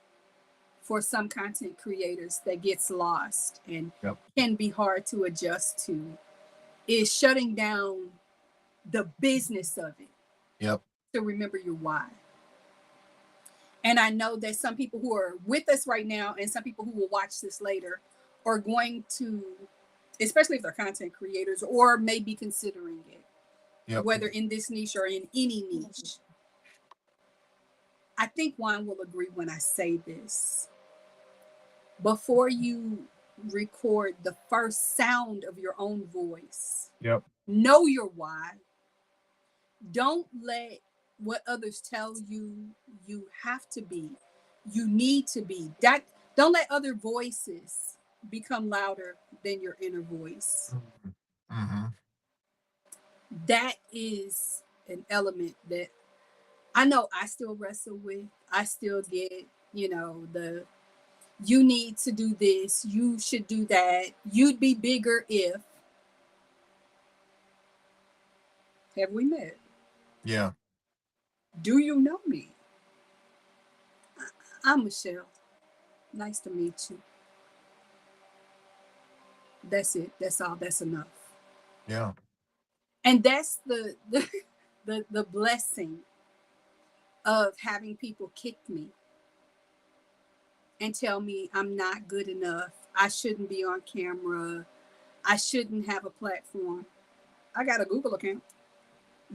for some content creators that gets lost and Yep. can be hard to adjust to is shutting down the business of it Yep. to remember your why. And I know that some people who are with us right now and some people who will watch this later are going to, especially if they're content creators or maybe considering it, Yep. whether in this niche or in any niche. I think Juan will agree when I say this. Before you record the first sound of your own voice, Yep. know your why. Don't let what others tell you you have to be, you need to be. That don't let other voices become louder than your inner voice. Mm-hmm. That is an element that I know I still wrestle with. I still get, the you need to do this, you should do that, you'd be bigger if. Have we met? Yeah. Do you know me? I'm Michelle. Nice to meet you. That's it. That's all. That's enough. Yeah. And that's the blessing of having people kick me and tell me I'm not good enough. I shouldn't be on camera. I shouldn't have a platform. I got a Google account,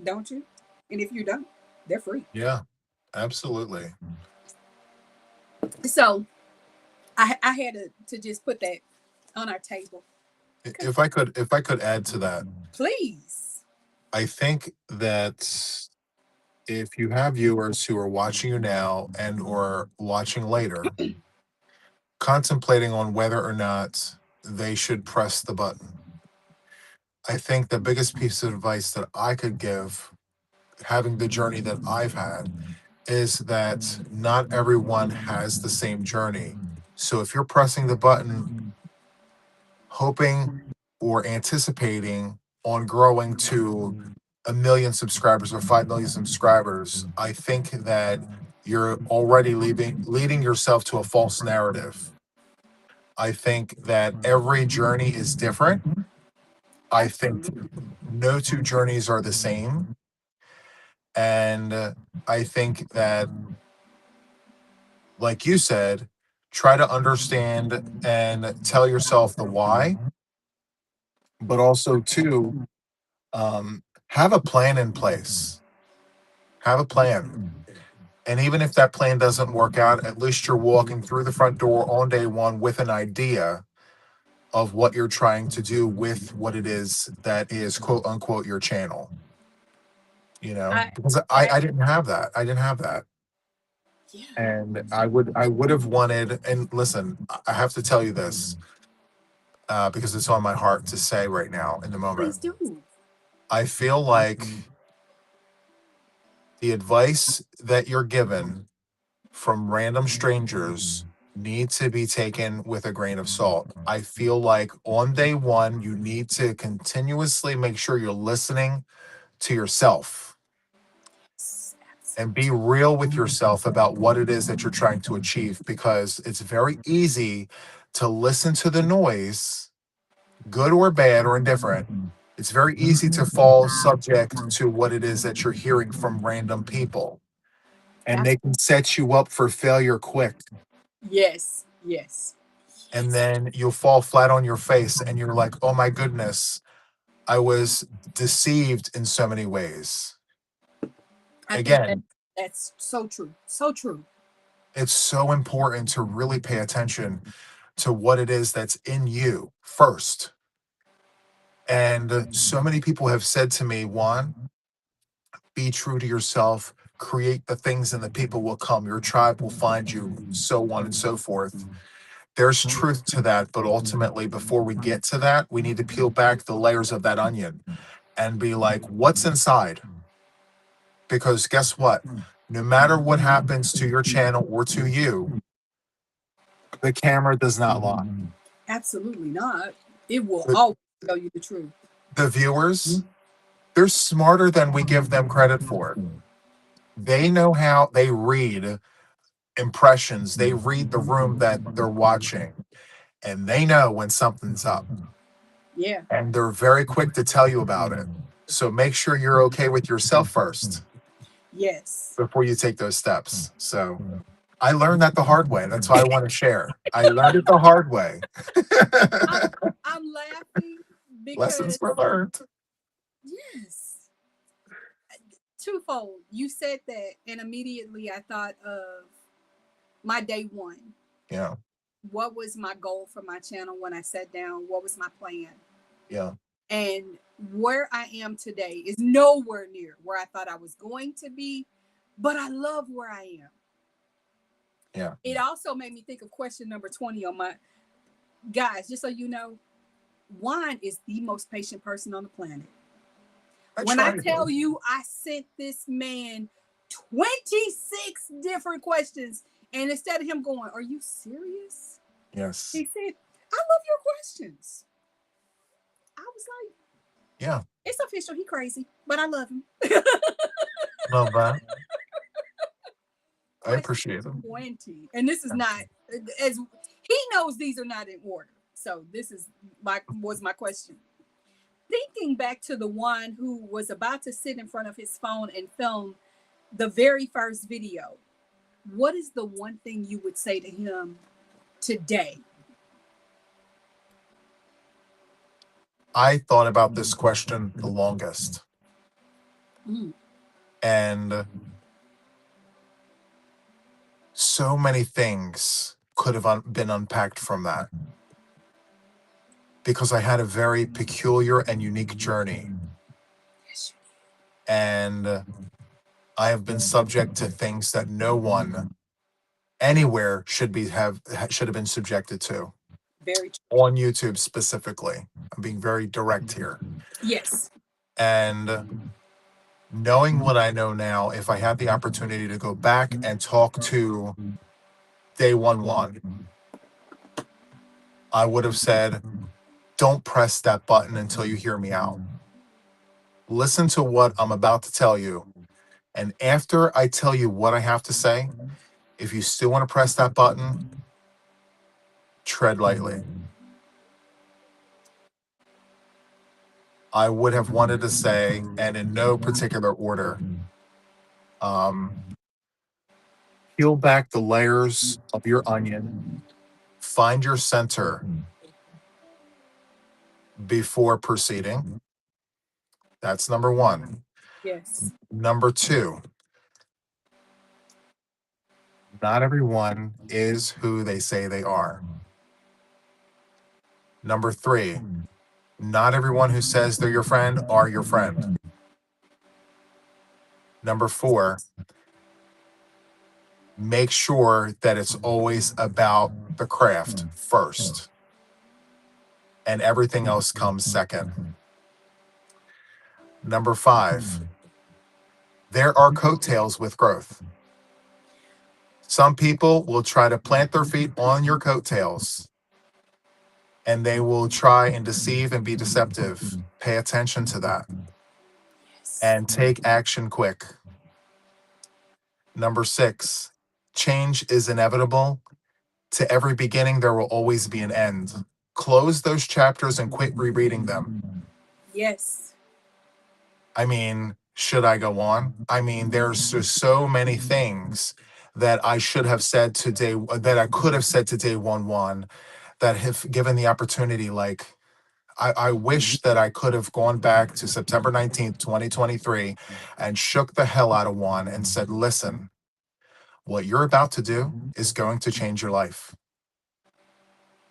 don't you? And if you don't, they're free. Yeah. Absolutely. So I had to just put that on our table. If I could add to that, Please. I think that if you have viewers who are watching you now and or watching later, contemplating on whether or not they should press the button, I think the biggest piece of advice that I could give, having the journey that I've had, is that not everyone has the same journey. So if you're pressing the button, hoping or anticipating on growing to 1 million subscribers or 5 million subscribers, I think that you're already leading yourself to a false narrative. I think that every journey is different. I think Absolutely. no two journeys are the same. And I think that, like you said, try to understand and tell yourself the why, but also, too, have a plan in place. Have a plan. And even if that plan doesn't work out, at least you're walking through the front door on day one with an idea of what you're trying to do with what it is that is quote unquote your channel. You know, I, because I I didn't have that. I didn't have that. yeah. And I would have wanted, and listen, I have to tell you this, because it's on my heart to say right now in the Please moment. do. I feel like the advice that you're given from random strangers need to be taken with a grain of salt. I feel like on day one, you need to continuously make sure you're listening to yourself and be Absolutely. real with yourself about what it is that you're trying to achieve, because it's very easy to listen to the noise, good or bad or indifferent. It's very easy to fall subject to what it is that you're hearing from random people, and they Absolutely. can set you up for failure quick. Yes. Yes. And Yes. then you'll fall flat on your face and you're like, oh my goodness, I was deceived in so many ways. I think Again, that's so true. So true. it's so important to really pay attention to what it is that's in you first. And so many people have said to me, Juan, be true to yourself, create the things and the people will come, your tribe will find you, so on and so forth. There's truth to that, but ultimately, before we get to that, we need to peel back the layers of that onion and be like, what's inside? Because guess what? No matter what happens to your channel or to you, the camera does not lie. Absolutely not. It will The, always tell you the truth. the viewers, they're smarter than we give them credit for. They know how they read impressions, they read the room that they're watching, and they know when something's up. Yeah. And they're very quick to tell you about it. So make sure you're okay with yourself first Yes. before you take those steps. So I learned that the hard way. That's why I want to share. I learned it the hard way. I'm I'm laughing Lessons because were learned. yes. Twofold. You said that and immediately I thought of my day one. Yeah. What was my goal for my channel when I sat down? What was my plan? Yeah. And where I am today is nowhere near where I thought I was going to be, but I love where I am. Yeah. It also made me think of question number 20 on my guys, just so you know, Juan is the most patient person on the planet. I When I tried. tell you I sent this man 26 different questions, and instead of him going, are you serious? Yes. He said, I love your questions. I was like, Yeah. it's official. He crazy, but I love him. Love that. I Question appreciate them. 20. And this is Yeah. not as he knows these are not in order. So this is my question. Thinking back to the one who was about to sit in front of his phone and film the very first video, what is the one thing you would say to him today? I thought about this question the longest. Mm, And so many things could have been unpacked from that, because I had a very peculiar and unique journey. yes, And I have been subject to things that no one anywhere should have been subjected to, very true. on YouTube specifically. I'm being very direct here. Yes. And knowing what I know now, if I had the opportunity to go back and talk to day one, I would have said, don't press that button until you hear me out. Listen to what I'm about to tell you. And after I tell you what I have to say, if you still want to press that button, tread lightly. I would have wanted to say, and in no particular order, um, peel back the layers of your onion, find your center before proceeding. That's number one. Yes. Number two, Not everyone is who they say they are. Number three, not everyone who says they're your friend are your friend. Number four, make sure that it's always about the craft first and everything else comes second. Number five, there are coattails with growth. Some people will try to plant their feet on your coattails and they will try and deceive and be deceptive. Pay attention to that Yes. and take action quick. Number six, change is inevitable. To every beginning, there will always be an end. Close those chapters and quit rereading them. Yes. I mean, should I go on? I mean, there's just so many things that I should have said today, that I could have said to day one, that have given the opportunity. Like, I wish that I could have gone back to September 19th, 2023, and shook the hell out of one and said, listen, what you're about to do is going to change your life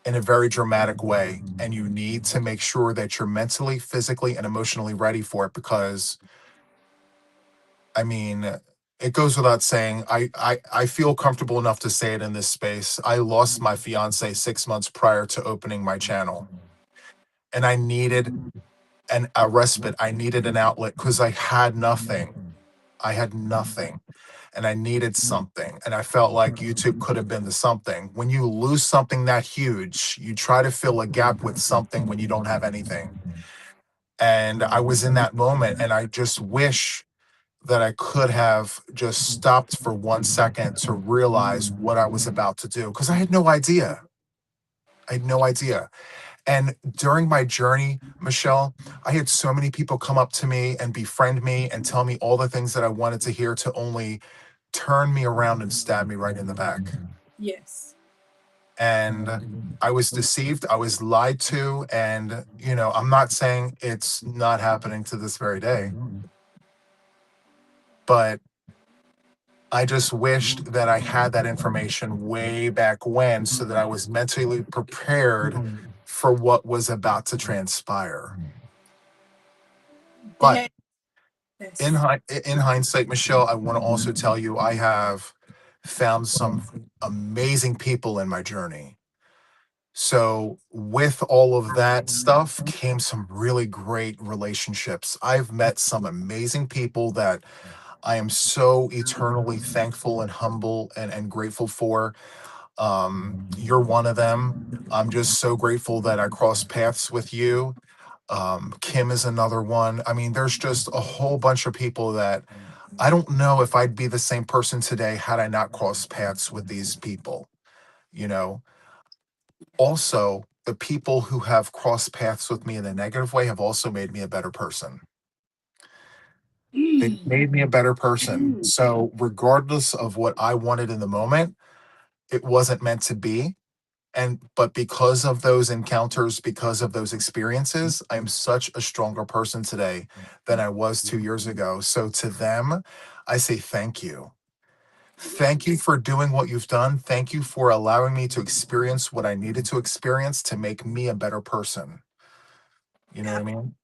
in a very dramatic way. And you need to make sure that you're mentally, physically, and emotionally ready for it because I mean, it goes without saying, I feel comfortable enough to say it in this space. I lost my fiance 6 months prior to opening my channel. And I needed a respite. I needed an outlet because I had nothing. I had nothing. And I needed something. And I felt like YouTube could have been the something. When you lose something that huge, you try to fill a gap with something when you don't have anything. And I was in that moment and I just wish that I could have just stopped for 1 second to realize what I was about to do because I had no idea. I had no idea. And during my journey, Michelle, I had so many people come up to me and befriend me and tell me all the things that I wanted to hear to only turn me around and stab me right in the back. Yes. And I was deceived. I was lied to. And, I'm not saying it's not happening to this very day, but I just wished that I had that information way back when so that I was mentally prepared for what was about to transpire. But That that's in hindsight, Michelle, I want to also tell you I have found some amazing people in my journey. So, with all of that stuff came some really great relationships. I've met some amazing people that I am so eternally thankful and humble and grateful for. You're one of them. I'm just so grateful that I crossed paths with you. Kim is another one. I mean, there's just a whole bunch of people that I don't know if I'd be the same person today had I not crossed paths with these people. You know, also, the people who have crossed paths with me in a negative way have also made me a better person. They mm, made me a better person. So, regardless of what I wanted in the moment, it wasn't meant to be. But because of those encounters, because of those experiences, I'm such a stronger person today than I was 2 years ago. So to them, I say thank you. Thank you yes. for doing what you've done. Thank you for allowing me to experience what I needed to experience to make me a better person. You know what I mean?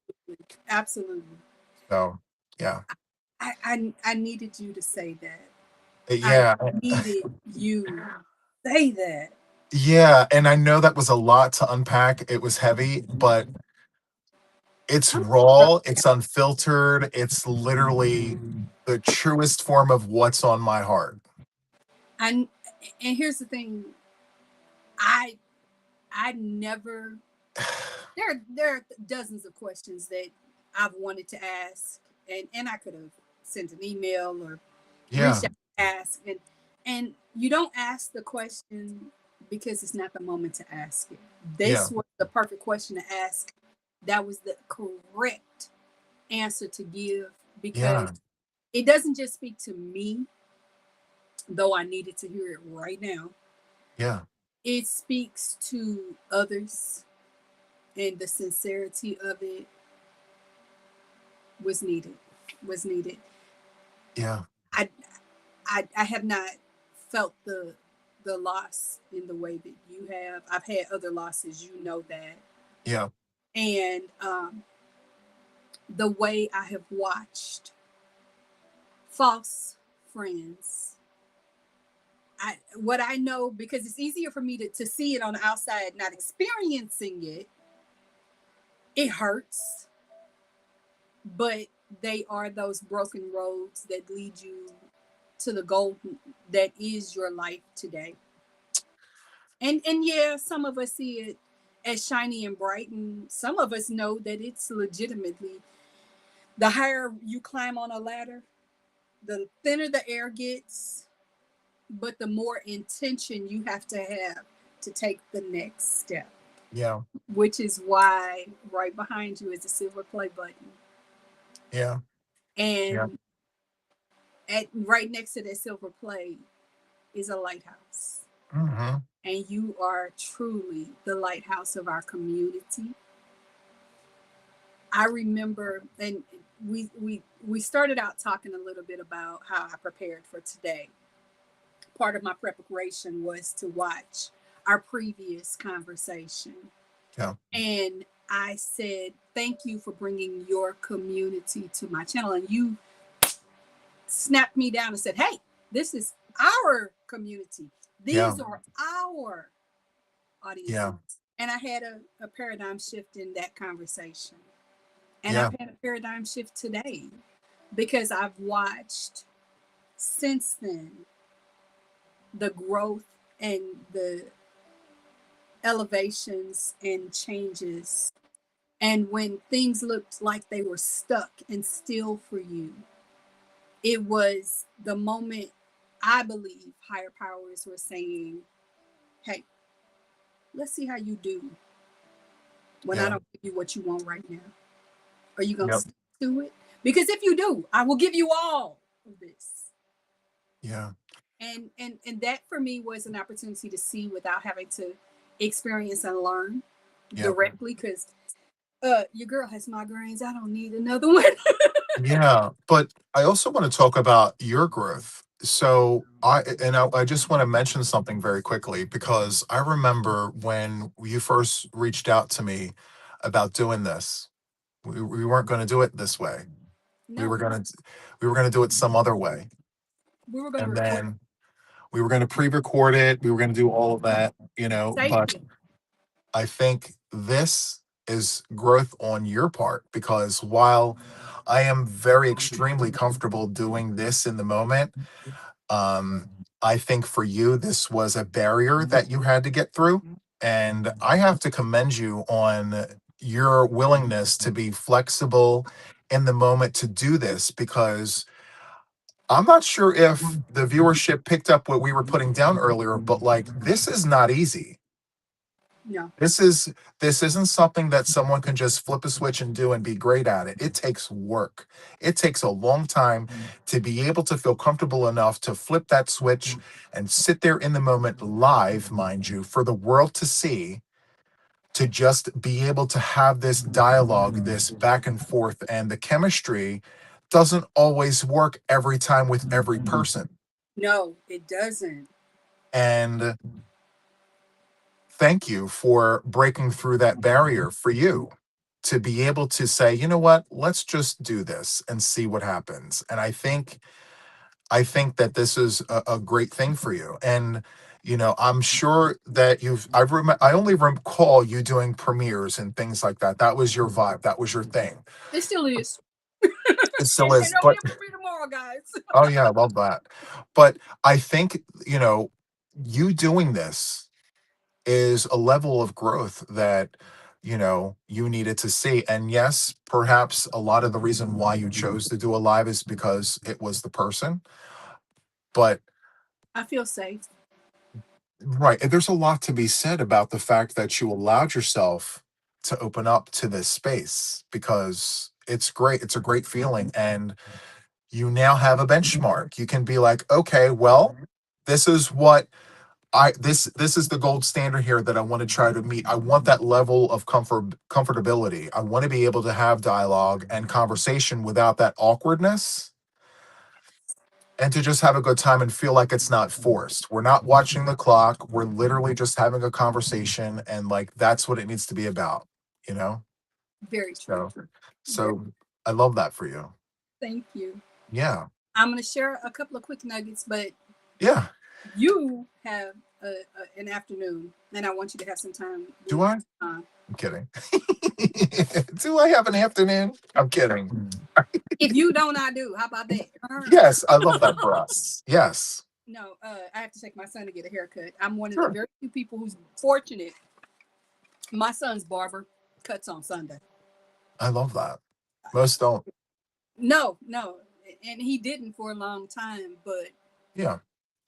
Absolutely. So, yeah. I needed you to say that. I Yeah. needed you to say that. Yeah. And I know that was a lot to unpack. It was heavy, but it's I'm raw, it's unfiltered, it's literally the truest form of what's on my heart. and and here's the thing. I I never there are dozens of questions that I've wanted to ask, and I could have sent an email or reached Yeah, out to ask, and you don't ask the question because it's not the moment to ask it. yeah, This was the perfect question to ask. That was the correct answer to give because yeah, it doesn't just speak to me, though I needed to hear it right now. yeah, It speaks to others, and the sincerity of it was needed. Was needed. yeah, I I have not felt the loss in the way that you have. I've had other losses, you know that. Yeah. And the way I have watched false friends. What I know, because it's easier for me to see it on the outside, not experiencing it, it hurts, but they are those broken roads that lead you to the goal that is your life today. And yeah, some of us see it as shiny and bright, and some of us know that it's legitimately the higher you climb on a ladder, the thinner the air gets, but the more intention you have to take the next step, Yeah. which is why right behind you is a silver play button. Yeah. Yeah. And at right next to that silver play is a lighthouse. Hmm. And you are truly the lighthouse of our community. I remember, and we started out talking a little bit about how I prepared for today. Part of my preparation was to watch our previous conversation. Yeah. And I said, thank you for bringing your community to my channel. And you snapped me down and said, hey, this is our community. Yeah. These are our audiences. Yeah. And I had a paradigm shift in that conversation. And Yeah. I've had a paradigm shift today because I've watched since then the growth and the elevations and changes. And when things looked like they were stuck and still for you, it was the moment I believe higher powers were saying, hey, let's see how you do when I Yeah. don't give you what you want right now. Are you going to Yep. stick to it? Because if you do, I will give you all of this. Yeah. And that for me was an opportunity to see without having to experience and learn Yep. directly, because your girl has migraines. I don't need another one. Yeah. But I also want to talk about your growth. So I just want to mention something very quickly because I remember when you first reached out to me about doing this. We weren't going to do it this way. We were No, going to we were going to do it some other way. we were going to And record then we were going to pre-record it. We were going to do all of that, but safely. I think this is growth on your part because while I am very extremely comfortable doing this in the moment, um, I think for you, this was a barrier that you had to get through. And I have to commend you on your willingness to be flexible in the moment to do this because I'm not sure if the viewership picked up what we were putting down earlier, but like this is not easy. No, This is this isn't something that someone can just flip a switch and do and be great at it. It takes work. It takes a long time to be able to feel comfortable enough to flip that switch and sit there in the moment live, mind you, for the world to see, to just be able to have this dialogue, this back and forth, and the chemistry doesn't always work every time with every person. no, it doesn't. And thank you for breaking through that barrier for you to be able to say, you know what, let's just do this and see what happens. And I think that this is a great thing for you. And I'm sure that I only recall you doing premieres and things like that. That was your vibe. That was your thing. It still is. It still is. And I'll be But able to be tomorrow, guys. oh yeah, I love that. But I think, you doing this is a level of growth that you needed to see. And yes, perhaps a lot of the reason why you chose to do a live is because it was the person. But I feel safe. right, and there's a lot to be said about the fact that you allowed yourself to open up to this space because it's great. It's a great feeling. And you now have a benchmark. You can be like, okay, well, this is what this is the gold standard here that I want to try to meet. I want that level of comfortability. I want to be able to have dialogue and conversation without that awkwardness. and to just have a good time and feel like it's not forced. We're not watching the clock. We're literally just having a conversation, and like that's what it needs to be about, you know? Very true. So Very, so I love that for you. thank you. Yeah. I'm going to share a couple of quick nuggets, but Yeah. you have an afternoon, and I want you to have some time Do with. I? Uh, I'm kidding. Do I have an afternoon? I'm kidding. if you don't, I do. How about that? Yes, I love that for us. Yes. No, I have to take my son to get a haircut. I'm one of the Sure. very few people who's fortunate. My son's barber cuts on Sunday. I love that. Most don't. No, no, and he didn't for a long time. But Yeah.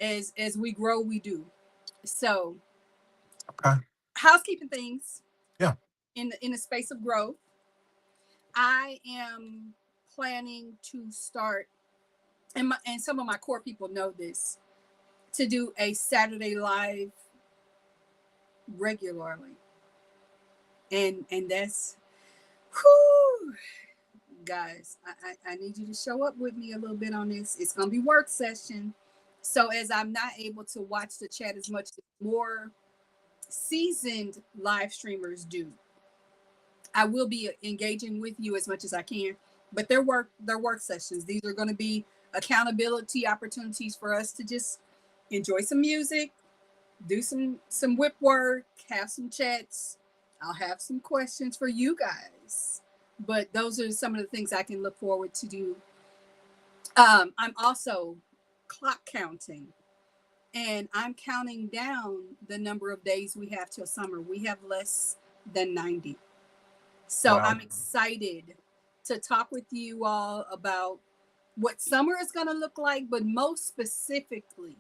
as we grow, we do. So Okay. housekeeping things Yeah. in the space of growth. I am planning to start, and some of my core people know this, to do a Saturday live regularly, and that's, whew, guys. I need you to show up with me a little bit on this. It's gonna be work session, so as I'm not able to watch the chat as much as more seasoned live streamers do, I will be engaging with you as much as I can, but they're work sessions. These are going to be accountability opportunities for us to just enjoy some music, do some whip work, have some chats. I'll have some questions for you guys. But those are some of the things I can look forward to do. I'm also clock counting, and I'm counting down the number of days we have till summer. We have less than 90. So Wow. I'm excited to talk with you all about what summer is going to look like, but most specifically,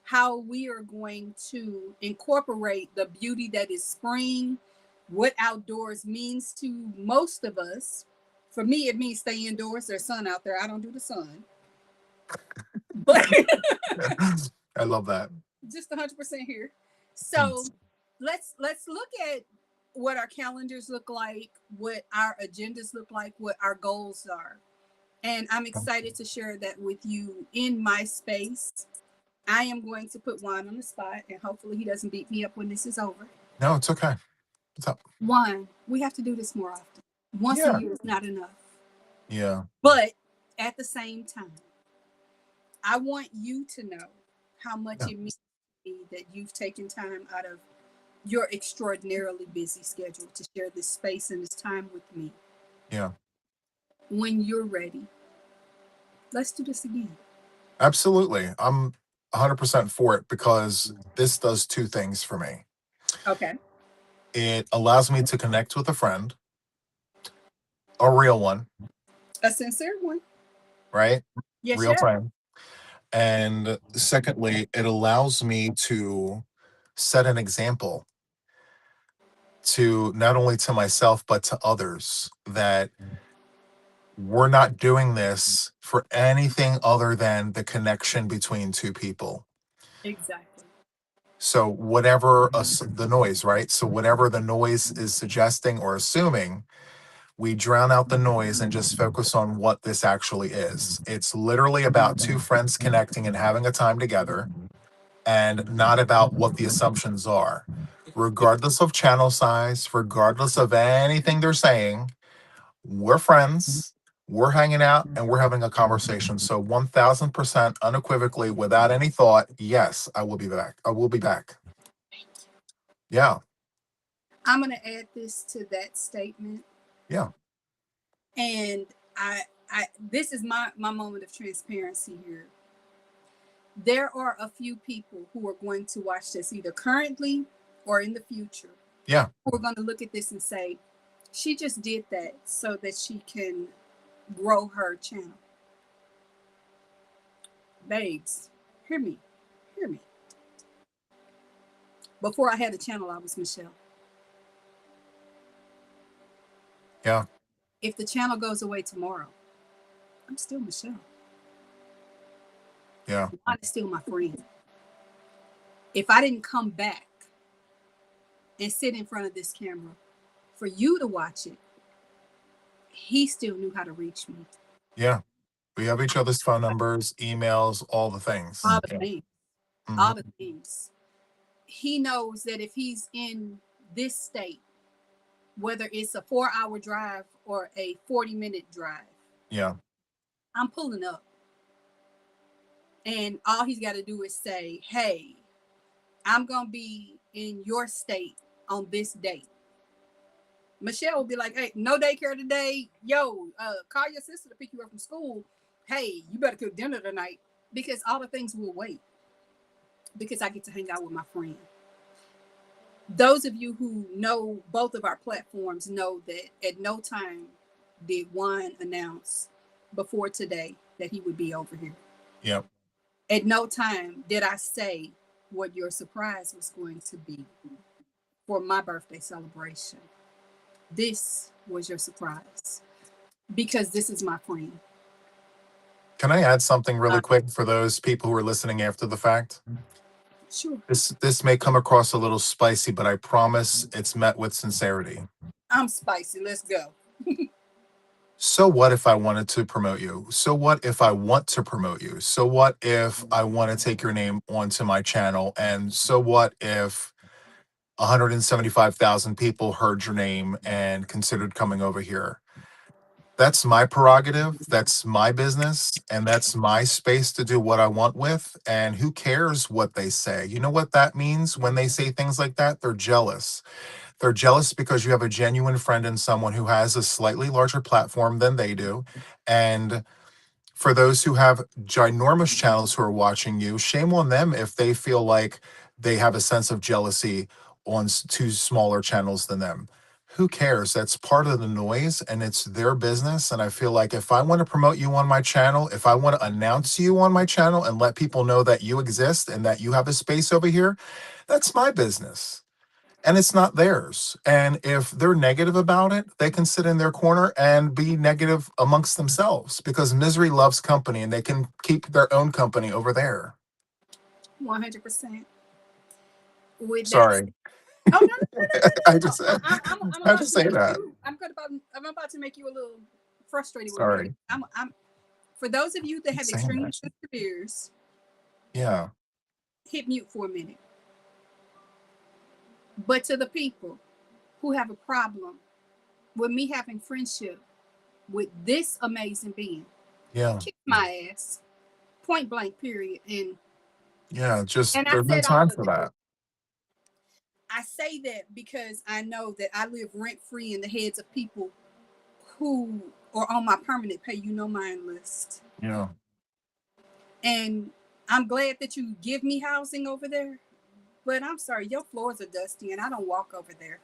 how we are going to incorporate the beauty that is spring, what outdoors means to most of us. For me, it means stay indoors. There's sun out there. I don't do the sun, but I love that. just 100% here. So let's look at what our calendars look like, what our agendas look like, what our goals are. And I'm excited to share that with you in my space. I am going to put Juan on the spot, and hopefully he doesn't beat me up when this is over. No, it's okay. What's up? Juan, we have to do this more often. Once a Yeah. year is not enough. Yeah. But at the same time, I want you to know how much Yeah. it means to me that you've taken time out of your extraordinarily busy schedule to share this space and this time with me. Yeah. When you're ready, let's do this again. Absolutely. I'm 100% for it because this does two things for me. Okay. It allows me to connect with a friend, a real one, A sincere one. right? Yes, Real yeah. friend. And secondly, it allows me to set an example to not only to myself, but to others that we're not doing this for anything other than the connection between two people. Exactly. So whatever the noise, right? So whatever the noise is suggesting or assuming, we drown out the noise and just focus on what this actually is. It's literally about two friends connecting and having a time together, and not about what the assumptions are. Regardless of channel size, regardless of anything they're saying, we're friends, we're hanging out, and we're having a conversation. So 1000% unequivocally, without any thought, yes, I will be back. I will be back. Yeah. I'm going to add this to that statement. Yeah. And this is my moment of transparency here. There are a few people who are going to watch this either currently or in the future. Yeah. Who are going to look at this and say, she just did that so that she can grow her channel. Babes, hear me. Hear me. Before I had a channel, I was Michelle. Yeah. If the channel goes away tomorrow, I'm still Michelle. Yeah. God is still my friend. If I didn't come back and sit in front of this camera for you to watch it, he still knew how to reach me. Yeah. We have each other's phone numbers, emails, all the things. all the Yeah. things, Hmm. all the things. He knows that if he's in this state, whether it's a 4 hour drive or a 40-minute drive, Yeah. I'm pulling up. And all he's got to do is say, hey, I'm going to be in your state on this date. Michelle will be like, hey, no daycare today. Yo, call your sister to pick you up from school. Hey, you better cook dinner tonight, because all the things will wait, because I get to hang out with my friend. Those of you who know both of our platforms know that at no time did Juan announce before today that he would be over here. Yep. At no time did I say what your surprise was going to be for my birthday celebration. This was your surprise, because this is my friend. Can I add something really quick for those people who are listening after the fact? Sure. This may come across a little spicy, but I promise it's met with sincerity. I'm spicy. Let's go. So what if I wanted to promote you? So what if I want to promote you? So what if I want to take your name onto my channel? And so what if 175,000 people heard your name and considered coming over here? That's my prerogative. That's my business. And that's my space to do what I want with. And who cares what they say? You know what that means when they say things like that? They're jealous. They're jealous because you have a genuine friend and someone who has a slightly larger platform than they do. And for those who have ginormous channels who are watching you, shame on them if they feel like they have a sense of jealousy on two smaller channels than them. Who cares? That's part of the noise and it's their business. And I feel like if I want to promote you on my channel, if I want to announce you on my channel and let people know that you exist and that you have a space over here, that's my business and it's not theirs. And if they're negative about it, they can sit in their corner and be negative amongst themselves, because misery loves company and they can keep their own company over there. 100%. With that, Sorry. oh no, no, no, no, I no, just no. had I'm had to about to say make that. you. I'm about to make you a little frustrated with me. Sorry. I'm. For those of you that have Saying extremely that. sensitive ears, Yeah. hit mute for a minute. But to the people who have a problem with me having friendship with this amazing being, Yeah. kick my ass, point blank, period. Yeah. Just And I there's no said all time of for that. that. I say that because I know that I live rent free in the heads of people who are on my permanent pay you no mind list. Yeah. And I'm glad that you give me housing over there, but I'm sorry, your floors are dusty and I don't walk over there.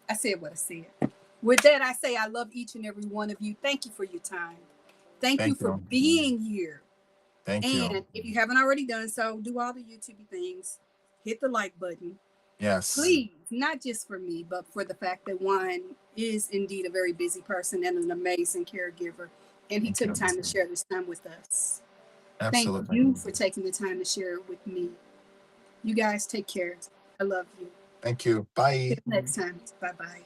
I said what I said. With that, I say I love each and every one of you. Thank you for your time. Thank you Thank for you. being here. Thank you. And if you haven't already done so, do all the YouTube things. Hit the like button. Yes. Please, not just for me, but for the fact that Juan is indeed a very busy person and an amazing caregiver. And he took time to share this time with us. Absolutely. Thank you for taking the time to share it with me. You guys take care. I love you. Thank you. Bye. Till next time. Bye-bye.